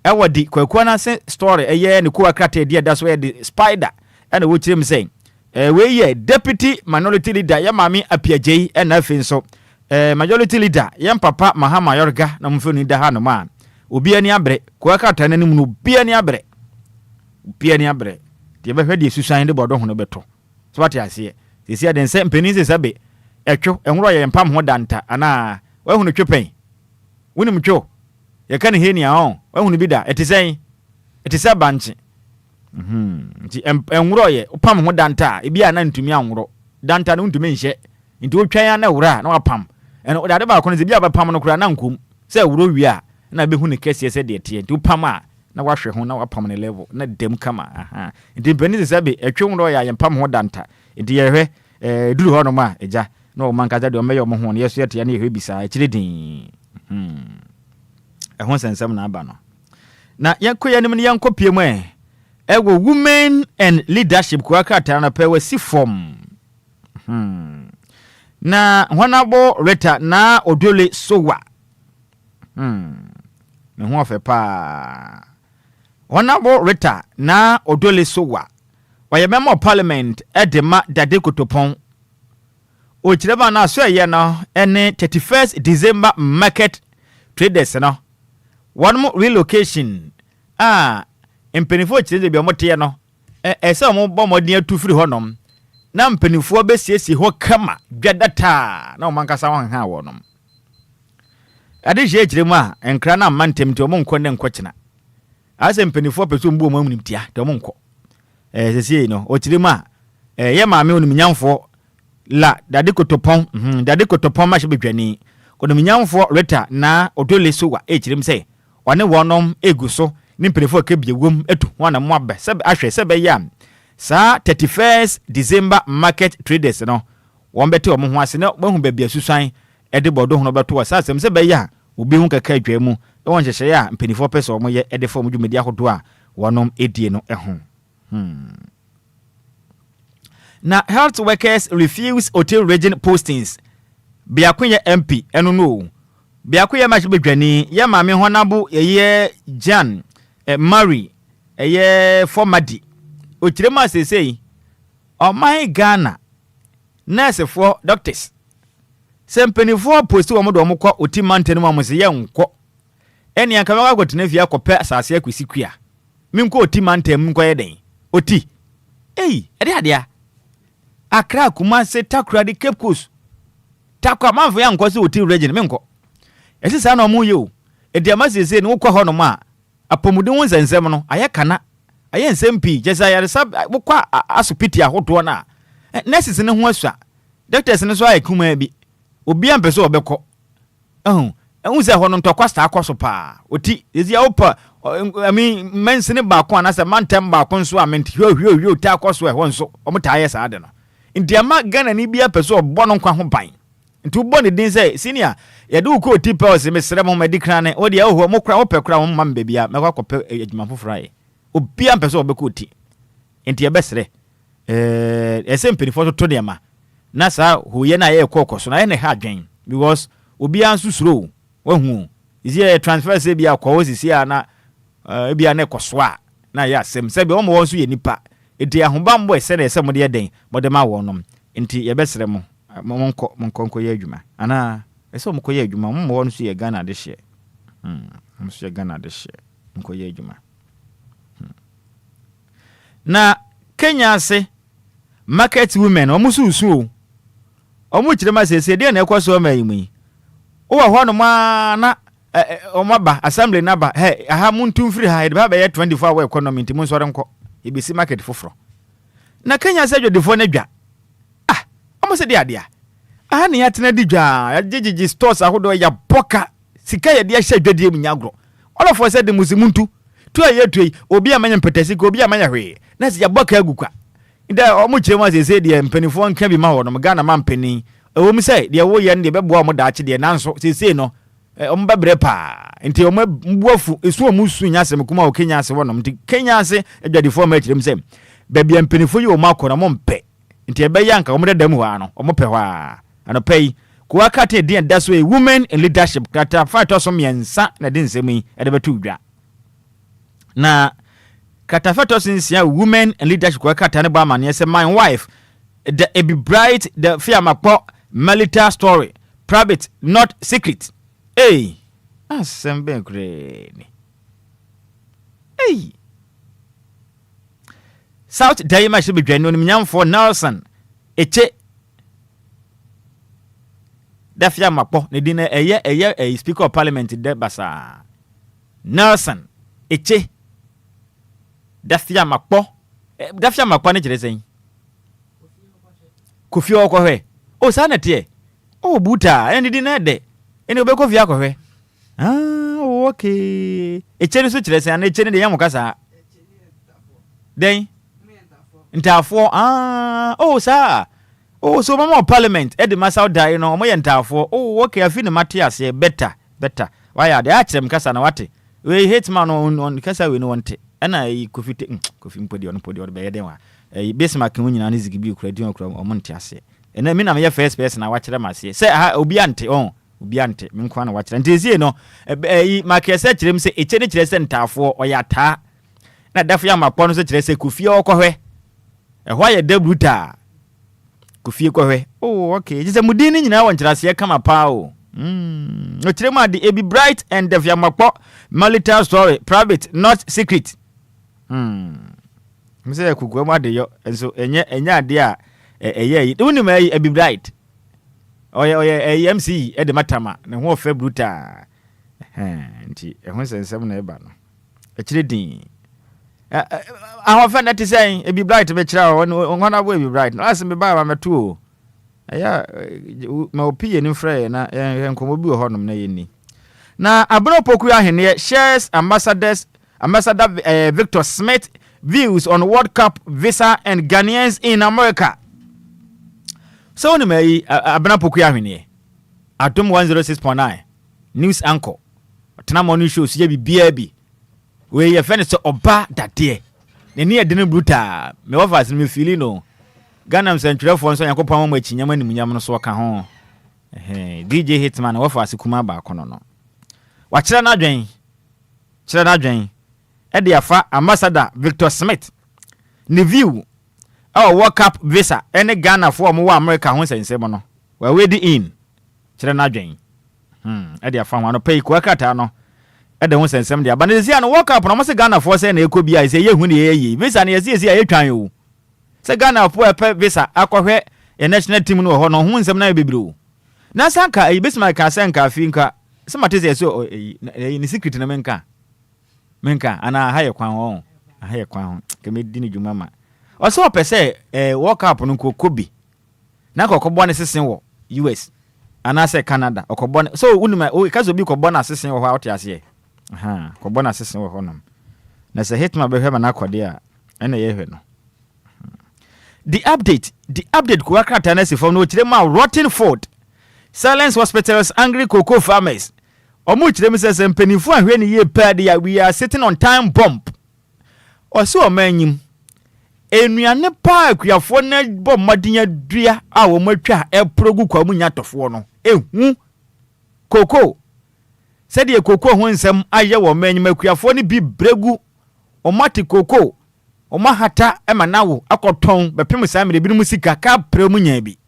ewodi kwakwa na se story eye ne kuwa krata dia da so the spider ene wo kirem say we ye deputy minority leader ya mami apiagei ena finso majority leader ya papa Mahama Yorga na mfoni da ha no ma Obia ni abre kwa krata na nim no Obia ni abre tie be hwede susan de bodo ho no beto so what ya se sisi aden se mpeni se sabe etwo enwro ye mpam ho danta ana wa hu no twepen wonim two ye kan he ni a ehunu bi da etise banche nti enwro ye opam ho danta e bia na ntumi anwro danta no ntumi nhye nti otwan na wura na wapam eno de ba kono ze bia ba pam no kura na nkom se wuro wi a na be hu ne kese se de tie nti opam a na wahwe ho na wapam ne level na dem kama nti beni ze sabe etwe nwro ya ye pam ho danta nti ye hwe duru ho no ma eja na o man kaza de o meyo mo ho ne yeso ye na ye hwe bisa e kire din ehon sensem na aba no na yakoya nim ne yankopie mu ewo women and leadership kwa krata na pewe si form na honabo reta na odole sowa me ho afa pa Honorable Rita na Odole Sowa. Why member of parliament at the Dade Kotopon. Ochireba na so ye no ene 31st December market traders no. One more relocation. Mpenifo chire bi omote no. Ese omo bo modin atufiri honom. Na mpenifo besiesie ho kama dwadata na omankasa wan ha wonom. Ade je chire mu a enkra na mantem ti omo nkɔ ne nkɔkyena. Ase mpenifo peso mbu omo amunimtia de omo nkɔ. Sesie no o chire mu a ye maame onum nyamfo la Dade Kotopon Dade Kotopon ma shebedwani onum nyamfo Rita na Odole Sowa chire mu se wane wonom eguso ni mpenifo ka biewom etu wana mo abe sebe ahwe sebe ya sa 31st December market traders no won bete omo ho ase na mahu ba bia susan ede bodo ho beto sa asem sebe ya obi hu kaka adwa mu e won hyehye ya mpenifo pese omo ye ede fo dwumedi ahodo a wonom edie no eho na health workers refuse hotel region postings biakunye MP eno no biakunye ma shebedwani ye maame honabo ye Jan Mary eye formadi ochirema sesei o my Ghana nurse for doctors sempenifo post wo modo mo kwa otimantene mo amse ye nko eni anka ma kwatena fie akopɛ asase akusikua minko otimantem nko ye den oti ade Accra Kumasi Takra di Cape Coast Takwa manfo ya nko se hotel region menko esi sa na omo ye o edi amasese ni wokɔ hɔ no ma apomuden wo nsensem no ayekana aye nsempi jesa yare sab wokɔ asopiti ahodo na nurses ne ho asua doctors ne so ayekuma bi obi ampese obekɔ ehun se hɔ no ntɔkwa sta akɔ so pa oti ezi ya opa mensene ba ko anase mantem ba ko nso amenti hwehwehwe oti akɔ so hɔ nso omtaye sa ade no Ndiama Ghana ni bia peso obo no nkwa ho ban. Nti ubo ne din say senior ye do ko tipa o se mesere mo medikran ne o de ho mo kra wo pekra mo mam bebia me kwa kope adwuma fofrai. Obia peso obeko ti. Nti ye besere ese mpeni to de ma. Na sa ho ye na ye kokoso na ye ne ha adwen because obia nsu suro wahu. Is ye transfer se bia kwa osisi na bia ne koso a na ya sem se bia o mo wonso ye nipa. Enti ahobambo ese na ese mo de den mo de ma wonom enti ye besere mo monko ye adwuma ana ese mo ko ye adwuma mo won so ye Ghana de hye mo so ye Ghana de hye monko ye adwuma na Kenya ase market women o mususu o mu kirema sese de na ekoso ma yimi o wa ho no ma na o maba assembly na ba aha muntu mfiri ha de ba be 24 hour economy nti mo so renko ibisi market foforo na Kenya se dwodefo na dwa omo se de ade a na ya tena di dwa ya jijiji stores ahodo ya boka sika ya de ahya dwadie mu nyagro all of us said the musimuntu tu ayetuei obi amanya mpetasi ko obi amanya hwe na se ya boka agukwa ida omo chema se de mpanifo nka bi ma ho no Ghana ma mpani ewo mi se de wo ye ne bebo omo daache de nanso se no omo babre pa nti omo mbuafu esu omo su nya asem kuma o Kenya ase wonom nti Kenya ase adwadefo ma kirem se babia mpanifo yi o ma akọ na mo mpe nti ebe ya nka omo dedam ho ano omo pe ho a anopai ko akate din da so a women in leadership kata fight oso miensa na din semi ede betu dwa na kata fight oso nsia women in leadership ko akata ne ba mane se my wife the be bright the fear makpo military story private not secret asembe greni South Daima should be genuine nyamfo Nelson eche dafia mapo ne din eye speaker of parliament de basa Nelson eche dafia mapo ne kiresen Kofi okwohwe o sa na tie o buta ene din na de ene obe Kofi akwohwe okay eche ni so kiresen na eche ni de yamukasa den ntafo sa so mama parliament edi masao dai no mo ye ntafo okay afi ne matias ye better why are they achem kasa na wate we hitman on kasa we no wonte na kofi mpodi on be ye den wa besma kan nyina ne zigi bi kura din okura o monte ase na mi na me ye first person na wakere mase se obi ante me nkwa na wakere ntezie no makese kirem se eche ne kire se ntafo oyata na dafa ya makpɔ no so kyerɛ sɛ kufie ɔkɔhwɛ ɛhɔ yɛ da bruta kufie kɔhwɛ oh okay just mudin ni nyina wɔ nkyerɛseɛ kama paa o no kyerɛ mu ade ebi bright and dafa ya makpɔ marital story private not secret mse kuku mu ade yo so enye ade a ɛyɛ yi woni ma ebi bright oye MC e de matama ne ho ofa bruta nti ehun sensem na eba no ekire din ahofa na te say ebi bright be kira o ngona bo ebi bright no asem be ba ma meto o aya ma opie ni frɛ na enkomo bi ho nom na yeni na abro poku ahene shares ambassador Victor Smith views on World Cup visa and Ghanaians in America. So ni mai abana poku ahene Atom 106.9 news anchor tena morning show so ye bibia bi we ye fene so oba dade ne ne de ne bruta me wa fast me feeling no Ghana sentwerefo nso yakopam ma chinyam animunyam no so ka ho DJ Hitman wa fast kuma ba kono no wa kire na adwen e de afa ambassador Victor Smith ne view World Cup visa ene Ghana for mo wa America ho sensem no wa wedi in kire na adwen e de afa ho no pay kwa kata no e de ho sensem de aba ne sia no World Cup no mo se Ghana for se na ekobia se ye hu ne ye visa ne ye se ye twan yo se Ghana for e visa akohwe e national team no ho no ho nsem na bebiro na sanka e besima ka sanka finka se matese so ni secret na menka ana haye kwan ho keme dini djuma ma o so pese World Cup no kokobi na kokobone sesen wo US ana se Canada okobone so unima o kazo bi kobone sesen wo ha otiase kobone sesen wo honom na se Hitman be hwema na akode a ena ye hwe no the update ko akata na se fam no kire ma rotten food silence hospitals angry cocoa farmers omu kire mi se mpanifu ahwe ne ye pad ya we are sitting on time bomb oso omanyim enuane pa akuafo na bom madenya dua a wo matwa eprogu kwa munya tofo no ehu koko sede koko ho nsem aye wo manyim akuafo ne bi bregu omati koko omahata emanawo akoton bepem samire bi no musika ka premu nya bi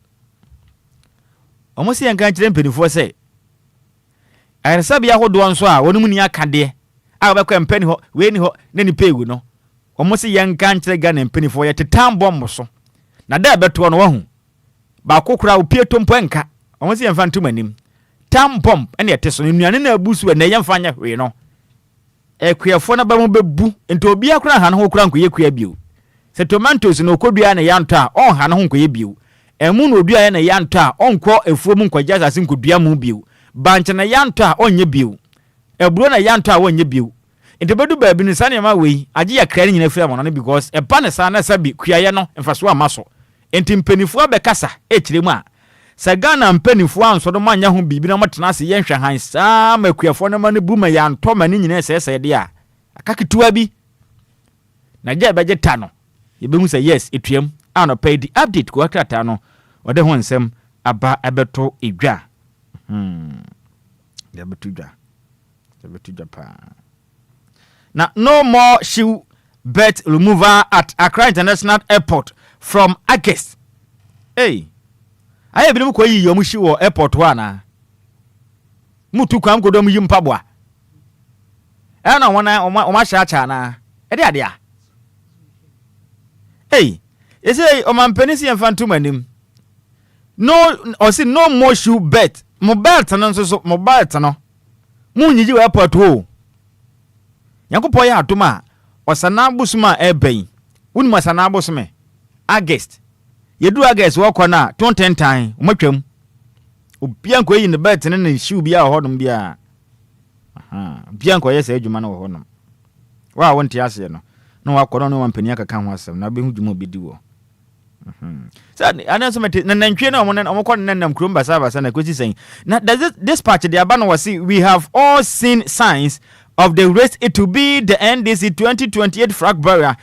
omosi yankan kire mpanifo se ayresabi ahodo nso a wonu muni akade a obekwa mpani ho we ni ho na ni pegu no omosi yankan kire Ghana mpanifo ye tetambo mmoso na da beto no wahu ba kokura opie tompo enka omosi yemfa ntumanim tam bomb ene yeteso nuane na abusu na yemfa nya hwe no ekuafo na ba mo bebu ento obi akura ha no ho kura nkoye kua bio se tomatoes no kodua na yanto a on ha no ho nkoye bio emu no odua ya na yanto a onko efuo mu nkwaja asase nkodua mu bio banche na yanto a onye bio eburo na yanto a onye bio ento bedu ba bi ni sane ma wei age ya kra nyina fira mo no because e ba ne sa na sabi kuaye no mfaso amaso enti mpanifo abekasa ekiremu a Sagana mpanifo anso do manya ho bibi na motena se yenhwe han saa makuafo no ma ne buma ya nto ma ne nyina sese de a akaketua bi na je beje ta no yebemu se yes etuam ano pay the update ko akrata no ode ho nsem aba abeto edwa ya betu pa na no more shoe bet remover at Accra International Airport from August. Aye bi mu ko yi yomu shi wo airport wa na mutu kwam ko do mu yim pabwa e na wona o ma sha cha na e de ade a ese o man penisi enfantum anim no o si no more shoe bet mo belt no so mo belt no mu nyiji wo airport ho yankopɔ ya atoma osana busuma eben wonu masana busume August yedu August wokɔ na 2010 tan omotwam obia nko yi ne bet ne ne shoe bia hodom bia bia nko yesa adwuma na hodom wa wonte ase no na wakɔ no wampani akaka ho asɛm na behu dwuma obedi wo ana so mate na nantwe na omokɔ nanam krom basa na kosi sen na this patch the aba no was we have all seen signs of the race it to be the NDC 2028 flag bearer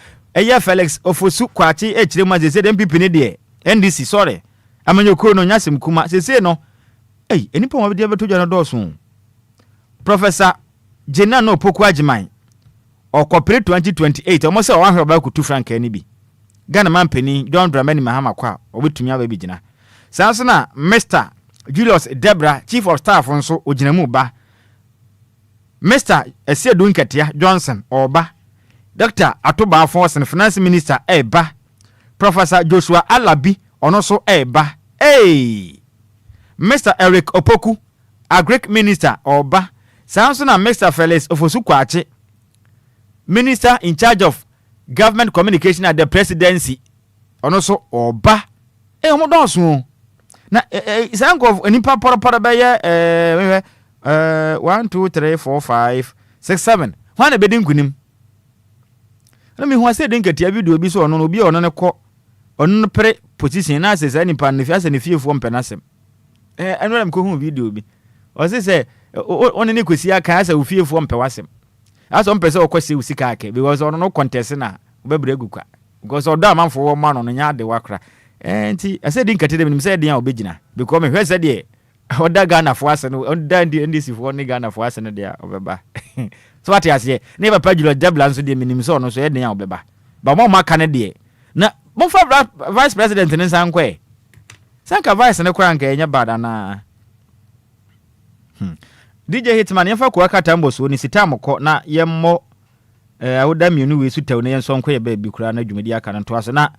Felix Ofosu kwachi echirema ze dem pipi ne de NDC sorry amanyoko no nyasem kuma sese no enipa mo de beto jana doso Professor Jenna no Poku Ajiman or corporate 2028 almost a 100 about to frank any be Ghana man penny John Dramani Mahama kwa obetumi ababi gina sansana Mr Julius Debra chief of staff nso oginamu ba Mr Esiedu Nketia Johnson oba Dr Atoba Force and Finance Minister eba Professor Joshua Alabi ono so eba Mr Eric Opoku Agric Minister oba sansana Mr Felix Ofosukwache Minister in charge of government communication at the presidency ono so oba omo donso na sanko of nipa poro beye 1 2 3 4 5 6 7 wana bedin kunim na me hu ase den katia video bi so ono no bi ono ne ko ono pre position na ase sa nipa ne fiase ne fiefo mpenasem eno na mko hu video bi o se ono ne kwesi aka asa ufiefo mpewasem aso mpese okwese usika ake because ono no contest na obebregu kwa because odo amanfo wo ma no nya de wakra enti ase din katede minim se den a obegina because me hwese de oda Ghana fo ase no oda ndi sifo ne Ghana fo ase no de obeba so what ase ne papa Julo Jabla nso de minim se ono so den a obeba ba mo maka ne de na mo fa vice president ne sankwe sanka vice ne kwa nka enya bada na DJ Hitman yefa kwa katambo so ni sitamko na yemmo awuda mienu we sutaw ne yenso nko ye ba bi kura na dwumedi aka na to ase na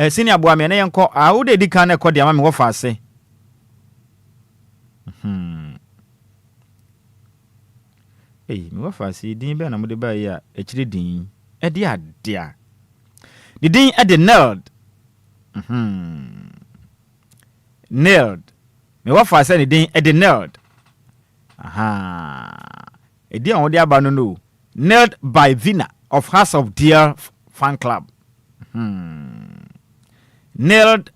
sini aboa me ne yenko awuda di kan na kodi ama me wo fa ase me wo fa ase din be na mo de ba ya ekire din e de adea di din e de nailed nailed me wo fa ase ni din e de nailed edi on de aba no nailed by Vina of House of Dear Fan Club. Nailed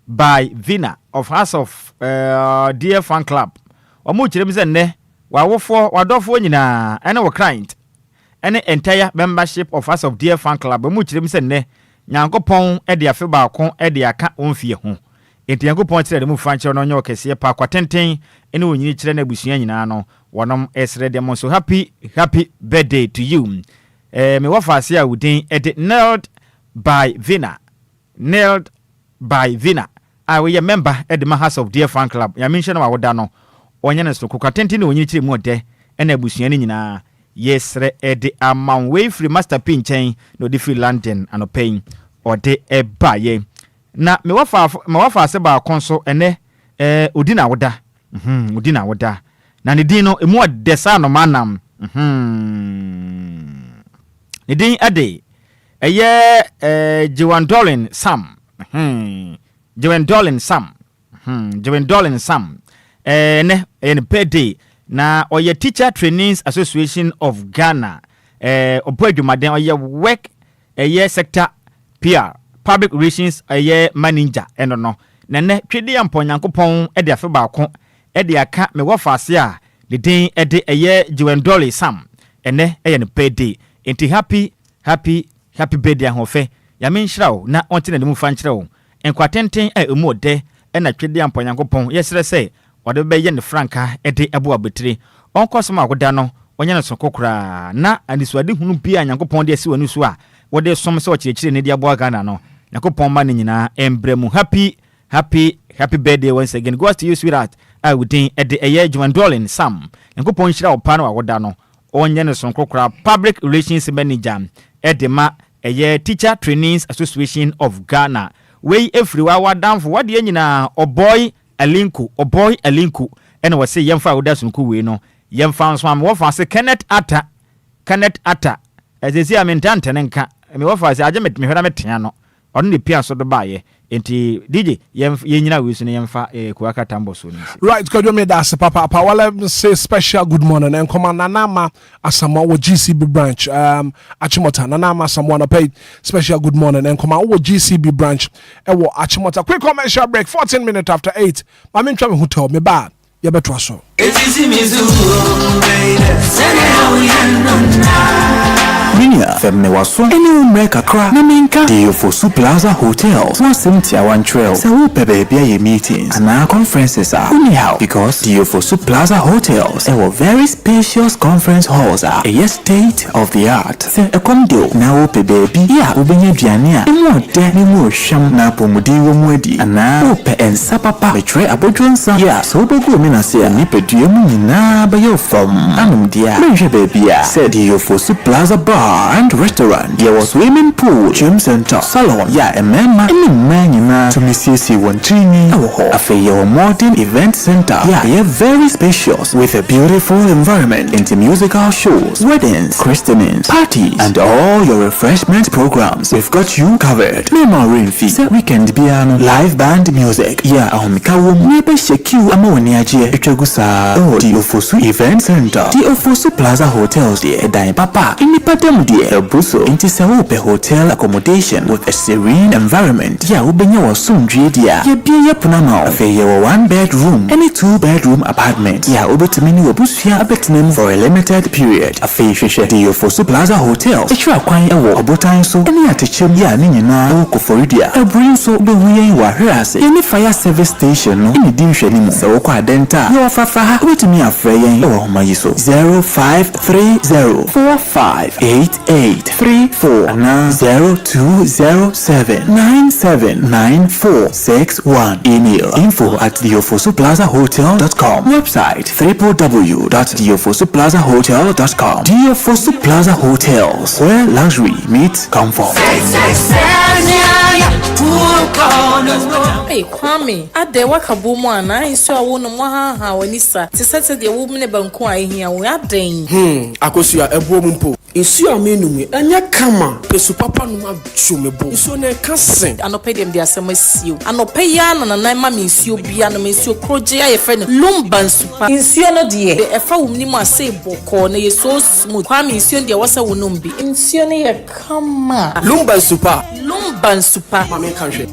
by Vina of House of Dear Fan Club. Omo chirem se ne wa wadofo nyina ene wo client ene entire membership of House of Dear Fan Club. Omo chirem se ne Nyankopon e de afe ba kon e de aka onfie ho. Enti Nyankopon chire de mu fanche no nyo kese pa kwatenten ene onyini chire na busua nyina no wonom esre dem so happy birthday to you. Me wafa ase a udin ede nailed by Vina. Nailed by Vina. I we member at the House of Dear Fan Club. Ya mention wa woda no. Onye ne so kwatenten na onyini chire mu de ene busua ni nyina yesre ede amount way free master pin chain no di free London anopay ode ebaye. Na me wafa ase ba konso ene odina woda odina woda na ne din no emu odesa no manam ne din ade eye Jewandolin Sam Jewandolin Sam ne birthday na oye Teacher Trainings Association of Ghana oboadwumaden oye work eye sector PR public relations aye manager eno no nene twede ampo Nyankopon e de afe ba ko e de aka me wo faase a de den e de aye Jewendole Sam ene eye ne birthday enti happy birthday ahofe ya me nhyirawo na onte na dem fa nkyirawo enkwatenten a emu ode e na twede ampo Nyankopon yesere se ode be ye ne franka e de abo abetire onkosoma agoda no onye ne sokokura na anisuade hunu bia Nyankopon de asi wanu so a wode som se okyekire ne de abo Ghana no Nyankopon ma ne nyina embremu happy birthday once again. Goes to you, sweetheart. I would think at the age Jewandolin Sam. Nyankopon shira opano wa woda no. Onye ne sonkokra public relations manager at the Teacher Trainings Association of Ghana. We everywhere wa down for what the nyina oboy alinku and was say yemfa woda sunku we no. Yemfa so am wo fa say Kenneth Atta as they say am intante nenka me wo fa say ajemet me hwera metia no. On the piano so the buy enti DJ yenyina we so ne yemfa kuaka tambo so ni right because you made that papa well let say special good morning and come on Nanama Asama wo GCB branch Achimota Nanama someone pay special good morning and come on wo GCB branch e wo Achimota quick commercial break 14 minutes after 8 I mean try me hotel me bad you better so it's easy me baby say how we end on Minia Femne Waso Any Umreka Kra Naminka Diofosu Plaza Hotels 171 Trail Sewu Pebe meetings and our conferences are anyhow because Diofosu Plaza Hotels were very spacious conference halls are a state of the art. Se Ekomdo now Pebe ya Ubenya Diania Emo Deni Mo Sham na Pomudi Womwedi Ana Ope and Sapapa Betre Abodronsa Ya Sobogo Minase Nipeduemu Nina Bayo from Anum Dia Menje Babia said Diofosu Plaza Bar and Restaurant. There was swimming pool, gym center, salon, ya a man to Mrs. Wantrini, a fair modern event center. Yeah, very spacious with a beautiful environment into musical shows, weddings, christenings, parties, and all your refreshment programs. We've got you covered. Memory fee, weekend piano, live band music. Yeah, Nebe Sheku Amoniaje, Echegusa, Diofosu Event Center, Diofosu Plaza Hotels, Dai Papa, Inipatem El Buso, Intisawope Hotel accommodation with a serene environment. Yeah, Ubenya was soon Dia. Ye Punama, a 1-bedroom, any 2-bedroom apartment. Yeah, Ubetamini Wabusia Abetinem for a limited period. A Fisher Diofosu Plaza Hotel. A Quine a Botan so any attention ya Nina Okoforidia. A bring so the way you are any fire service station, any division, so Denta. You are Fafa, wait me a Freya or Mayiso 0530458834 and 0207979461. Email info@diofosuplazahotel.com. Website www.diofosuplazahotel.com. Diofosu Plaza Hotels, where luxury meets comfort. Hey, Kwame, at the Wakabumo and I saw one of Maha when he sat to set the woman about quiet here. We are dang. Akosia a woman po. Insu amenu and ya kama. Pesu papa no chumebo. So ne can't I no pay them their summer seal. I no pay yan and I mammy is you piano, Miss you Croja, a friend Lumba super. Insiano dear, the Efa Nima say Boko, ne so smooth. Kwame Insion there was a wonumbi. Insione kama. Lumba super. Lumba super. Mammy country.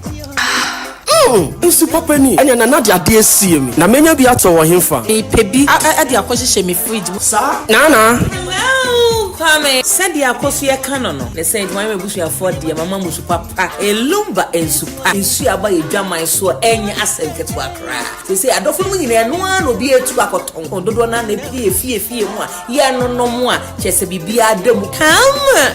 Nsu papa ni anya na dia de asie mi na menya bi ato wo hemfa e pebi a de akɔhyehyɛ me fridge sa na Kwame said ya akoso ye kan no ne say my busu afọ de mama musu papa e Lumba ensu pa ensu aba ye dwaman so enya asenketo akra say adofo mu nyina no an obi etu akoton dodo na na pie fie mu a ye no no mu a chese bibia adamu come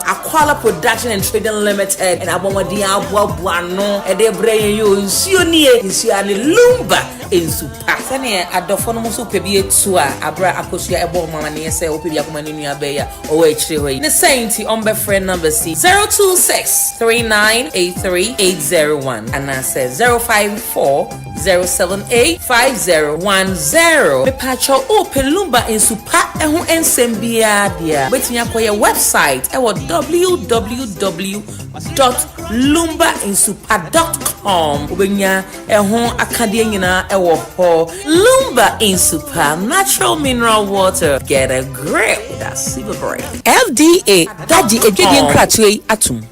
Aquala Production and Trading Limited and abomodi aboaboa no e de brain yo nsuo nie nsuo ane Lumba ensu pa sane adofo no musu pebi etu a abra akosua ebo mama ne say opebi akoma ne nua be ya o we chire hoyi ne sainti on be friend number C 0263983801 and I says 0540785010 me pacho open Lumba ensu pa ehu ensem bia dia betimi akoye website e wo www.lumbainsupa.com ubenya eho akade nyina e wo ho Lumba Insupa natural mineral water get a grip that's super great FDA daji ejedi nkratwe atum.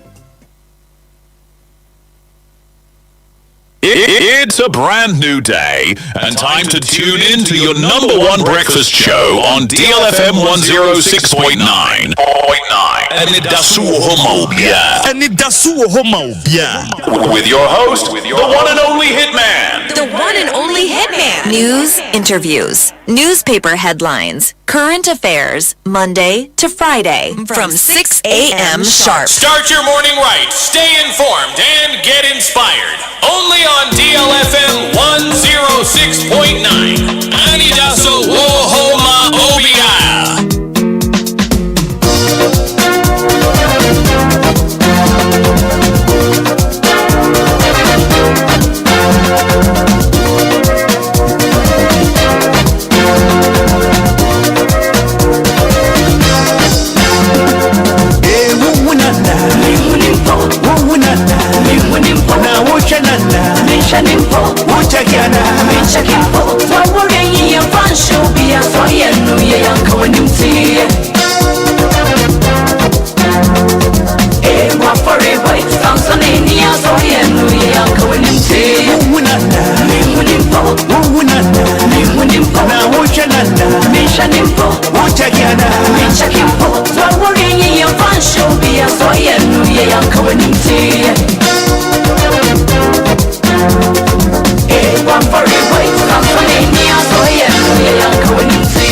It's a brand new day and time to tune in to your number one breakfast show on DLFM 106.9. Anidaso Wɔhɔ with your host, the one and only Hitman. The one and only Hitman. News, interviews, newspaper headlines, current affairs, Monday to Friday from 6 a.m. sharp. Start your morning right, stay informed, and get inspired. Only on DLFM 106.9. Anidaso Wɔhɔ Obia. What show be a so yeah, no, yeah, I'm coming in tea. One for the boys, come from India, so yeah, no, yeah, I'm coming in tea.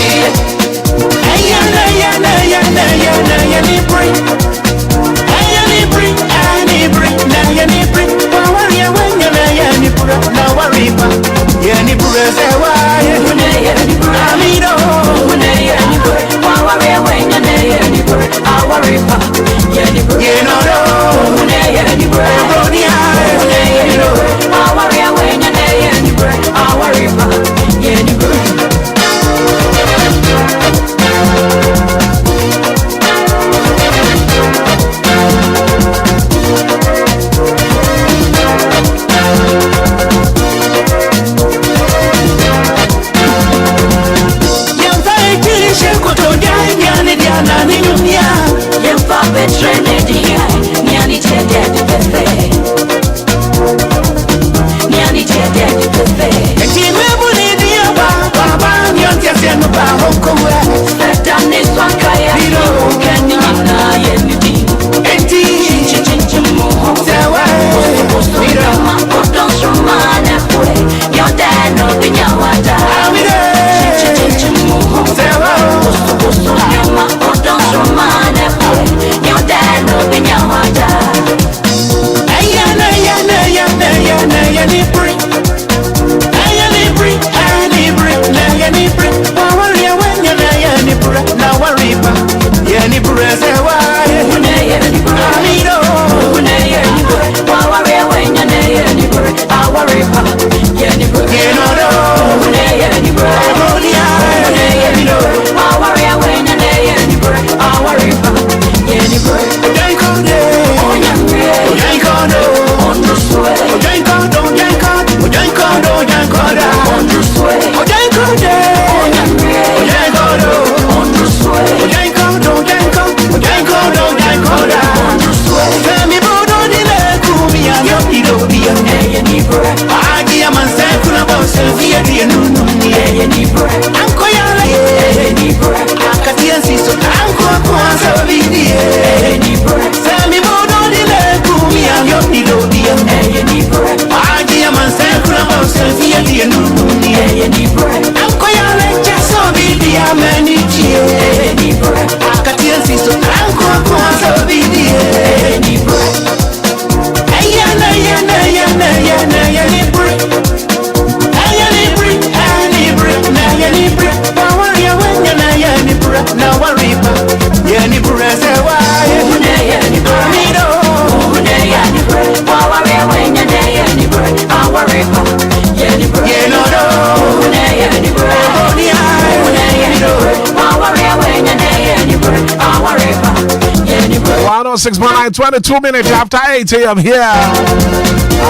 Six 22 minutes after 8 a.m. here.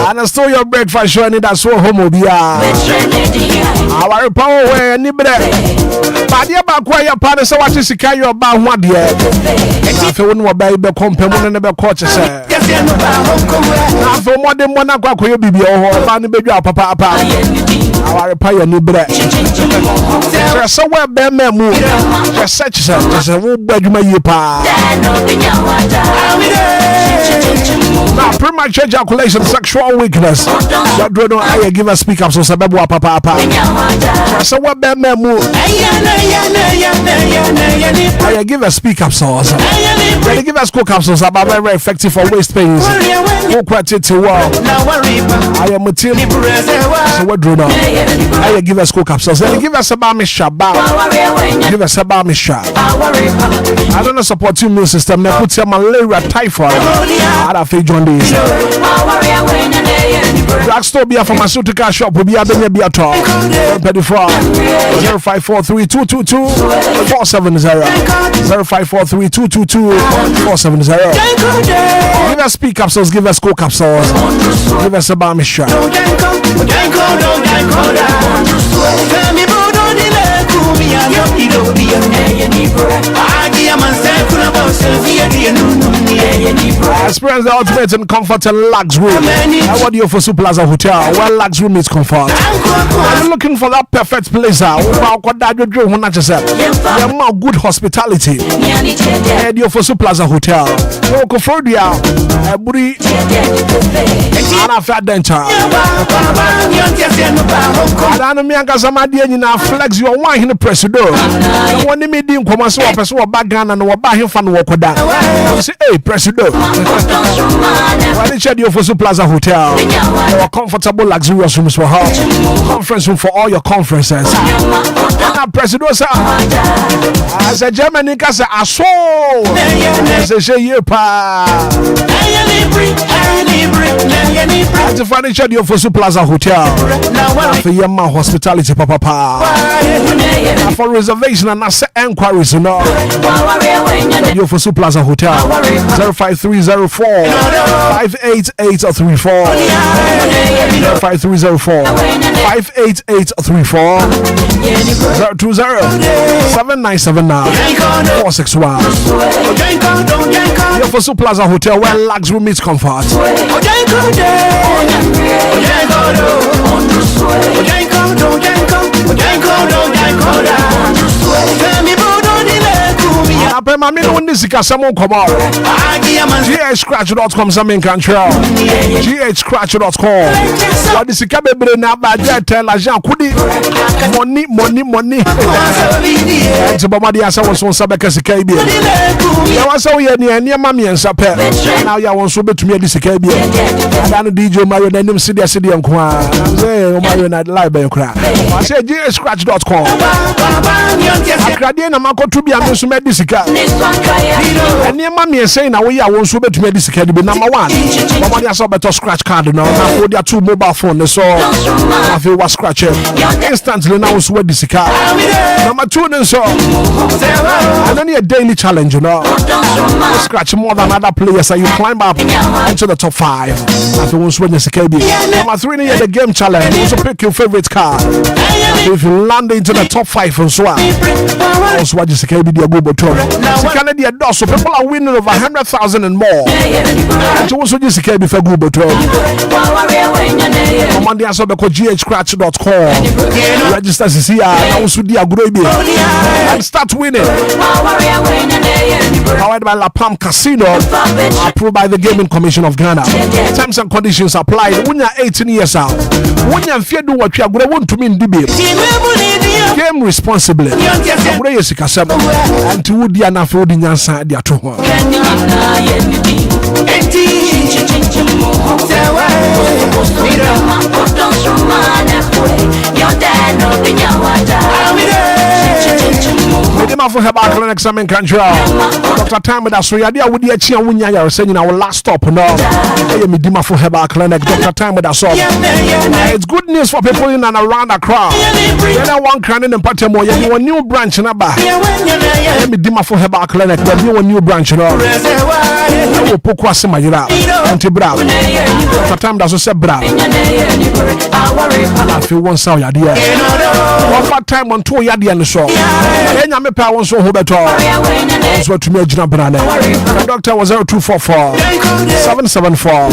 And I stole your breakfast show. Anidaso Wɔhɔ Obia. Our power where any bread. But you back where your partner so what is the kind of bad one dear? If you wouldn't obey the company and never coach, sir. Now for more than one o'clock, you be your family baby, papa. Our power new bread. So where bear move. Just such as a wood bedroom you pa. Now, premature ejaculation, sexual weakness. That don't know I give a speak up so sababu papa. So what bad man move? I give a speak up so. They give us cook up so about very effective for waist pains. Who quite to wall. I am a team. So what do I give us cook up so they give us about me shabba. Give us about me shab. I don't know support your immune system. They put your malaria, typhoid. I don't feel John Days. Drugstore be a pharmaceutical shop will be a baby at all. 0543222470. 0543222470. Give us speak capsules, give us coke capsules, give us a balmy shot. Experience the ultimate in comfort and luxury. What do you for Plaza Hotel? Well, luxury meets comfort. I'm looking for that perfect place. Good hospitality. Radio for Plaza Hotel. Kofodia, Buri, Anna Fadenta. Adana flex your wine in the presido. One meeting come as well, person bagan and what buy him fan walk down. Say, hey, presido. Why did you for Plaza Hotel? Our comfortable luxurious rooms for her. Conference room for all your conferences. Presido as a German casa a soul as a yepa as a furniture deal for Plaza Hotel for Yama Hospitality Papa for reservation and that's Enquiries no deal for Plaza Hotel 05304 58834 05304 58834 020 7979 461 for Plaza Hotel where luxury meets comfort. GHscratch.com GHscratch.com what is the now by tell Jean Kudi money to Bamadia was on Sabeka Sikabi. There was so near Mammy and Saper. Now you want to be to me this Sikabi. And DJ Mario and City and Kwa. Say, Mario Night Live by crack. I said GHscratch.com. Acadian Amako to be a Mesumedisica. And near Mammy and saying, now we are one super to Medisica, number one. Bamadia saw better scratch card now. Now, there are two mobile phones, so I feel was scratching. Instantly now, sweat this car. Number two, and so I don't need a daily challenge, you know. Scratch more than other players, so you climb up into the top 5. I feel once when the KB. Number 3, need the game challenge. Also pick your favorite car. If you land into the top 5 and so on, also what is the KB the Google tour. So Canadian does so people are winning over 100,000 and more. So also just the KB for Google tour. Monday I saw the GHscratch.com. Register to see also the Agrobi and start winning. Powered by La Palm Casino, approved by the Gaming Commission of Ghana. Terms and conditions applied. When you're 18 years out, when you're fear do what you are going to want to mean debate. Game responsibly. And to would the anaphod in your side, the two. For Herbal Clinic, some in country. Dr. Time with us, so you're with the Chia Winya, you're saying our last stop. No, Medima for Herbal Clinic, Dr. Time with us. It's good news for people in and around the crowd. You're one cranning and Patemo, you're a new branch in Abba. Medima for Herbal Clinic, you're a new branch in all. Pokwasima, you're anti Brown. Dr. Time doesn't say Brown. I feel one sound, you're there. One time on 2 Yadian show. I'm a power so who better. That's what to me, Jina. The doctor was 0244 774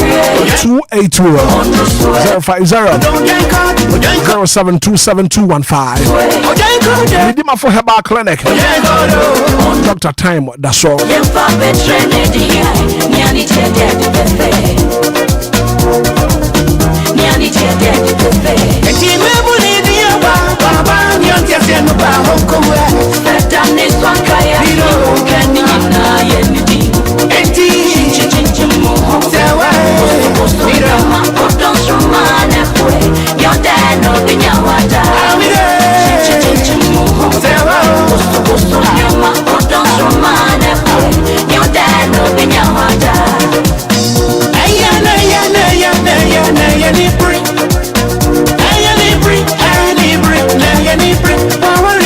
282 050 07272215. Medima for Herbal Clinic. Dr. Time, that's all. Power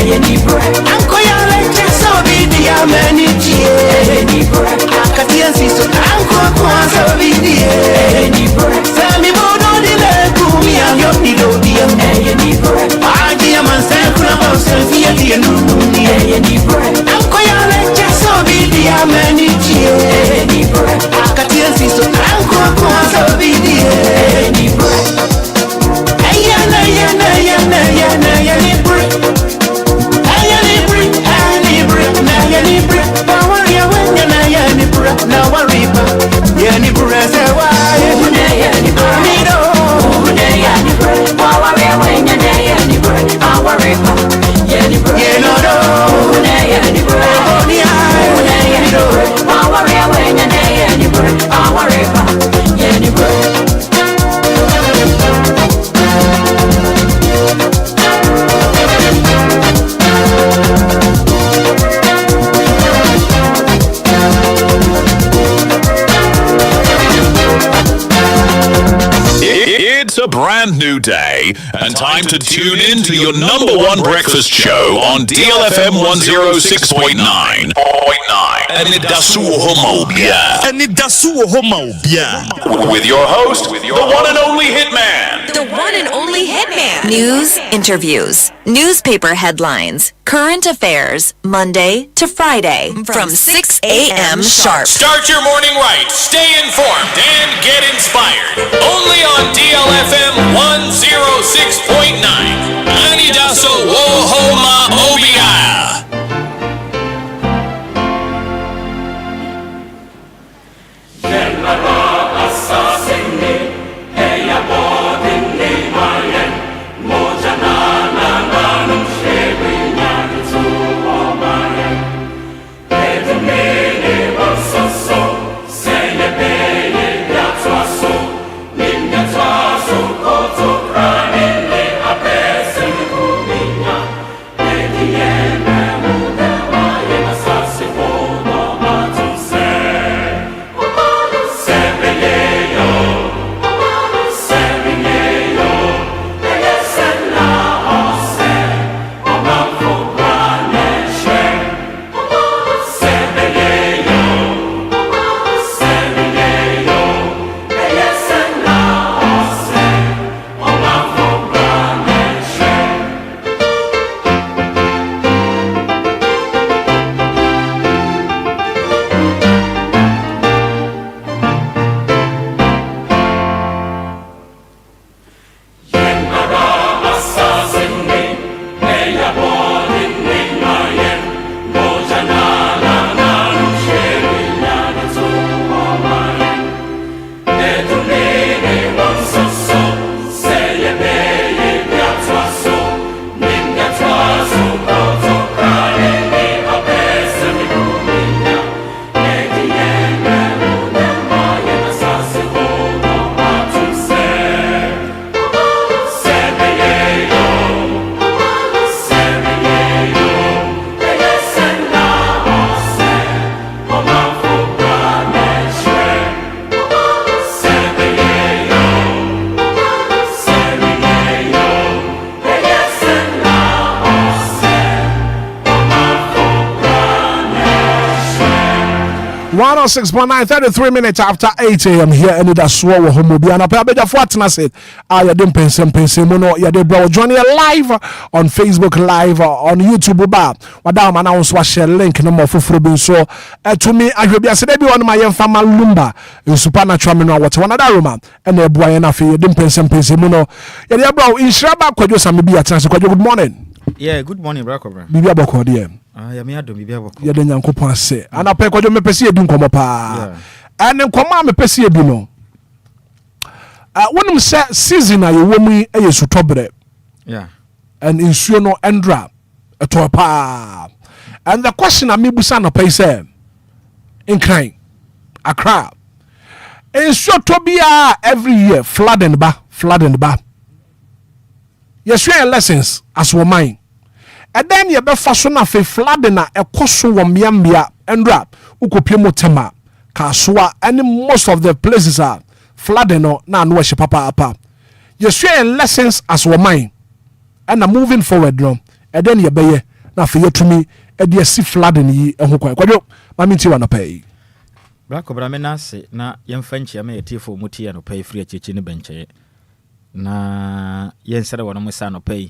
Anko ya leche so bidi ya meniji Akatia siso anko kwa so bidi Sami bono dile kumi ya yoni lodi ya Aji ya manse kuna bausa fiye diye nununi Anko ya leche so bidi ya meniji Akatia siso anko kwa so bidi It's a brand new day and time to tune in to your number one breakfast show on DLFM 106.9. Anidaso Wɔhɔ with your host, the one and only Hitman. The one and only Hitman. News, interviews, newspaper headlines, current affairs, Monday to Friday from 6 a.m. sharp. Start your morning right, stay informed, and get inspired. Only on DLFM 106.9. Anidaso Wɔhɔ ma Obia. .9 33 minutes after 8 a.m. here in Anidaso Wɔhɔ Obia na pa beja fo atena se ya dem pensem mu no ya de bro join you live on Facebook live on YouTube ba wada ma na so share link no mo foforo bi so etumi ahwebi asede bi won ma yemfa ma Lumba supernatural me no what one other room and e boa ye na fe dem pensem mu no ya de bro inshira ba kwadwo same bi atena se kwadwo good morning. Yeah, good morning, Brakobra. Bibi aboko de. Ya me adom bibi aboko. Ya de nyankopon ase. Ana pe kwadwo mepese edi nkomo pa. And nkomo mepese edi no. Wonum se season ayo wo mu e yesu tobre. Yeah. And insuo no endra eto pa. And the question amebusa no pay say in kind Accra. Insuo tobia every year flooding ba. Yes, we are lessons as we mine. And then you be fashion of a flooding a coso wambiambia and rap ukopimotema kaswa and most of the places are flooding or nan worship papa. Yes, we are lessons as we mine. And I'm moving forward no. And then you be na fe yetumi e de si flooding yi ho kwan kwadwo mami ti wa no pay Black Obra menase na yemfa nchia me yetifo muti ya no pay free achechi ne benche na yensere wono musa no pay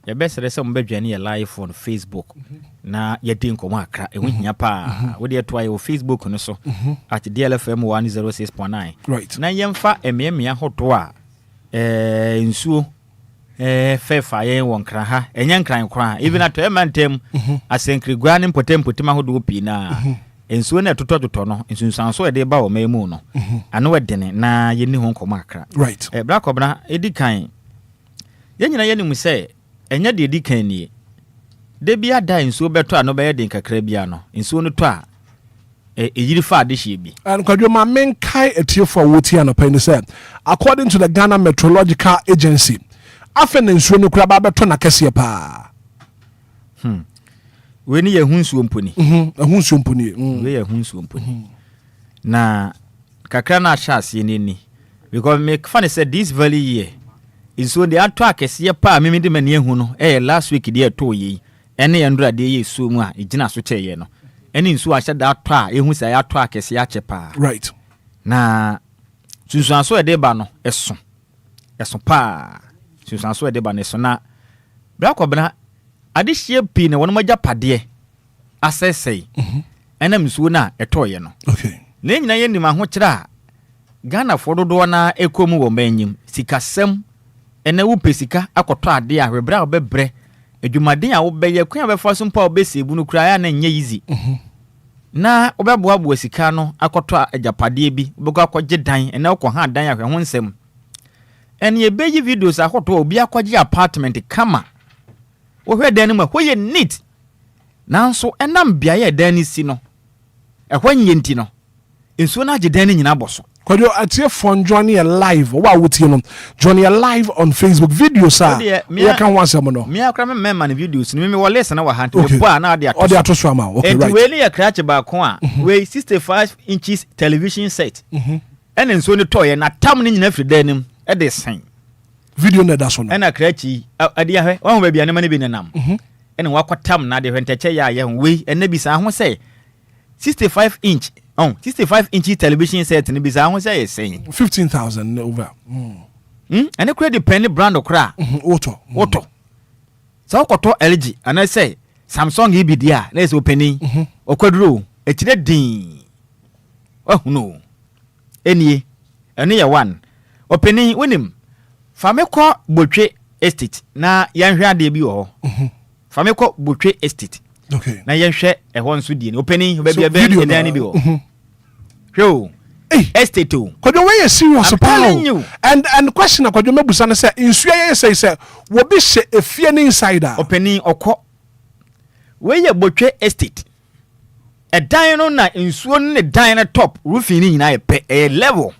ya besere se mbedwane ye live on Facebook na yedi nkomo akra ehu hia pa wo de to ayo Facebook no so at DLFM 106.9 right na yemfa ememia hoto a nsuo fefa yen won kra ha enye nkran kra even at emantem asenkrigua ne mpotem ahodo pi na ensuo na totototo no nsunsanso e de ba o memu no ano wedene na yeni ho nkomo akra right Black Obra edikan yenyina yenimu se enya de edikan nie de bia da nsuo beto ano be ye den kakra bia no nsuo no to a yiri fa de hye bi and kwadwo ma menkai etiefo woti anopa ni say according to the Ghana Meteorological Agency afen nsuo no kura ba beto na kese pa we ni ye hunsuo mponi hunsuo mponi we ye hunsuo mponi na kakra na ahase ni because me funny said this very year nsuo de ato akese pa mimi de mani ehu no last week de ato yi ene ye ndura de ye suo mu a igina so cheye no ene nsuo ahye da ato a ehu sai ato akese ache pa right na sunsanso de ba no eso pa sunsanso de ba no eso na Black Obra adihye pi na wono magya pade asesei enam nsuo na etoye no okay na nyina ye nima ho kira Ghana fododo na ekomu wo manyim sikasem ene wo pesika akoto ade a hwebra obebre adwumaden a wo beye kwan befa so mpa obesebu no kura ya na nye easy na obeboa sika no akoto ajapade bi obego akogye dan ene wo ha dan ahwe ho nsem ene ye beyi videos akoto obi akogye apartment kama wo hwe dan mu ho ye neat nanso enam bia ye dan ni si no ehwo nye nti no ensuo na agye dan ni nyina boso kwadwo atie fon join ye live wa wotie no join ye live on Facebook video sir ya kan wasem no me akra me man videos ni me wo listen na wa hand me bo na de ato so ama okay right we ni ye crash ba ko a we 65 inches television set ene ensuo ni toye na tam ni nyina frida nim e de sen video na da so no ena crash ade ahwe wa ho ba bia ne mane bi ne nam ene wakwatam na de hwenteche ya ye we ene bi sa ho say 65 inch 65 inch television set ni bi sa ho say saying 15,000 over ene kura depend brand okra auto so okoto LG and say Samsung ibidia na ese openi okwaduro ekire din no enie ene ye one openi wonim famekọ botwe estate na yanhwe ade bi wo famekọ botwe estate okay na yanhwe ehọ nso die ni openi obia be edan bi wo hwo estate o kwadwo we are serious power and question kwadwo mebusa na say insuo ye say wo bi hye efie ni insider openi okọ we ye botwe estate edan no na insuo ne dan na top roofing ni nyina ye pe level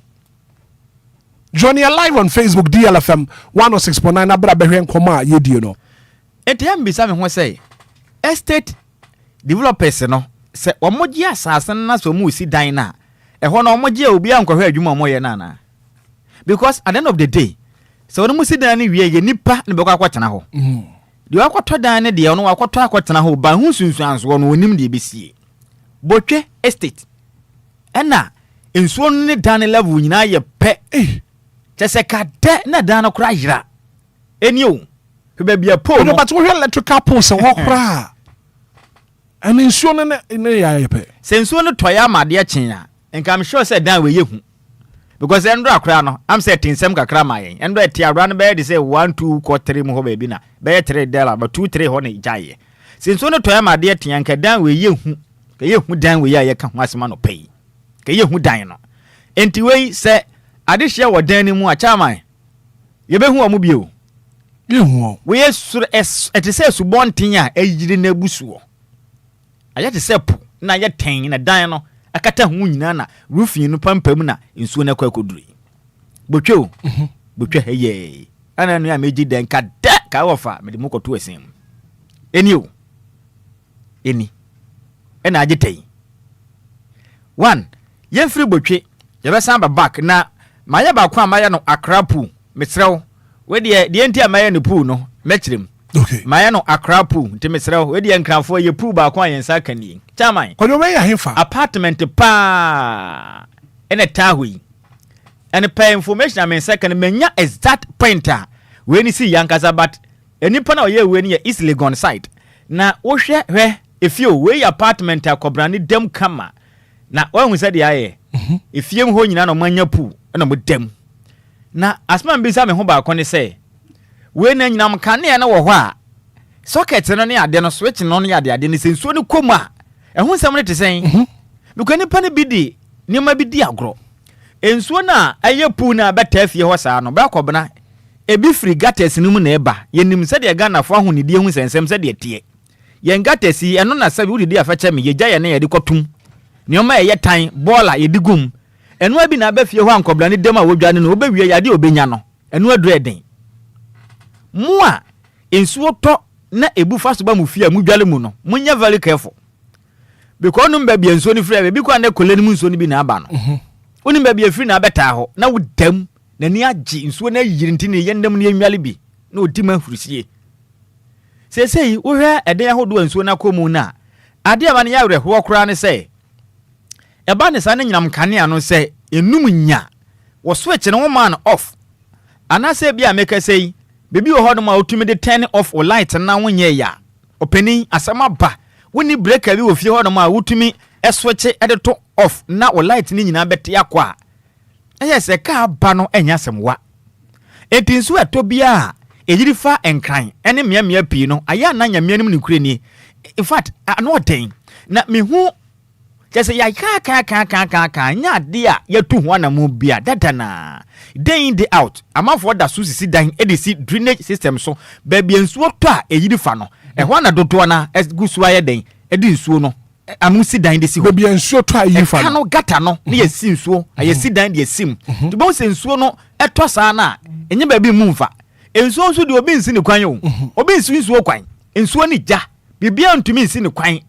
Johnny live on Facebook DLFM 106.9 abra behwe nkoma yedie no etem bisa me ho say estate developers no se omogie asase na so mu si dan na ehọ na omogie obi ankọhwe adwuma omoye na because at the end of the day se wono mu si dan ni wie ye nipa ne bekọ akwatena ho de akwato dan ne de ono akwato akwatena ho ba hu sunsuanso no onim de besie botwe estate ena ensuo ne dan level nyina ye pe chese ka de na dan no kra yira eni o hebe bia po no but we electrical poles ho kra and insuo ne ya ye pe sensuo no toya amade chen a enka am sure say dan we yehu because endo akra no am say tinsem kakra ma yen endo etiawra no be de say 1 2 3 mu ho ba bi na be 3 dollar but 2 3 ho ne jaye sensuo no toya amade chen anka dan we yehu dan we ya ye ka ho asema no pay ka yehu dan no enti we say adehye wo dan ni mu a chairman ye behu o mu bio yehu we yesuru etese subontin a ejiri na busuo ayate sepu na ye ten na dan no akata hu nyina na roofing no pampam na nsuo na kwakoduru botwe o botwe heye ana no ya meji dan ka da ka wofa me de mukoto asem eni o eni ena agitei one ye free botwe ye be san ba back na maye ba kwa maye no akrapu metrew we de enti amaye no pool no mekirem Okay. Mayano Accra pool, Timisro, Wedi and Cranfo, your pool back on Sakani. Chamai. Apartment pa and a tawi. And a pay information I mean second menya is that printer. When you see young Kazabat, any panel year when you're easily gone site. Na Osha, if you weigh apartment a cobrani dem kama. Na when we said the aye, if you hold in an mania pool and with them. Na as man be some home back on say. When any nam canny and wa sockets and any idea switching on your idea, then it's in so coma. And when somebody is saying, look any penny biddy, near my bidiagro. And so now, a year puna better if you was no back obna. A be free gattes in Numuneba, yen said a gun of 100 deals and some said ye tea. Yen gattesi and none said would dear fetch me, ye giant near the cotum. Near my yet time, bola ye digum. And why be na bef your one coblani dema would jan and obey ya dio benyano, and no dreading. Moi, in so talk, na ebu fast bamufia mujalimuno, munya very careful. Because no baby and so ni free, because I coleni munso ni bi na aba no. Oni baby free na beta ho, na wo dem, na ni agi nso na yirinti ne yendem ne enwale bi, na odi man furusie. Sei wo hwe eden ahodo nso na komu na. Ade aba ne ya wre ho kora ne sei. Eba ne sa ne nyinam kane ano sei, enum nya. Wo switch ne wo man off. Ana sei bia make sei, baby wo ho no ma otumi de turn off o light na wonye ya. Openi asama ba. Woni breaker bi wo fie ho no ma wotumi switch e de to off na o light ni nyina bete yakwa. Yes, ka ba no enya semwa. Etinsu eto bia ejiri fa enkran ene mia pi no aya na nyamia nim ne kure ni. In fact, no den na me hu just ya ka nya de a yetu ho na mu bia dada na day in day out amafo da so sisi dan edisi drainage system so ba bia nsuo to a ejiri fa no e ho na dodo na gusu aye den edi nsuo no amusi dan de si ho bia nsuo to ayi fa no gata no na yesi nsuo ayesi dan de sim to bo se nsuo no eto saa na enye ba bi mu mfa nsuo nso de obi nsi ne kwan o obi nsi nsuo kwan nsuo ni ja bibia ntumi nsi ne kwan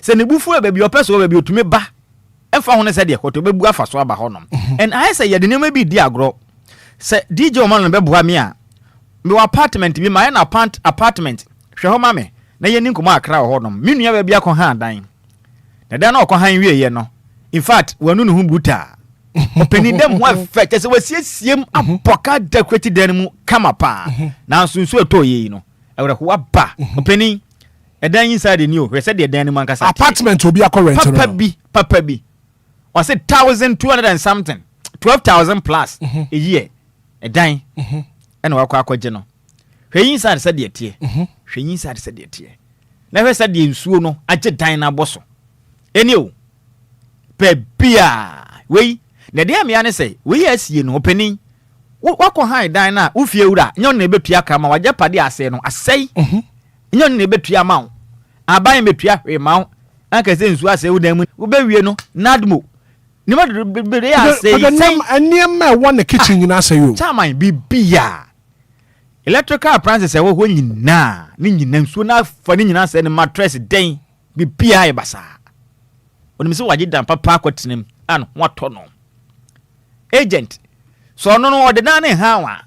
se ne bufu ba bi opeso ba bi otumi ba efa ho ne se de koto bebu afa so aba honom and I say ye de nema bi di agro se DJ Oman no beboa me a me apartment bi my na apartment hwe ho ma me na ye ni nkomo akra ho honom me nua ba bi akọ ha dan na dan na okọ han wie ye no in fact wanu ne hu buta openi dem ho afect se wasiesie apoka decorate dan mu kama pa na nso nso eto ye no ewre ho aba openi edan inside ni o we said the dan mu ankasa apartment obi akọ rent papa bi o say 1200 and something 12,000 plus a year edan ena wakọ akọje no hwe inside said the tie hwe inside said the tie na hwe said the nsuo no age dan na boso eni o pebia we na de amia ne say we asie no openi wakọ han dan na ufie wura nyon na ebetua kama waje pade ase no asei nyon na ebetua ma aban betua hwe ma anka se nsuo ase wudan mu wo bewie no nadmo ni ma be ase eniema won the kitchen nyina say yo chairman bibia electrical appliances wo ho nyina ni nyina nsuo na fa ni nyina say ni mattress den bibia e basa oni se waje dan papa akotenem an wato no agent so no ode na ne hawa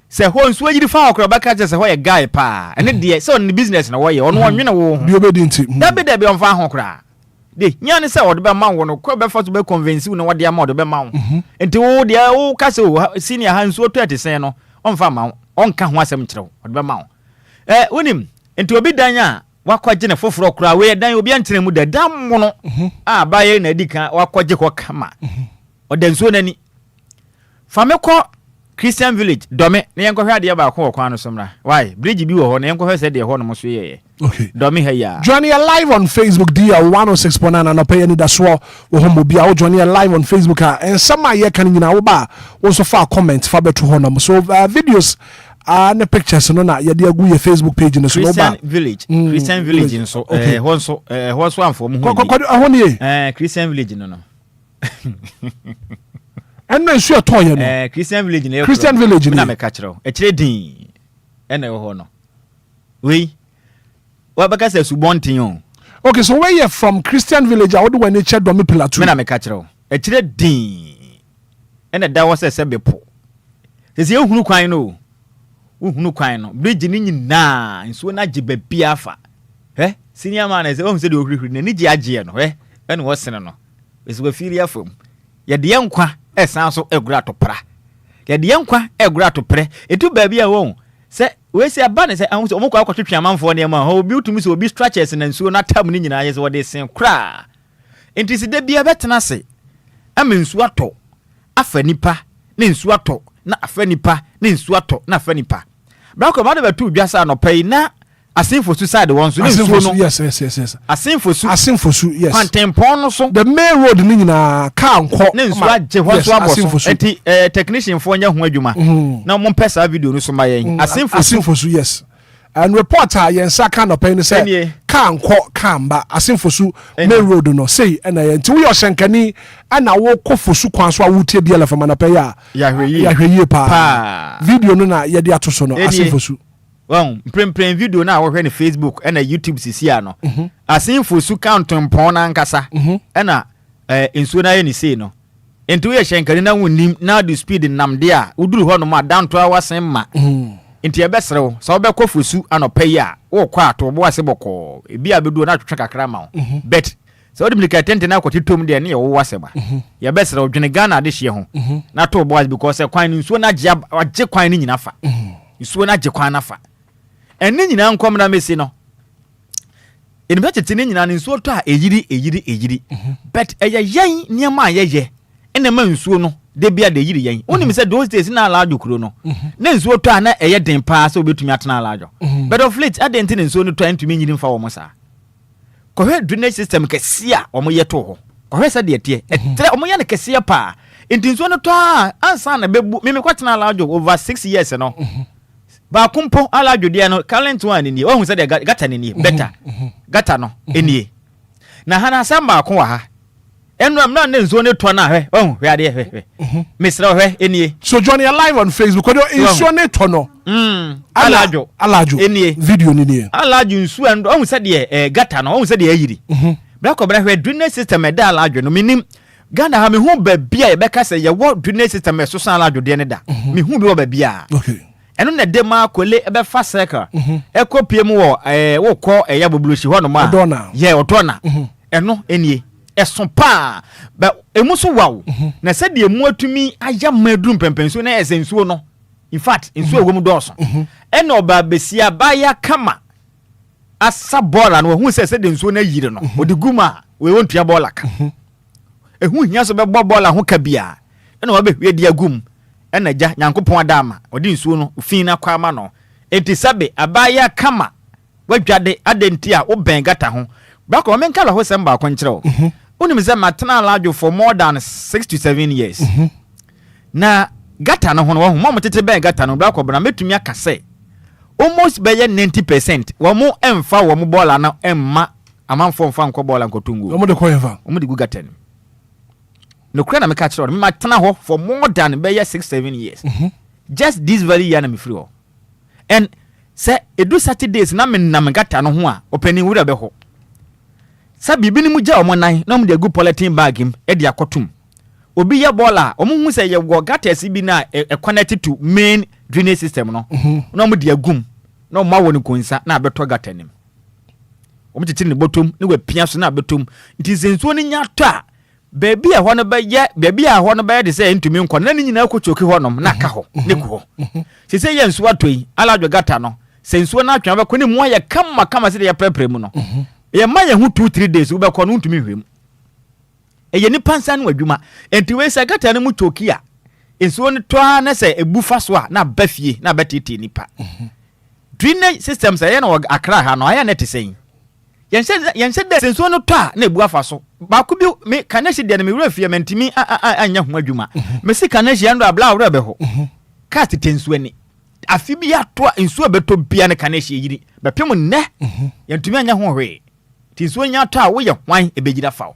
se ho nsuo yiri fa okro baka je se ho ye guy pa ene de se on business na wo ye ono onwene wo bi obedinti da be on fa ho kra de nyane se ode be ma wo no ko be fa to be convince wo no wode ama ode be ma wo enti wo de wo ka se senior ha nsuo to atesen no on fa ma on ka ho asem kire ode be ma wo wonim enti obi dan a wakwaje ne foforo kra we dan obi antene mu da dam no a baye na dika wakwaje ko kama ode nsuo nani fameko Christian village dome na yenko hwe ade ba ko kwan no somra why bridge bi wo ho na yenko hwe se de ho no mo so ye okay dome ha ya join you live on Facebook DL 106.9 and pay Anidaso Wɔhɔ Obia join you live on Facebook and some aye kan nyina wo ba wo so fa comment fa beto ho no so videos and pictures no na ye de agu ye Facebook page no so no ba Christian village so ho so amfo mo ho ni Christian village no and then sure to you no Christian village na me catch ro e kire din ene ho no we wa baka se subontin o okay so where you from Christian village I would when nature do me pillar 2 me na me catch ro e kire din ene da wo se bepo se ehunu kwan no uhunu kwan no bridge ni nyina nsuo na gye bebia afa senior man say o se de ohwehwe na ni gye agye no ene wo sene no esuwa firi afom ye de yankwa esan so egura to pra ye de yankwa egura to pre etu baabi a won se we se aba ne se ahun so omukwa akotwetwe amanfo ne ma ho obi utumi se obi structures na nsuo na tam ni nyina ye se wo de sen kra enti se de bia betena se ama nsuo ato afa nipa ne nsuo ato na afa nipa ne nsuo ato na afa nipa brako ba de betu dwasa no pai na asinfo suicide won so nsuo no yes asinfo su yes kwantempon no so the main road ni nyina ka nko ne nsuo agye ho so aboso enti technician fo nya ho adwuma na mo pesa video no so ma yen asinfo su yes and reporter yen saka no pai no say ka nko kamba asinfo su main road no say na yen ti wo hyenkani ana wo kofosu kwan so awutie DLFM na pai ya hweye pa video no na ye de atoso no asinfo su prem video na wo hwe ne Facebook na YouTube sisi ano asinfo su count mpon na nkasa na ensuo na ye ni sei no enti wo hyenkani na wonim na do speed namde a uduru ho no ma down to awasen ma enti ebesrew so obekọ fosu anopai a wo kwa to bo ase boko ebi abedu na twetwe kakra ma bet so odi milika tente na akotitom de ne ye wo wase ba ye besrew dwene Ghana de hye ho na to bo because kwan ni nsuo na agye kwan ni nyina fa nsuo na agye kwan na fa enne nyina nkom na mesi no enibia tete ne nyina nsuo to a eyiri bet eye yen niam a ye ene ma nsuo no de bia de yiri yen onim se those days na alajo kuro no na nsuo to na eye den pa so obetumi atena alajo but of late adenti nsuo no to antumi nyiri mfa wo mo sa ko hwe drainage system kesia o mo yeto ho ko hwe se de tie etre o mo ye ne kesia pa enti nsuo no to ansa na bebu me kwatena alajo over 6 years no ba kumpo alajo de no current one ni o hu se de gata ni better gata no enie na hana samba ko wa ha enu am na nsuo ne to na hwe hwe ade hwe misra hwe enie so join you live on Facebook odo nsuo ne to no alajo enie video ni nie alajo nsuo ando hu se de gata no hu se de ayiri bra ko bra hwe drainage system e da alajo no minim Ghana ha me hu ba bia e beka se ye wo drainage system e so san alajo de ne da me hu bi wo ba bia okay eno na de ma kole e be fa circle e kopie mu wo ko ya bobulushi ho no ma ye otona eno enie eson pa ba emuso wawo na se de emu atumi aya madrum pempenso na esensuo no in fact ensuo egom doso eno ba besia ba ya kama asa bola no hu se de ensuo na yire no odiguma we wontua bola ka ehu hia so be bola ho ka bia eno ba behwe dia gum ena ja nyankopon adama odi nsuo no fin na kwa ma no enti sabe abaya kama wadwade adenti a wo ben gata ho bako men kala ho semba akonkyerɛ unim ze matena alajo for more than 6 to 7 years na gata no ho no ho mo tete ben gata no bako bra metumi akase almost be 90% wo mo emfa wo mo bola na emma amanfo mfa nko bola nkotungu wo mo de ko emfa wo mo de gu gata ni no kura na me ka kyerɛ me matena ho for more than be 6-7 years just this very year na me free ho and say edu Saturdays na me na me gata no ho a opani wura be ho sa bibini mu ja omonan na mu de gu polythene bag im e de akotum obi ye bola omo hu se ye go gata si bi na connected to main drainage system no na mu de agum na mo awo ne konsa na abeto gata nim omo titi ne botom ne wa pia so na abetom nti sensuo ne nya to a baby a ho no ba ye baby a ho no ba de se ntumi nko na ni nyina akochoki ho no na ka ho ne ko se se ye nsuo atoi aladwo gata no sensuo na atwa ba ko ne mu aye kama se de ya prepare mu no ye ma ye hu 2-3 days wo be ko no ntumi hwem eye ni pansa no adwuma enti we se gata no mu choki a ensuo ne to na se ebufa so a na bafie na betete nipa drainage system se ye na akra ha no aya net sen yense de sensuo no to a na ebu afa so ba ko bi me kaneshi de na me wura fie mentimi anya ho adwuma me si kaneshi ando abla wura be ho cast tensuo ni afi bi ato ensuo beto bia ne kaneshi yiri be pem ne yentumi anya ho hwe tinsuo nya to a wo ye hwan ebegira fawo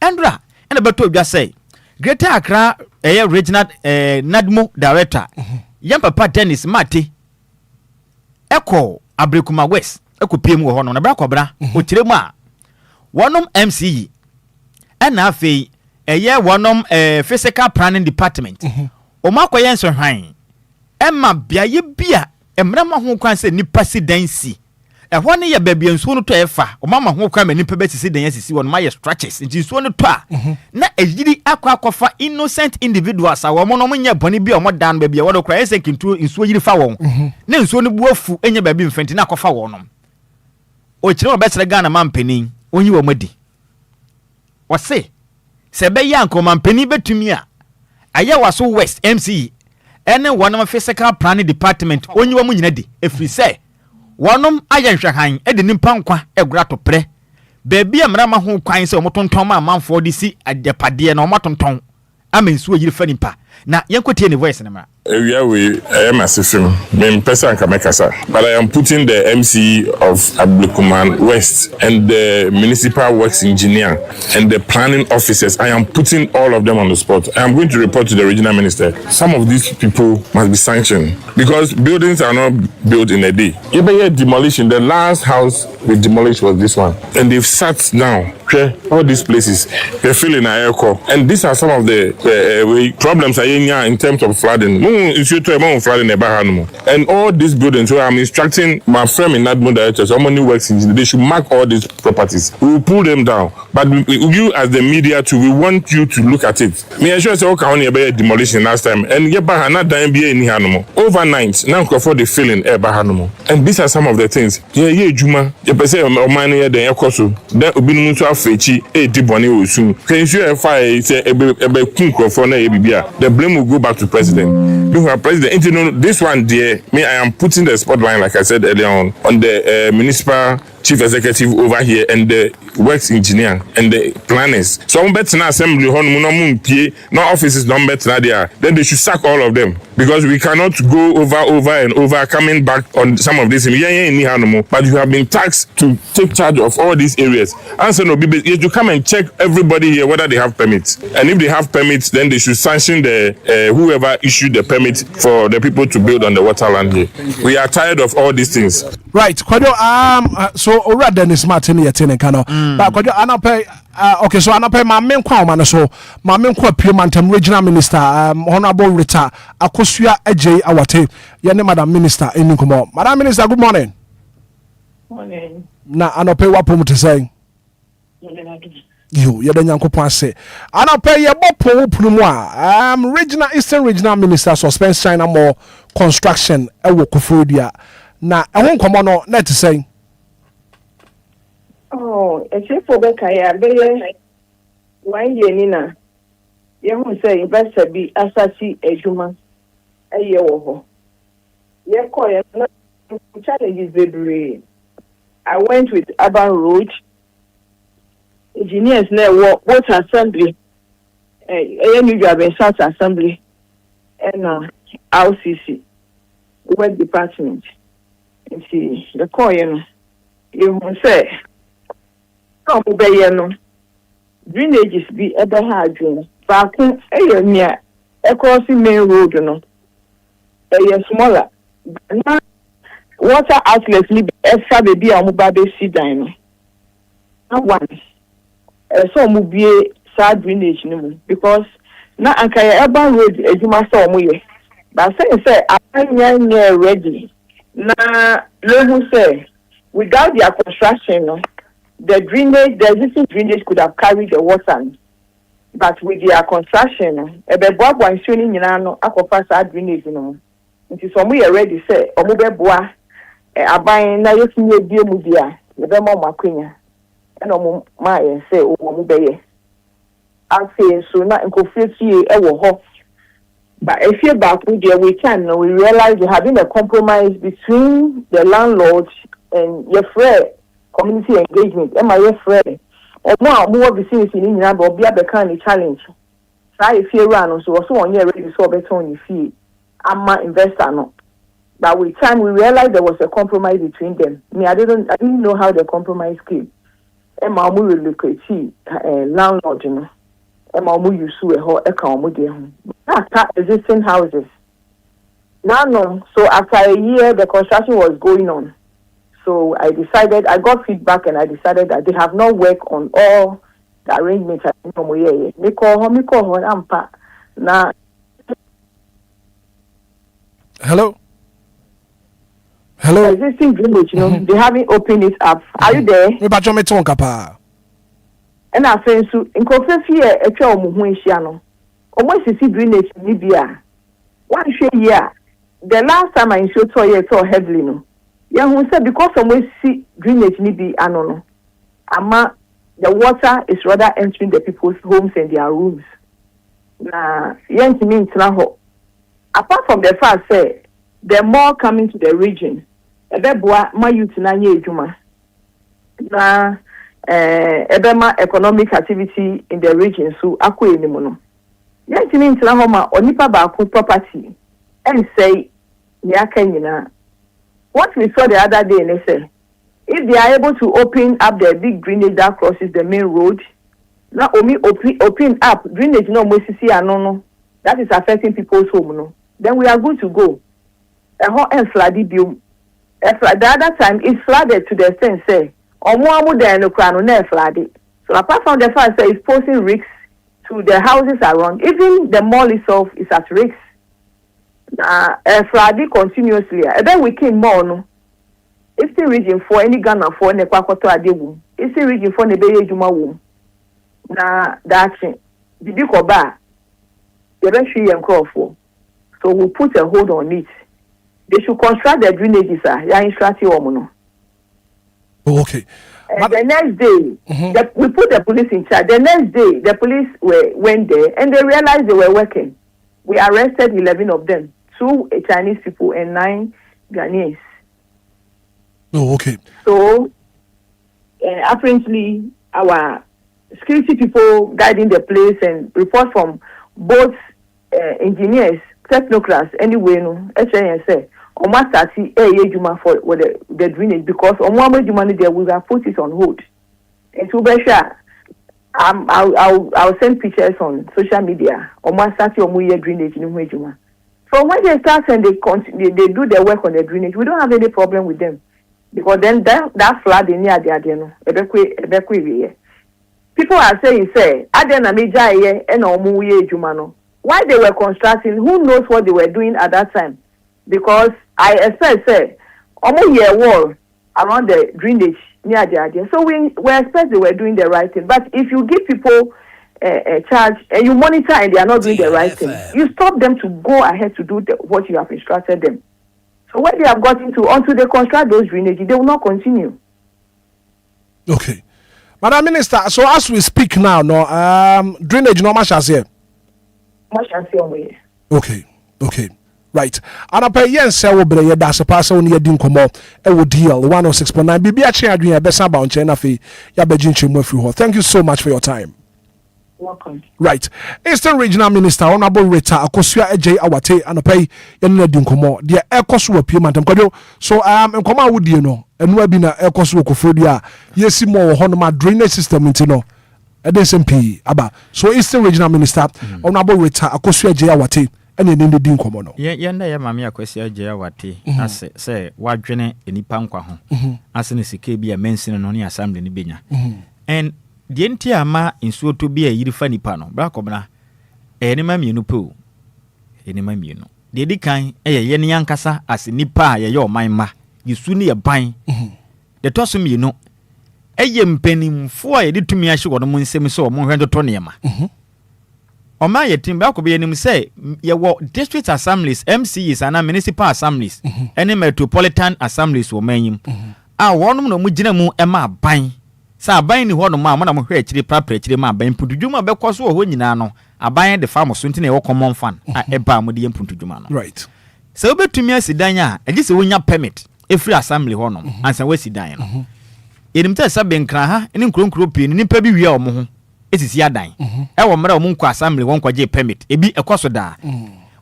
endra ena beto odwa say Greater Accra regional nadmo director yam papa Dennis Mate eko abrekuma west eko piem wo ho no na bra kwabra o kiremu a wonom MCE ena afei wonom physical planning department o makoye nso hwan emma biaye bia emrama ho kwan se nipa si dansi ɛhɔ ne yɛ baabi nsuo no to ɛfa ɔmama ho kwan ma nipa bɛsisi dan asisi wɔ no ma yɛ structures nti nsuo no to a na ɛyiri akɔfa innocent individuals a wɔn no nyɛ bɔne bi a wɔn dan baabi a wɔde kora ɛsɛ kintu nsuo yiri fa wɔn na nsuo no bu afu enye baabi mfɛnti na akɔfa wɔn no o kyerɛ wɔbɛsrɛ Ghana mampanin onyi wɔn adi wɔse sɛ bɛyɛ anko mampanin betumi a ayɛ waso West MCE ɛne wɔn physical planning department onyi wɔn nyina di efiri sɛ wɔnom ayɛ nhwɛhan ɛde nipa nkwa ɛgura to prɛ baabi a mrama ho kwan sɛ ɔmo tontɔn ma amanfoɔ de si adepadeɛ na ɔmo tontɔn ama nsuo yiri fa nipa na yɛnkotie ne voice ne mra area we I am assisting me person kamekasa but I am putting the MC of Ablekuman West and the municipal works engineer and the planning officers. I am putting all of them on the spot. I am going to report to the regional minister. Some of these people must be sanctioned because buildings are not built in a day. Even demolition, the last house we demolished was this one, and they've sat down. All these places they're filling air core, and these are some of the problems in terms of flooding. And all these buildings, so I'm instructing my firm in admin directors, how many works engineers, they should mark all these properties. We will pull them down. But you as the media too, we want you to look at it. Me I sure say okay on your demolition last time. And overnight, now for the filling and these are some of the things. Juma. You say Omani the Ekoso. Then Obinu to Fechi, Diboni Usu. Can you sure say the blame will go back to president. President, you know, this one there, me, I am putting the spotlight, like I said earlier on the municipal chief executive over here and the works engineer and the planners. So I'm betting assembly, no offices, no better there. Then they should sack all of them because we cannot go over and over coming back on some of this. But you have been tasked to take charge of all these areas. Answer no, you come and check everybody here whether they have permits, and if they have permits, then they should sanction the whoever issued the permit for the people to build on the waterland here. We are tired of all these things. Right, Kwadio, so already Dennis Martin here ten kano. But Kwadio, anape okay, so anape my main kwa so my main kwa Piemantam regional minister Honorable Rita Akosua Ejay Awate. Yene Madam Minister in Nkomo. Madam Minister, good morning. Morning. Na anape wapo to say. You yada nyankopon se anape ye bopo wopunu a regional eastern regional minister suspense China more construction ewo Kofodia na ehon komo no net say for beka ya be 1 year ni na ye hu say investor bi asasi ejuma eye wo ho ye ko ye na challenges bebre. I went with Urban Road engineers na water assembly new job South assembly and RCC work department and see the call you say no be drainages be ever hard back near across the main road no smaller water outlets ni extra baby amubabe see down no one so mu bie sad drainage no because na ankaya Urban Road ejuma so mu ye but say anya ready na lehu say without their construction no the existing drainage could have carried the water but with their construction no ebe boabo nsuo ni nyina no akofa sad drainage no nti so mu ye ready say omu beboa aban na yefinye bie mu bia ebe mo makwenya and my say oh be I say so na nkofie ewo ho but if you back with there we realize there have been a compromise between the landlord and your friend community engagement and my friend or more business in India but be a kind of challenge so if you run so on here ready so better on your fee I'm my investor no but with time we realized there was a compromise between them. I didn't know how the compromise came. Emma mu relocate landlord no Emma mu use e ho e kan mu de ho that existing houses now no so after a year the construction was going on so I got feedback and I decided that they have not worked on all the arrangements me call her ampa na hello Hello. Existing drainage, they haven't opened it up. Are you there? Me ba me ton kapa. And I say so in Kofefie e twa omo ho ehia no. Omo sisi drainage ni bia. One year, the last time I showed to heavily no. Yeah, who said because omo see drainage ni bi ano no. Ama the water is rather entering the people's homes and their rooms. Na yentimi ntra ho. Apart from the fact say the more coming to the region, ebeboa ma youth na nye edwuma. Na ebema economic activity in the region so akọ enimu no. Yentimi ntra ho ma onipa ba ko property and say ni aka nyina. What we saw the other day they say if they are able to open up the big drainage that crosses the main road, now open up drainage no mosisi anono that is affecting people's home no, then we are good to go. A hot and flooded bill. The other time it flooded to the extent say omo there no crown no flooded. So apart from the fact that it's posing risks to the houses around, even the mall itself is at risk. Flooding continuously. And then we came more no. It's the region for any Ghana for any kwakoto adewu. It's the region for nebeye juma wom. Na that's it. Did you go back? The rest for. So we'll put a hold on it. They should construct the drainages, ya instruct you no. Okay. And the next day, we put the police in charge. The next day, the police went there and they realized they were working. We arrested 11 of them, 2 Chinese people and 9 Ghanaians. Oh, okay. So, apparently, our security people guiding the place and report from both engineers, technocrats, anyway, no, HNSA, on what started Juma for the drainage because on one Juma there we have put it on hold. And to be sure, I'll send pictures on social media. On what started on drainage in Juma. So when they start and they do their work on the drainage, we don't have any problem with them. Because then that flood in near the Adeno, people are saying, say, Adena Meja and Omuye Jumano. Why they were constructing, who knows what they were doing at that time? Because I expect, say, Omuye wall around the drainage near the Adeno. So we expect they were doing the right thing. But if you give people a charge and you monitor and they are not doing the right thing, you stop them to go ahead to do what you have instructed them. So when they have got into until they construct those drainage, they will not continue. Okay, Madam Minister. So as we speak now, drainage no much as here. Okay, right. And I pay yen say we be that's a pass on your din komo e wo deal 106.9 bibi a chen adwen e be sa ba on chen na fe ya be ginchim afri ho. Thank you so much for your time. Welcome. Right. Eastern Regional Minister Honorable Rita Akosua Ejay Awate anopay yen din komo de ekoso apie mantem kwadwo so nkoma awudie no enu abi na ekoso okofodua yesi mo ho no ma drainage system ntino edesmp aba so Eastern Regional Minister Honorable Rita Akosua Ejay Awate ene ne din komo no ye na ye mame Akosua Ejay Awate ase se wadwene enipa nkwa ho ase ne sike bi a mensin no ne assembly ne benya and the entire ama insuo to be a yirifa nipa no bra kobna enema mienu po enema mienu de di kan ye ne yankasa as nipa ye oman ma yisu ne ye ban de toso mienu eye mpanimfo a ye de tumi ahye wono mu nsem so mo hwendo to ne ma oma ye tim bra kobe yenim say ye wo district assemblies MCs and municipal assemblies any metropolitan assemblies wo manyim a wonum no mu gina mu ema ban sa aban ni ho no ma na mo hwe akire prapra akire ma aban putudwuma be kɔ so ho nyina no aban de farm so ntine wo common fan a eba mo de putudwuma no right so obetumi asidan a agi se wonya permit every assembly ho no ansa wasidan no enim ta sa benkra ha ne nkronkro pie ni nipa bi wia omo ho esisi adan e wo mra omo nkɔ assembly won kwaje permit ebi ekoso da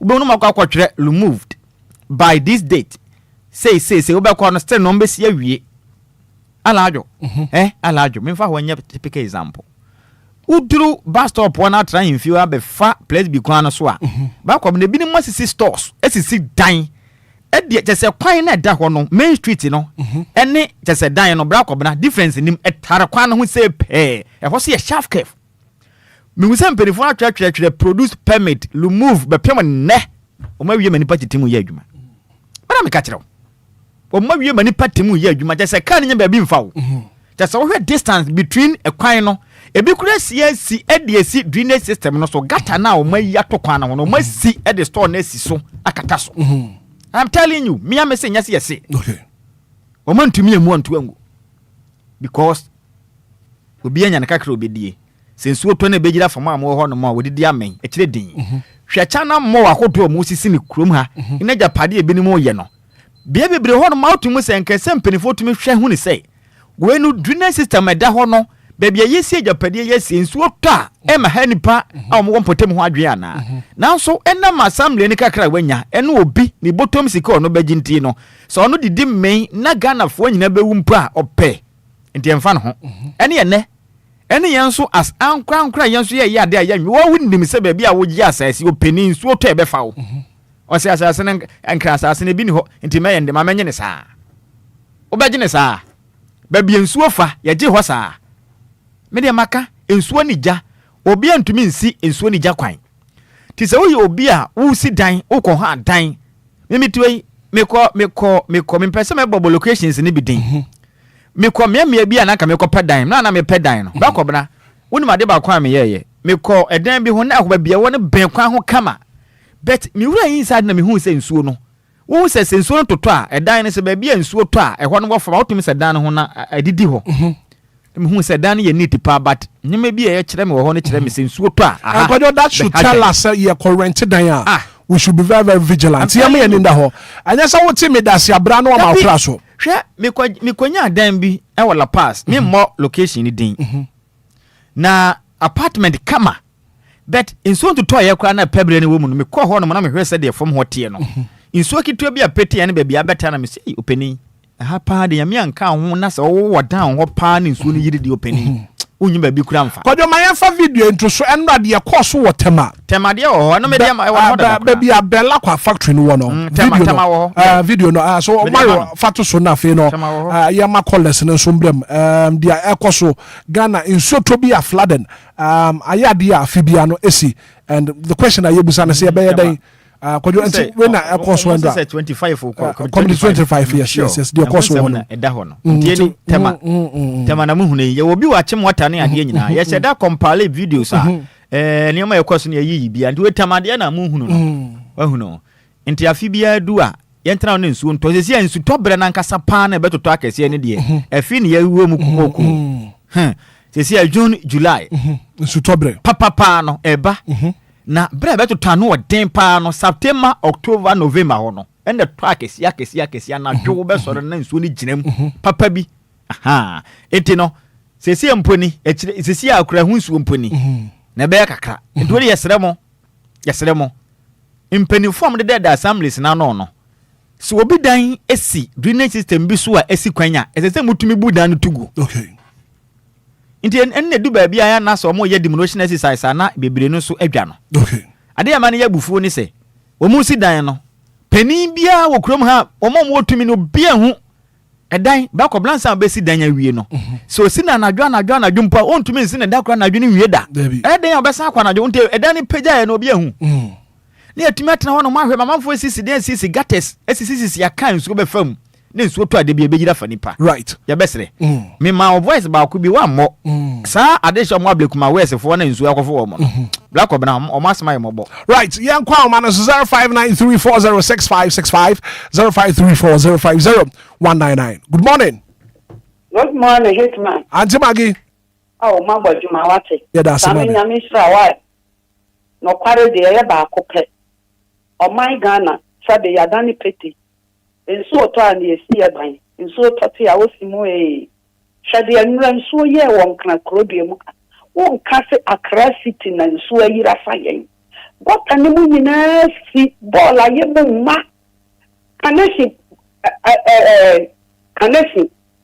ube no makwa kwatwere removed by this date say obekɔ no still no mbesi awie alajo alajo me fa ho nya typical example uduru bus stop one atra infio abe fa place bi kwan no so a ba kwam na bi ni masisi stores esisi dan e de jese kwan na da ho no main street no ene jese dan no bra kwam na difference nim etare kwan no ho se pe e ho se ye sharp curve me wusem perifo atwatwatwere produce permit remove be pem ne o ma wie mani party timu ye adwuma bana me ka kire o ma wie mani patimu ye adwuma je se kan nya ba bi mfa wo je se wo hwe distance between ekwan no ebi kura si e si drainage system no so gata na o ma yi atokwan na ho no ma si e de store na si so akata so I'm telling you me am say nyase yese okay o ma ntumi emu antu angu because obi anya na kakra obedie sensuo to na begira fama am ho no ma wodidi amen e kire din hwe chana mo akodo mo sisi ni krom ha ina japade ebi ni mo ye no bia bebre ho no ma otumu se nkese mpenifo tumi hwe hu ni say we no drainage system eda ho no bebia yesi japade yesi nsuo ta e ma ha nipa a mo wompotem ho adwe ana nanso ena ma assembly ni kakra wanya eno obi ni bottom sika no baginti no so ono didi men na Ghana fo nyina bewumpa ope nti emfa no ho ene yenso as ankra yenso ye ade ayanwi wo wunnim se bebia wo gi asase openi nsuo to ebefa wo o se asase nkra asase ne bi ni ho nti me yende ma menye ne saa obegye ne saa bebia nsuo fa ye gi ho saa me de maka nsuo ni gya obi antumi nsi nsuo ni gya kwan ti se wo ye obi a wo si dan wo ko ha dan memitwe meko mempese me bobo locations ni bi din meko me bi anaka meko pedan na me pedan no ba kobna woni made ba kwa me yeye meko edan bi ho na akoba bia woni ben kwa ho kama but me wura inside na me hu se nsuo no wo se nsuo no toto a edan ne se ba bia nsuo to a ehwo no wofama wotumi se dan ho na adidi ho me hu se dan ye neat pa but nyime bia ye kire me wo ho ne kire me se nsuo to a aha that should tell us ye current dan we should be very, very vigilant. Yami and in the hall. And that's how we that's your brand or my class. Share me konya dan bi e wala pass. Me more location ni din. Na apartment kama. But in so to toy yakwa na pebre ni woman me call ho no na me hwese de from hotel no. In so kitu bi a peti ene baby abeta na me say openi. Ha pa de yami anka ho na se wo dan ho pa ni so ni yiri di openi. Unyi ba bi kura mfa kodo mayefa video into so enra de course wo tema de wo no me de ma ba bia bella kwa factory no wo no tema wo video no so mayo fato so na fe no ya ma collect no so mbrem dia ekoso Ghana in so to be a flooding aya dia afibia no esi and the question I yebusa na say be den kodo enti when na course when 25 come 25 yes the course one eda ho no tie tema na muhune ye obi wa chem wata ne ade nyina ye se da compile videos ne ma ye course ne yi bia ndi tema de na muhunu no wahuno enti afi bia du a ye ntra no nsuo nto se nsu to bre na nkasa pa na betoto akese ne de afi ne ye wuo mu kumoku se June July nsu to bre papa no eba na bre beto tanu odin pa no September October November ho no and the track is yakesi na dwo be so na nsuo ni ginam papa bi aha enti no sesi emponi sesi akura hu nsuo emponi na be kakra enti we yesere mo impeni form de assemblies na no so obi dan esi drainage system bi so a esi kwanya esese mutumi bu dan no tugu okay nti enne du ba bia ya na so mo ye diminution exercise na bebre no so adwa no okay ade ya mane ya bufuo ni se o mu si dan no pani bia wo krom ha o mo otumi no bia hu edan ba ko blansa be si dan ya wie no so si na nadwa mpa o ntumi nsi na dakra nadwo ni wie da edan ya obesa akwa nadwo nti edan ni pagya ya no bia hu ni atumi atena ho no mahwe mamamfo sisi den sisi gates sisi ya kan so be fam ne nsuo to ade bia begira fa nipa right ya besere me ma voice ba ku bi wa mo sa ade sho mo ablekuma wese fo na nsuo akofo wo mo black obna o masema ye mobo right yan kwa man 0593406565 0534050199 good morning Hitman Auntie Maggie oh magbajuma wate yeah that's it nyame sra wa no kware de ye ba akopɛ o my Ghana sabe ya dani peti nsuo to ani esi ya ban nsuo to te a wosimu hwede anura nsuo ye won kana krodue mu won kase Accra City na nsuo ayira fa yen gota ne mu nyina si ball aye mu ma kanesi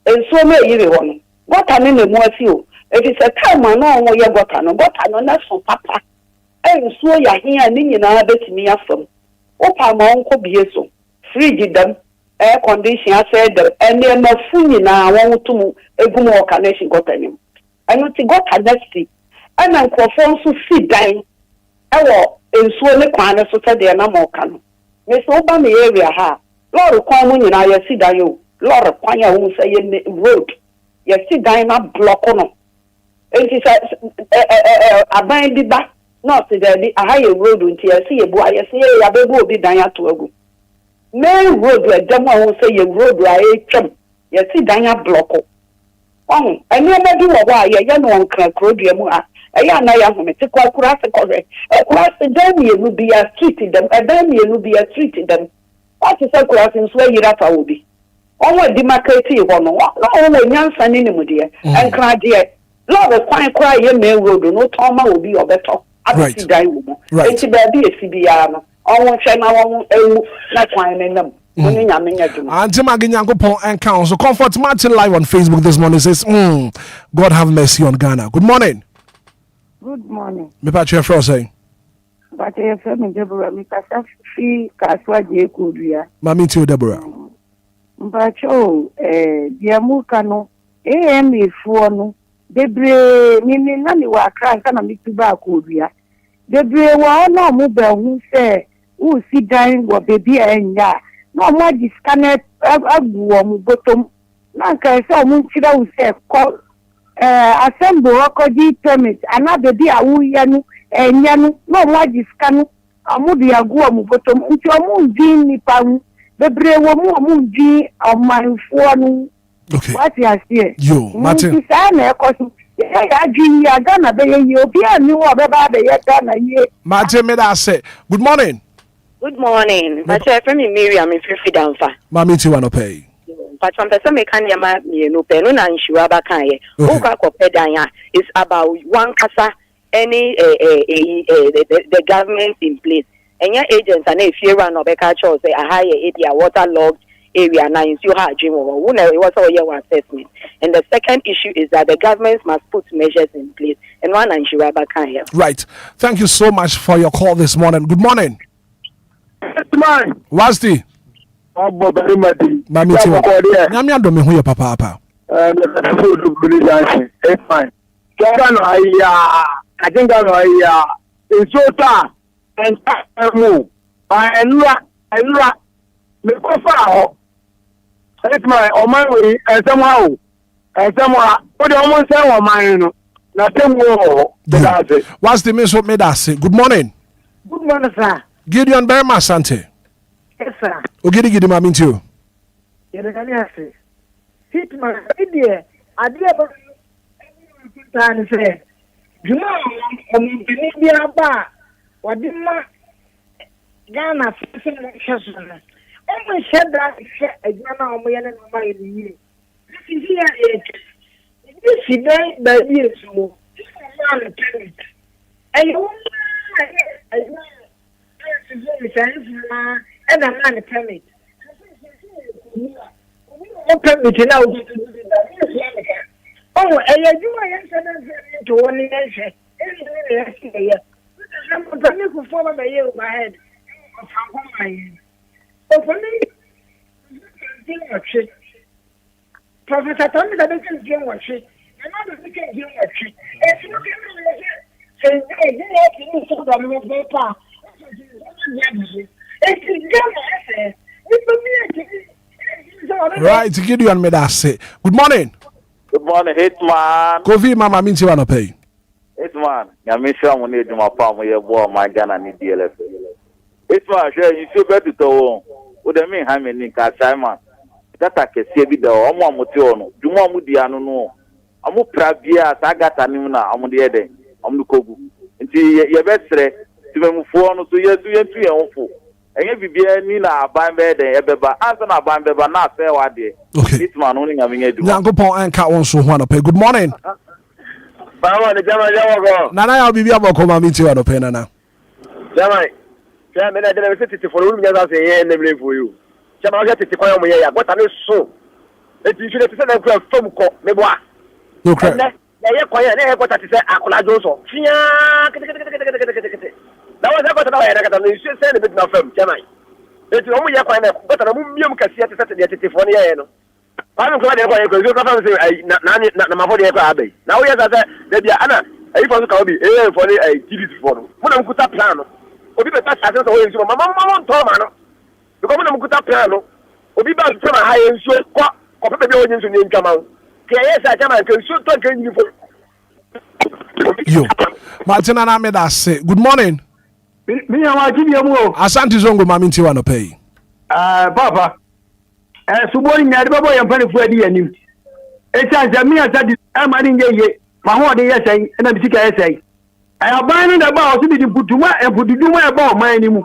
nsuo me yire wono gota ne mu asi o efi se time na onwo ye gota no na so papa nsuo ya hia ne nyina betimi afam opa ma onko bieso fridge dam air condition said and then my funny now want to egum or connection got any. I know to got a nasty and I'm so see dying. I will in swollen corner so said they are no more can. Miss Obama area ha Lord kwan mu nyina ye si dan yo. Lord kwan ya hu say ye road. Ye si dan na block no. Enti say aban bi ba not there bi aha ye road nti ye si ye bu aye si ye ya bebu obi dan ato agu. Main road we dem hu say ye road a ye twem. Ye si dan ya block. Oh, eni na bi wo wa ye no nkran krodua mu a. Eya na ya hu me te kwa kura se kore. Kura se dan mi enu bi ya treat them. Dan mi enu bi ya treat them. What is a kura se so yira fa obi. Onwe di market ho no. Na onwe nyansa ni mu de. Enkran de. Lord kwan kura ye main road no ton ma obi obeto. Abisi dan wo mo. Enti ba bi esi bi ya no. Onwo hwe na won ewu na kwan nenam. Auntie Maggie Nyankopon and Council Comfort Martin live on Facebook this morning says, God have mercy on Ghana. Good morning. Good morning. Me patch your friend saying. But I have me Deborah, me kasa fi kaswa je kuduya. Mami to Deborah. Mpacho diamuka no ifuo no debre mimi na mi wa kranka na mi tuba kuduya. Debre wa na mu be hu se u si dan wo bebi enya. No more disconnect agu mu bottom. Na nka se mu chira u se call assemble okodi permit ana bebi awuye no enya no no more disconnect amudu agu mu bottom. Nti omu din nipa bebre wo mu din amanfo no. Okay. What you say? Yo, Martin. Nti sa na ekoso ya din ya Ghana be ye Obia ni wo be ba be ye Ghana ye. Martin me da say. Good morning. Good morning. But I from Miriam if you down fa. Mami ti wano pay. But some person me kan yama me no pe no na nshura ba kan ye. O ka ko pe dan ya is about one kasa any the government in place. Enya agents and if you run obeka cho say a higher area waterlogged area now you still have dream over. Who know it was all your assessment. And the second issue is that the government must put measures in place. And one nshura ba kan ye. Right. Thank you so much for your call this morning. Good morning. Man, what's the? Mami tiwa. Nyami ando me hu ye papa apa. Hitman. Kaya no aya, ajenga no aya. Insota and mu. Enra. Me ko fa ho. Hitman o man we somehow. What do you want to say o man no? Na temu. What's the means what made us say? Good morning. Good morning, sir. Gideon Berma Sante. Yes, sir. Ogidi mami too. Yes, Hitman, idea. Idea about time say. Juma on India bar. What did my Ghana facing election? Only said that a Ghana on my enemy. This is here. This is the years more. This is not and you and a man permit. Permit now. Oh, I do my answer to one nation. I'm permit to follow my ear my head. Oh, for me, Professor Thomas, I don't get what she. And I don't get what she. If you say, you have to do something with paper. Right, to give you and me that say. Good morning. Good morning, Hitman. Kofi mama minti wano pay. Hitman, ya misha mo ni juma pa mo ye bo my Ghana ni DLFM. Hitman, share you feel better to o de me ha me ni ka Simon. Data kese bi da o mo amote ono. Juma mo di anu no. Amu prabia ta gata ni na amu de ede. Amu kogu. Nti ye besre timemufuo no so yesu yentu ye honfo enye bibia ni na aban be den ebeba ansa na aban beba na ase wade Hitman no nya menye du Nyankopon anka won so ho anope. Good morning. Baba de jama jawo go nana ya bibia boko ma minti wa anope nana jama ja me na de be tete for ulu nya say ye na blame for you jama ga tete kwa mo ye ya gota ne so eti fi tete na kwa fam ko me boa no cry na ye kwa ye na ye gota tete akola jo so fia that was a better way. I got a say a bit of them, Jamai. It's only a kind of but a mumium cassia to set the Tiffany. I'm glad I go to say, not my body abbey. Now, yes, I said, maybe Anna, I want to be for a TV for them. When I'm piano, or people touch as always, Mamma Tomano. The government put up piano, Obi ba so na ha ye nso ko pe be onye nso ni ntwama. Ke yes a chama ke nso to ke nyi fo. Yo. Martina na me da say. Good morning. Me ya wa ji mu o. Asante zongo mami ntiwa no pay. Papa. Subo nya de babo ye mpane fu adi anim. Echa me asa di amani ye ma ho de yesai na bisika yesai. Aban no da ba o bi di putuma e putuduma e ba o man ni mu.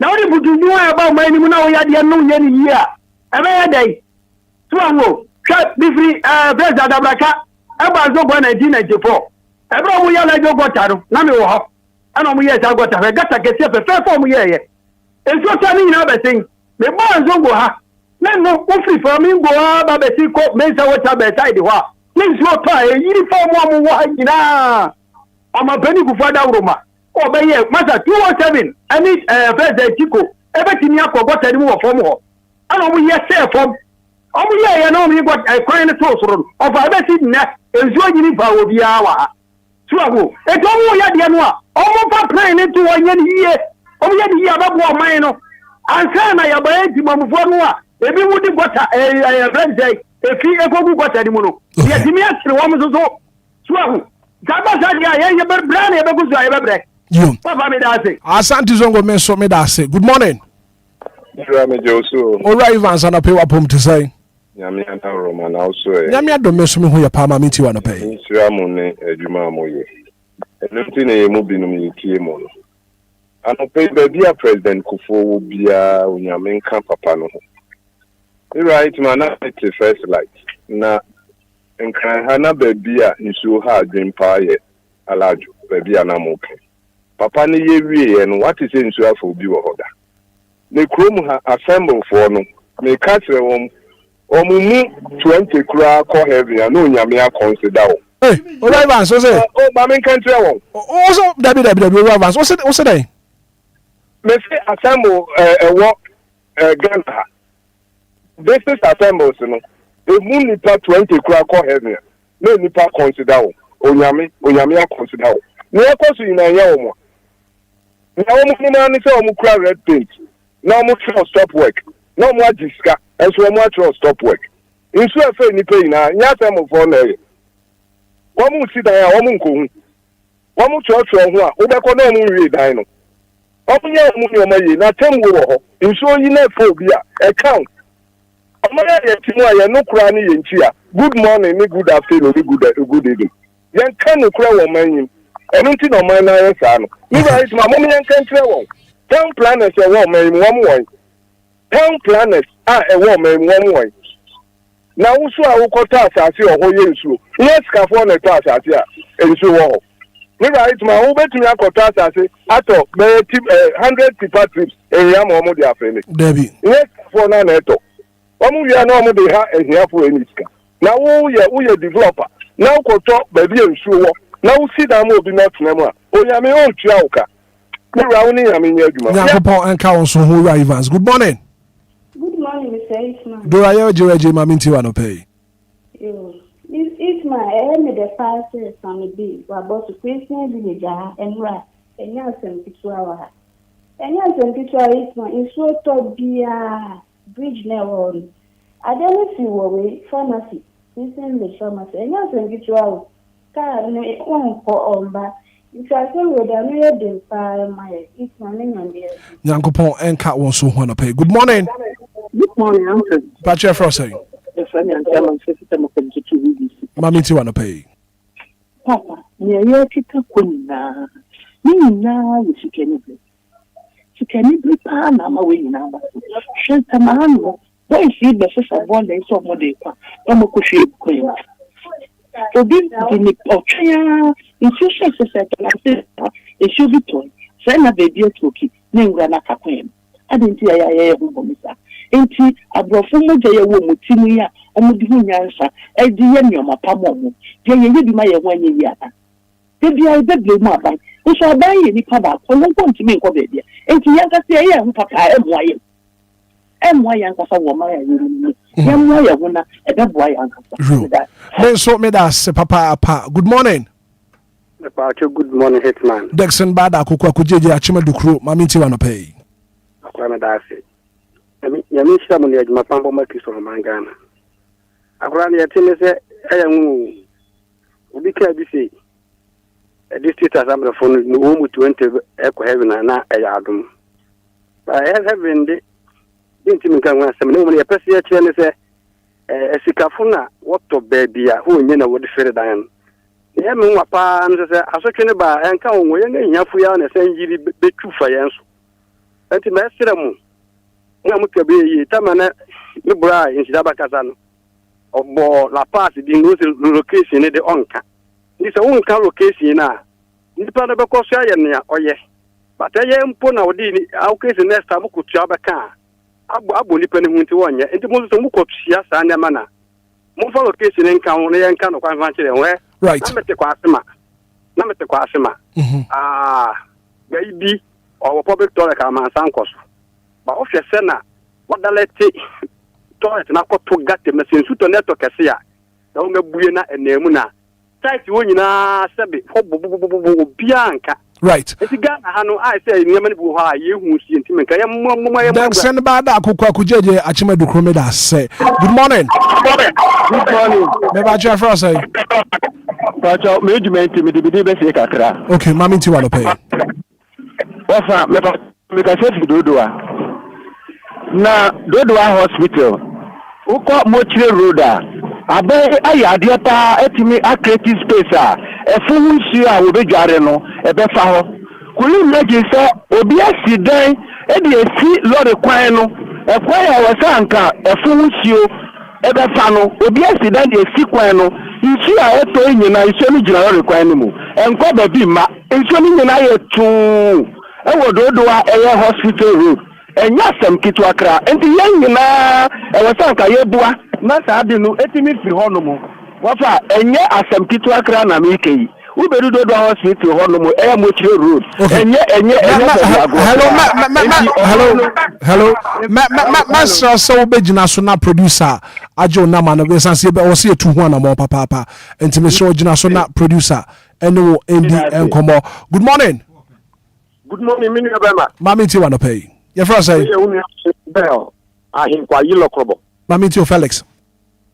Na o di putuduma e ba o man ni mu na o ya de no ye ni a. Ebe ya dai. So anwo, sha bi free president Abraka e ba zo go 1994. Ebe o mu ya na jo gotaro na me wo ho. Ana mu ye sa gotaro gata kese fe fe mu ye ye. Enso ta ni na be sin. Me ba zo go ha. Na no o free for me go ha ba be si ko me sa wo ta be side ho. Me so pa e yiri for mu wo ha nyina. Ama beni ku fada uroma o be ye masa 207 ani president Tiko e be tini akogota ni mu wo fom ho ana mu ye se fom o mu ye na o mu got kwan ni to soro o fa be si na enzuo nyini fa obi awa tuago e to mu ye de no a o mu fa plan ni to onye ni ye o mu ye ni ye ababu o man no ansa na ya ba enti mamufo no a ebi mu di gota president e fi e kogu gota ni mu no ye timi asire wo mu so tuago Asante zongo menso me da say. Good morning. Ora Evans ana pe wapom to say. Nyame ana Roma na also. Nyame adom menso me hu ya pa ma menti wa no pe. Nsira mo ne adwuma amoye. Enunti na ye mu binum yitie mo no. Ano pe bia president Kufuor Obia onyame nka papa no ho. Right man na it first light. Na Nkana baby a nsuo ha adwen pa ye alajo baby na moke papa ne ye wie no what is nsuo afọ obi wo hoda ne krom ha assemble for no me ka kire won omumu 20 kura ko heavy na onyame a consider wo o right man so say o ba me kan kire won o so dabi right man o say dey me say assemble wo Ghana this is assemble no if nipa 20 kura ko heaven no nipa consider onyame a consider no ekosu ina ya omo na omo ni ni se omo kura red paint na omo stop work na omo ajiska enso omo stop work insu efe nipa ina nya sem for na ye omo si dan ya omo nkohu omo cho ho a obekọ na omo wi dan no omo nya omo ni omo ye na temwo wo ho insu yi na fo bi a account good morning, good afternoon, good evening. Yan can you cry on my I don't think no man na son. You guys, my mom yan can travel. Town planners a woman one way. Town planners are a woman one way. Now also I will cut us as your whole year. Yes, California tax as here and so on. You guys, my over to me cut us as I thought 100 tipa trips and Yam Omodia family. Debbie. Yes, for none at all. Omu ya no mo de ha ehia for eniska na wo ye developer na ko to ba bi ensuo wo na wo si da mo obi not na mu a onyame o tua wo ka ni ra wo ni yame nya adwuma Nyakopon enka won so ho Evans. Good morning. Good morning, Mr. Hitman. Do ayo jereje ma minti wa no pay. Hitman e me the fast some be wa boss Christian village ha enra enya asem kitwa wa ha enya asem kitwa Hitman ensuo to bia bridge level. I don't see way pharmacy. This is the pharmacy. And you can get you car no one for on ba. If I say we da no dey pa my it's my name on there. Nyankopon enka won so ho na pay. Good morning. Good morning, uncle. Pacha Frosty. Yes, I'm Chairman System of the Mami ti wa na pay. Papa, ne ye kita kunna. Ni na usikeni. Sikeni bi pa na ma we na ba. Shenta mano. Boy see the sister born there so more dey pa. Omo ko hwe ko ya. Obi ni otwa institution sister na say e should be toy. Say na baby otoki na ngura na kakwen. Adenti ya hu bomisa. Enti abrofo mo je ye wo mutinu ya omo di hu nyansa e di ye nyoma pamo mo. Je ye bi ma ye ho anya yi ata. De bia e be ble mu aban. O so aban ye ni pa ba ko won ko ntimi nko be bia. Enti yanka se ye hu papa e moaye. Emwa yankasa wo ma ya yiri. Yemwa ya wona e be boa yankasa. Me so me da se papa apa. Good morning. Good morning, Hitman. Dexon Bada akoko akujeje achima dukuro ma minti wa no pay. Akwa me da se. Yami Shamon Yajma Pambo Makis or Mangana. Abrani Atinese, Ayamu, Ubika Bisi, a district as I'm the phone, no to enter Echo Heaven and Ayadum. But I have been the intimate some normally a person say, a Sikafuna, what to baby, who in Yena would defend Diane. Yamu Pan says, I saw Keneba and come when Yafuyan and send you the true fires. And to Masteramu. Namukabi, Tamana, Libra in Sidabakazan, or more La Paz, the location in the Onka. This Onka location now. This part of Cosia, or yes. But I am Pona, our case in Nesta Muku Chabaka. Abu Nipen into 1 year, and the most of Mukosia and Yamana. Mofa location in County and Kano Quanvanche, right? Namate Quasima. Baby, or public toilet, and Sankos. But of your senna, what the let's toilet na ko to get the machine to network Cassia. The only Buena and Nemuna. Tight you na Sabi, Bianca. Right. It's a gun, I say, Yemen Buha, you who see him. Then send about that Kukakuja, Achime du Cromeda say. Good morning. Good morning. Maybe I try for say. But your management, the okay, Mammy Tiwano pay. What's up? Make a set to Dodua. Na Dodua Hospital. Uko Mochile Roda. Abe ayadiata etimi a creative space a efun hia wo bejare no ebefa ho kuli imagine say obi asidan e de esi lori kwan no ekwan ya wasanka efun hio ebefa no obi asidan de esi kwan no nsi a eto nyina iso ni gina lori kwan no mu enko ba bi ma iso ni nyina ye tu e wo Dodoa eye hospital road enya sem kitu akra enti yen nyina e wasanka ye bua na sabi no etimi fi hono mu wafa enye asem kitu akra na mekei ubedu Dodoa hospital hono mu e Mochile road enye hello so begina so na producer ajo na ma no be sanse be o se etu ho na mo papa entimi so gina so na producer eno endi enkomo. Good morning. Good morning, Mini Obama. Mami ti wano pay. Your first say Bell. I him kwa yilo krobo. Mami ti Felix.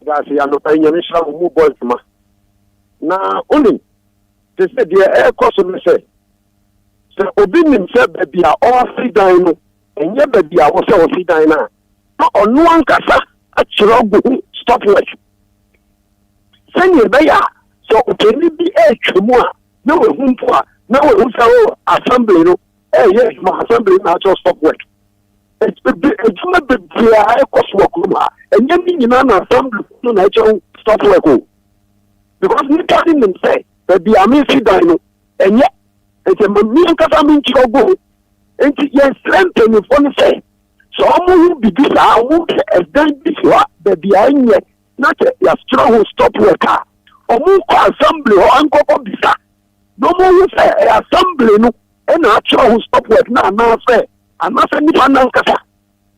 That's ya no pay nyamisha mu boys ma. Na only they said the air course me say. So obi nim say baby a all free down no. Enye baby a wo say wo free down na. No onu ankasa a chiro go stop work. Sanye be ya so okeni bi e twemu a na we humpo a na we hu assembly no. Yes, my assembly now just stop work. It's not the I cost work room, and you know, assembly no natural stop work. Because we can't even say that the amazing dino, and yet it's a million Casamin go. And yes, strengthen the phone say. So I'm going to be this, I won't have done this, that the idea not a strong stop worker. Or move assembly or uncle of this. No more say assembly no. And actually who stop work now say and not any fan kasa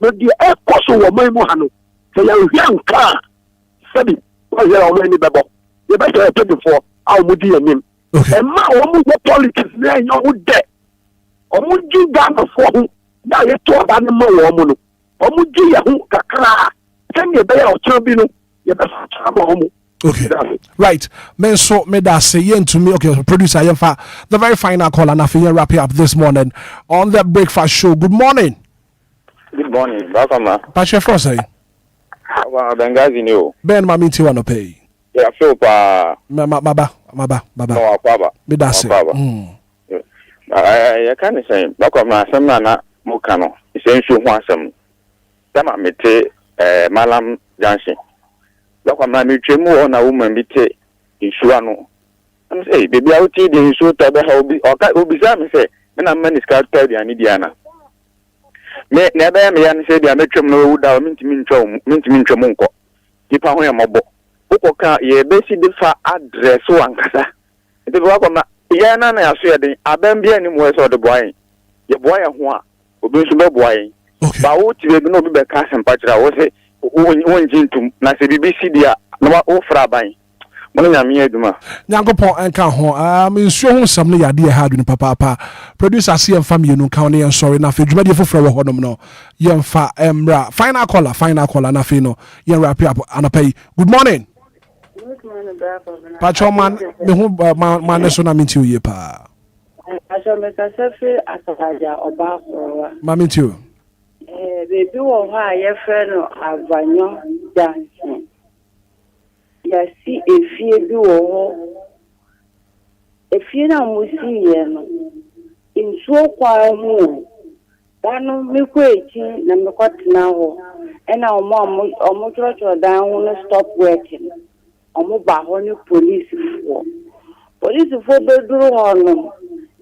but the air course wo mai mo hanu say you young car sabi why you are many bebo you better pay before how mudi yanim and ma wo mu politics na you wo de o mu ju Ghana for hu na ye to ba ne mo wo mu no o mu ju ye hu kakra say me be ya o chan bi no ye be fa ba ho mu. Okay, right. Men so me that say yen to me. Okay, producer Yenfa, the very final call and I feel wrap it up this morning on the breakfast show. Good morning. Good morning, welcome. Pastor Frosty. Well, Bengazi new. Ben Mami Tiwano pay. Yeah, feel pa. Baba. No, Baba. Me that say. I can't say. Welcome, some na mukano. Essential one some. Tama mete Malam Junction. Look, my mutual on a woman be take in Suano. And say, baby, I'll tell you, so that I will be some say, and I'm many scout tell the Anidiana. Never me and say, the metro no down minto monko. Keep on your mobile. Oka, ye basic the far address one casa. It was on Yana, I said, I don't be any more sort of boy. Your boy and one, who brings the boy. But what you will not be back and patch, I was say. One to na se BBC dia na ofra ban Mo nya me aduma. Nyankopon enka ho. Nsuo ho nsam no yade ha adwene papa. Producer see emfa mienu ka no yen sorry na fe dwumade foforo wo honom no. Yemfa emra. Final caller na fe no. Yen wrap up anapai. Good morning. Good morning, brother. Pacho man me hu man so na minti oye pa. Aso me ka sefe akaja oba ko. Ma minti o. Baby wo ha ye fe no avanyo dancing. Ya si efie bi wo ho. Efie na mo si ye no. Insuo kwa hu. Dano me ko echi na me kwatena ho. Ena omo choro dan ho no stop working. Omo ba ho ni police for bedru ho no.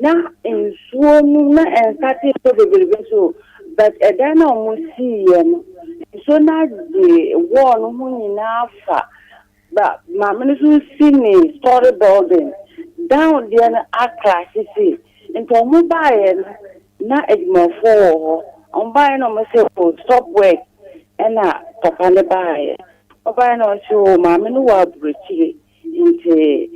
Na insuo nu na ensati to bebebe so but edana omo si ye no. So na de wo no hu nyina afa. But my minister seen story building down there na Accra city. Into omo buy na ejimo for on buy no me say stop work na papa ne buy. Oba na so maame no wa brechi nti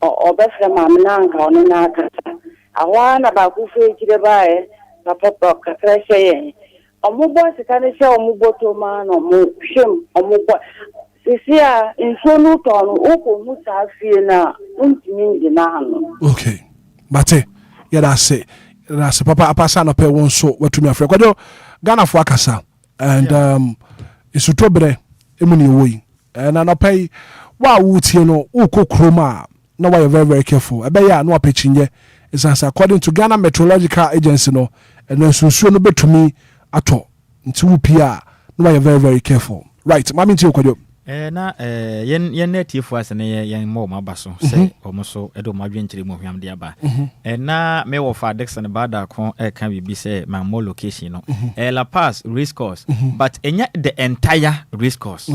obefra maame na anka ono na akata awa na ba ku fe kire bae papa papa kra hye omo bo sika ne hye omo boto ma no mo hwem omo bo sisia nso no to no oko mu sa fie na ntimi ngi na no. Okay bate ya da se papa apasa no pe won so watumi afre kwado Ghana fo akasa and isutobre emuni woyi na no pay wa wutie no uko kroma na why very very careful ebeya no apechinye is as according to Ghana Meteorological Agency no and sunsuo no betumi ato nti wupia no why very very careful right mami nti okodo na yen netifo asene yen mo mabaso say omoso edo madwenkyere mo hwam de aba na me wo fa Dixon bada kon kan bibi say my more location no La Paz race course but enya the entire race course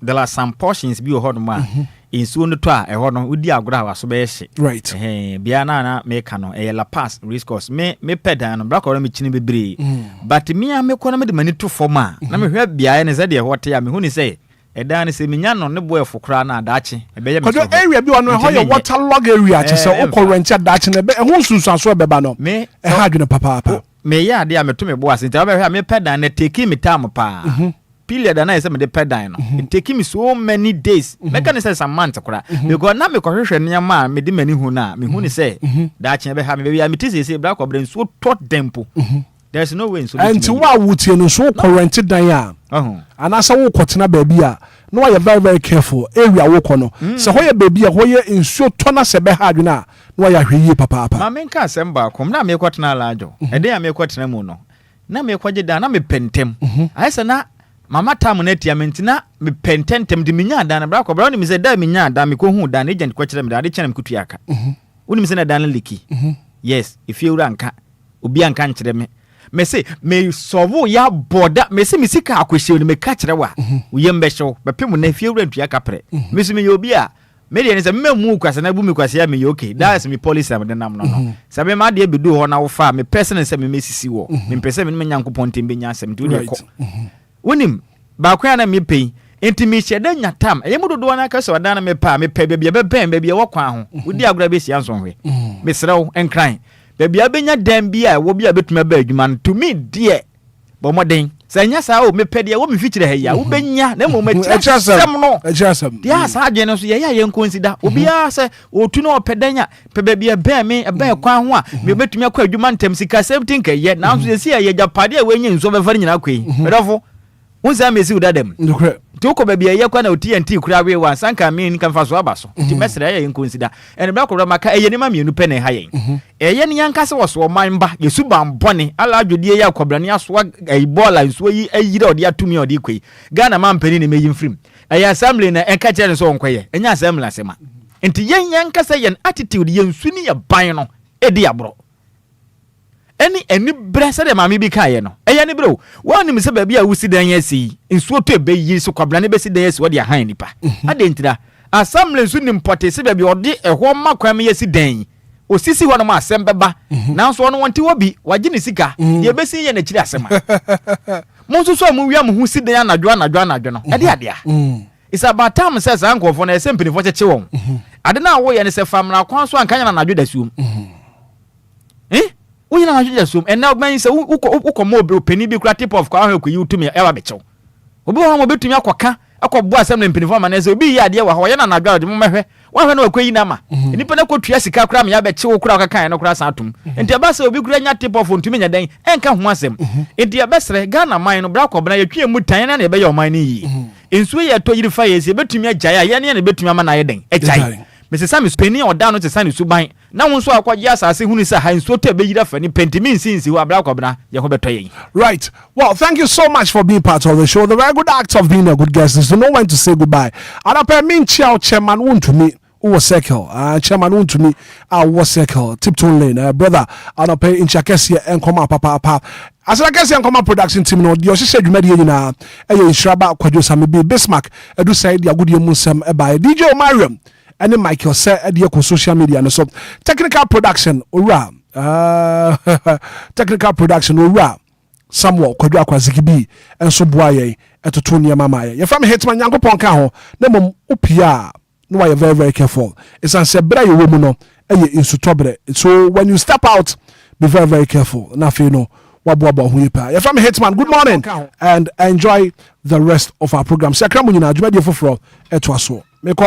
there are some portions bi ho ma insuo no to a ho no udi agora wa so be hye right bia na me ka no La Paz race course me pedan no bra ko me chini bebre but me a me ko na me de mani to forma na me hwa bia ne ze de ho te ya me hu ni say edane se minya no ne boy fokra na adache ebeye me so area bi wonu ho your waterlog area che se okorrent adache ne be ho sunsun so beba no me ha adwene papa me ya ade a meto me boase nti obehwe me pedan na take me time pa period na ese me de pedan no it take me so many days me can say some months kora because na me kohwehwe nyama me de mani hu na me hu ni say dache be ha me be tisi say black obren so tot dempo. There's no way in solution. And to what would you know so current dan and as wo kwotena baby a no you very very careful area wo kono so hoye baby a hoye insuo tona se be hard na no ya hweyi papa ma men ka semba kom na me kwotena lajo ede ya me kwotena mu no na me kwaje da na me pentem ayesa na mama tam na tia mentina me pententem de minya da na bra ko bra ni me se da minya da me ko hu da na agent kwakere me da de chena me kutu aka woni me se na da na liki yes if you ranka obi anka nkere me me say me sovo ya boda me say me sika akwehye ni me ka kire wa uyem be hyew be pem na fie wura ntua kapre me so me yobi a me de ne say me mu kwase na bu me kwase ya me okay that's me policy am de nam no say me ma de bedu ho na wo fa me person say me mesisi wo me pese me nyankopon tembe nya asem tu de ko wonim ba kwa na me pei enti me hyeda nyatam eye mudodo na ka so da na me pa me pe bia be ben bia wo kwa ho udi agora be sia nso hwe me serew enkran bia benya dan bia wo bia betuma ba adwuma to me die bo moden sanya sa o me pede wo me fikire ha ya wo benya na mo matisem no dia sa adwen no so ye ya ye consider obia se otu no opedanya pe bia ben me ba kwa ho a me betuma kwa adwuma ntem sika 17 ka ye na so se ye japade a wenye nso be fari nyina kwai medofo unsa mesi udadem toko ba bia ye kwa na OTNT kura we wa sanka me nka mfa so abaso ti mesra ye consider en bra kora maka eye ne ma mienu pe ne ha ye eye ne yanka se wo so man ba yesu ban bone ala adwodie ye akobrane aso bola nso yi ayire ode atumi ode kwai Ghana man pani ne meyi mfrim eye assembly na enka kire so onkoye enya assembly asema enti yen yanka se yen attitude yen suni ye ban no edi abro eni brese de mami bi kaye no eye ni bro woni mi se ba bia wusi dan yesi nsuo to ebe yi so kwabla ne besi dan yesi wodi ahan nipa adentira assembly nsu ni mpote se ba bi odi ehwo makwa me yesi dan osisi ho no ma asem beba na so no wonti wobi waje ni sika ye besi ye na kiri asema mo so so mu wi am hu si dan anadwo no ade adea it's about time says uncle for a simple for chewon. I don't know why and say family kwan so anka na nadwo da suom. We na nadwo da suom and now man say wo mo opani bi kura tip of kwa ho you to me e wa bechew. Obi ho mo betumi akoka akọbọ asem na mpinifo ma na say obi yi ade wa ho ye na nadwo de mo mehwe. Wa hwe na akwayi na ma. Nipa na kotua sika kura me ya bechew kura okaka na kura san atom. Enti aba say obi kura nya tip of ntumi nya den enka ho asem. Enti abesere Ghana man no bra kọbna ye twa mu tan na ye be ye oman ni yi. Ensuo ye to yiri fa ye se betumi agyae a ye ne betumi ama na ye den. Agyae. Mr. Sam is penny or down to Sunny Subai. Now one saw what yes, I see who is a high so to be for any pentimin since you are black obna, Yahobe. Right. Well, thank you so much for being part of the show. The very good act of being a good guest is to know when to say goodbye. And I pay mean chairman won to me. Who was circle? Chairman won to me. I was circle. Tiptoe Lane, brother. And I pay in Chakesia and come up, papa. As I can say, I'm coming production team. No, the said you made you na. Shraba Kwajo Sami Bismarck. I do say the good musem by DJ Mariam. And then Michael said at the social media and so technical production technical production somewhat Kodwa Zikibi and so boye at Tonya Mama. You're from Hitman Yango Ponkaho, Nemum Upia. No, you're very, very careful. It's an Sebra woman in Sutobre. So when you step out, be very, very careful. Nothing, you know. You're from Hitman. Good morning and enjoy the rest of our program. Sakramuna, you ready for etwaso. Make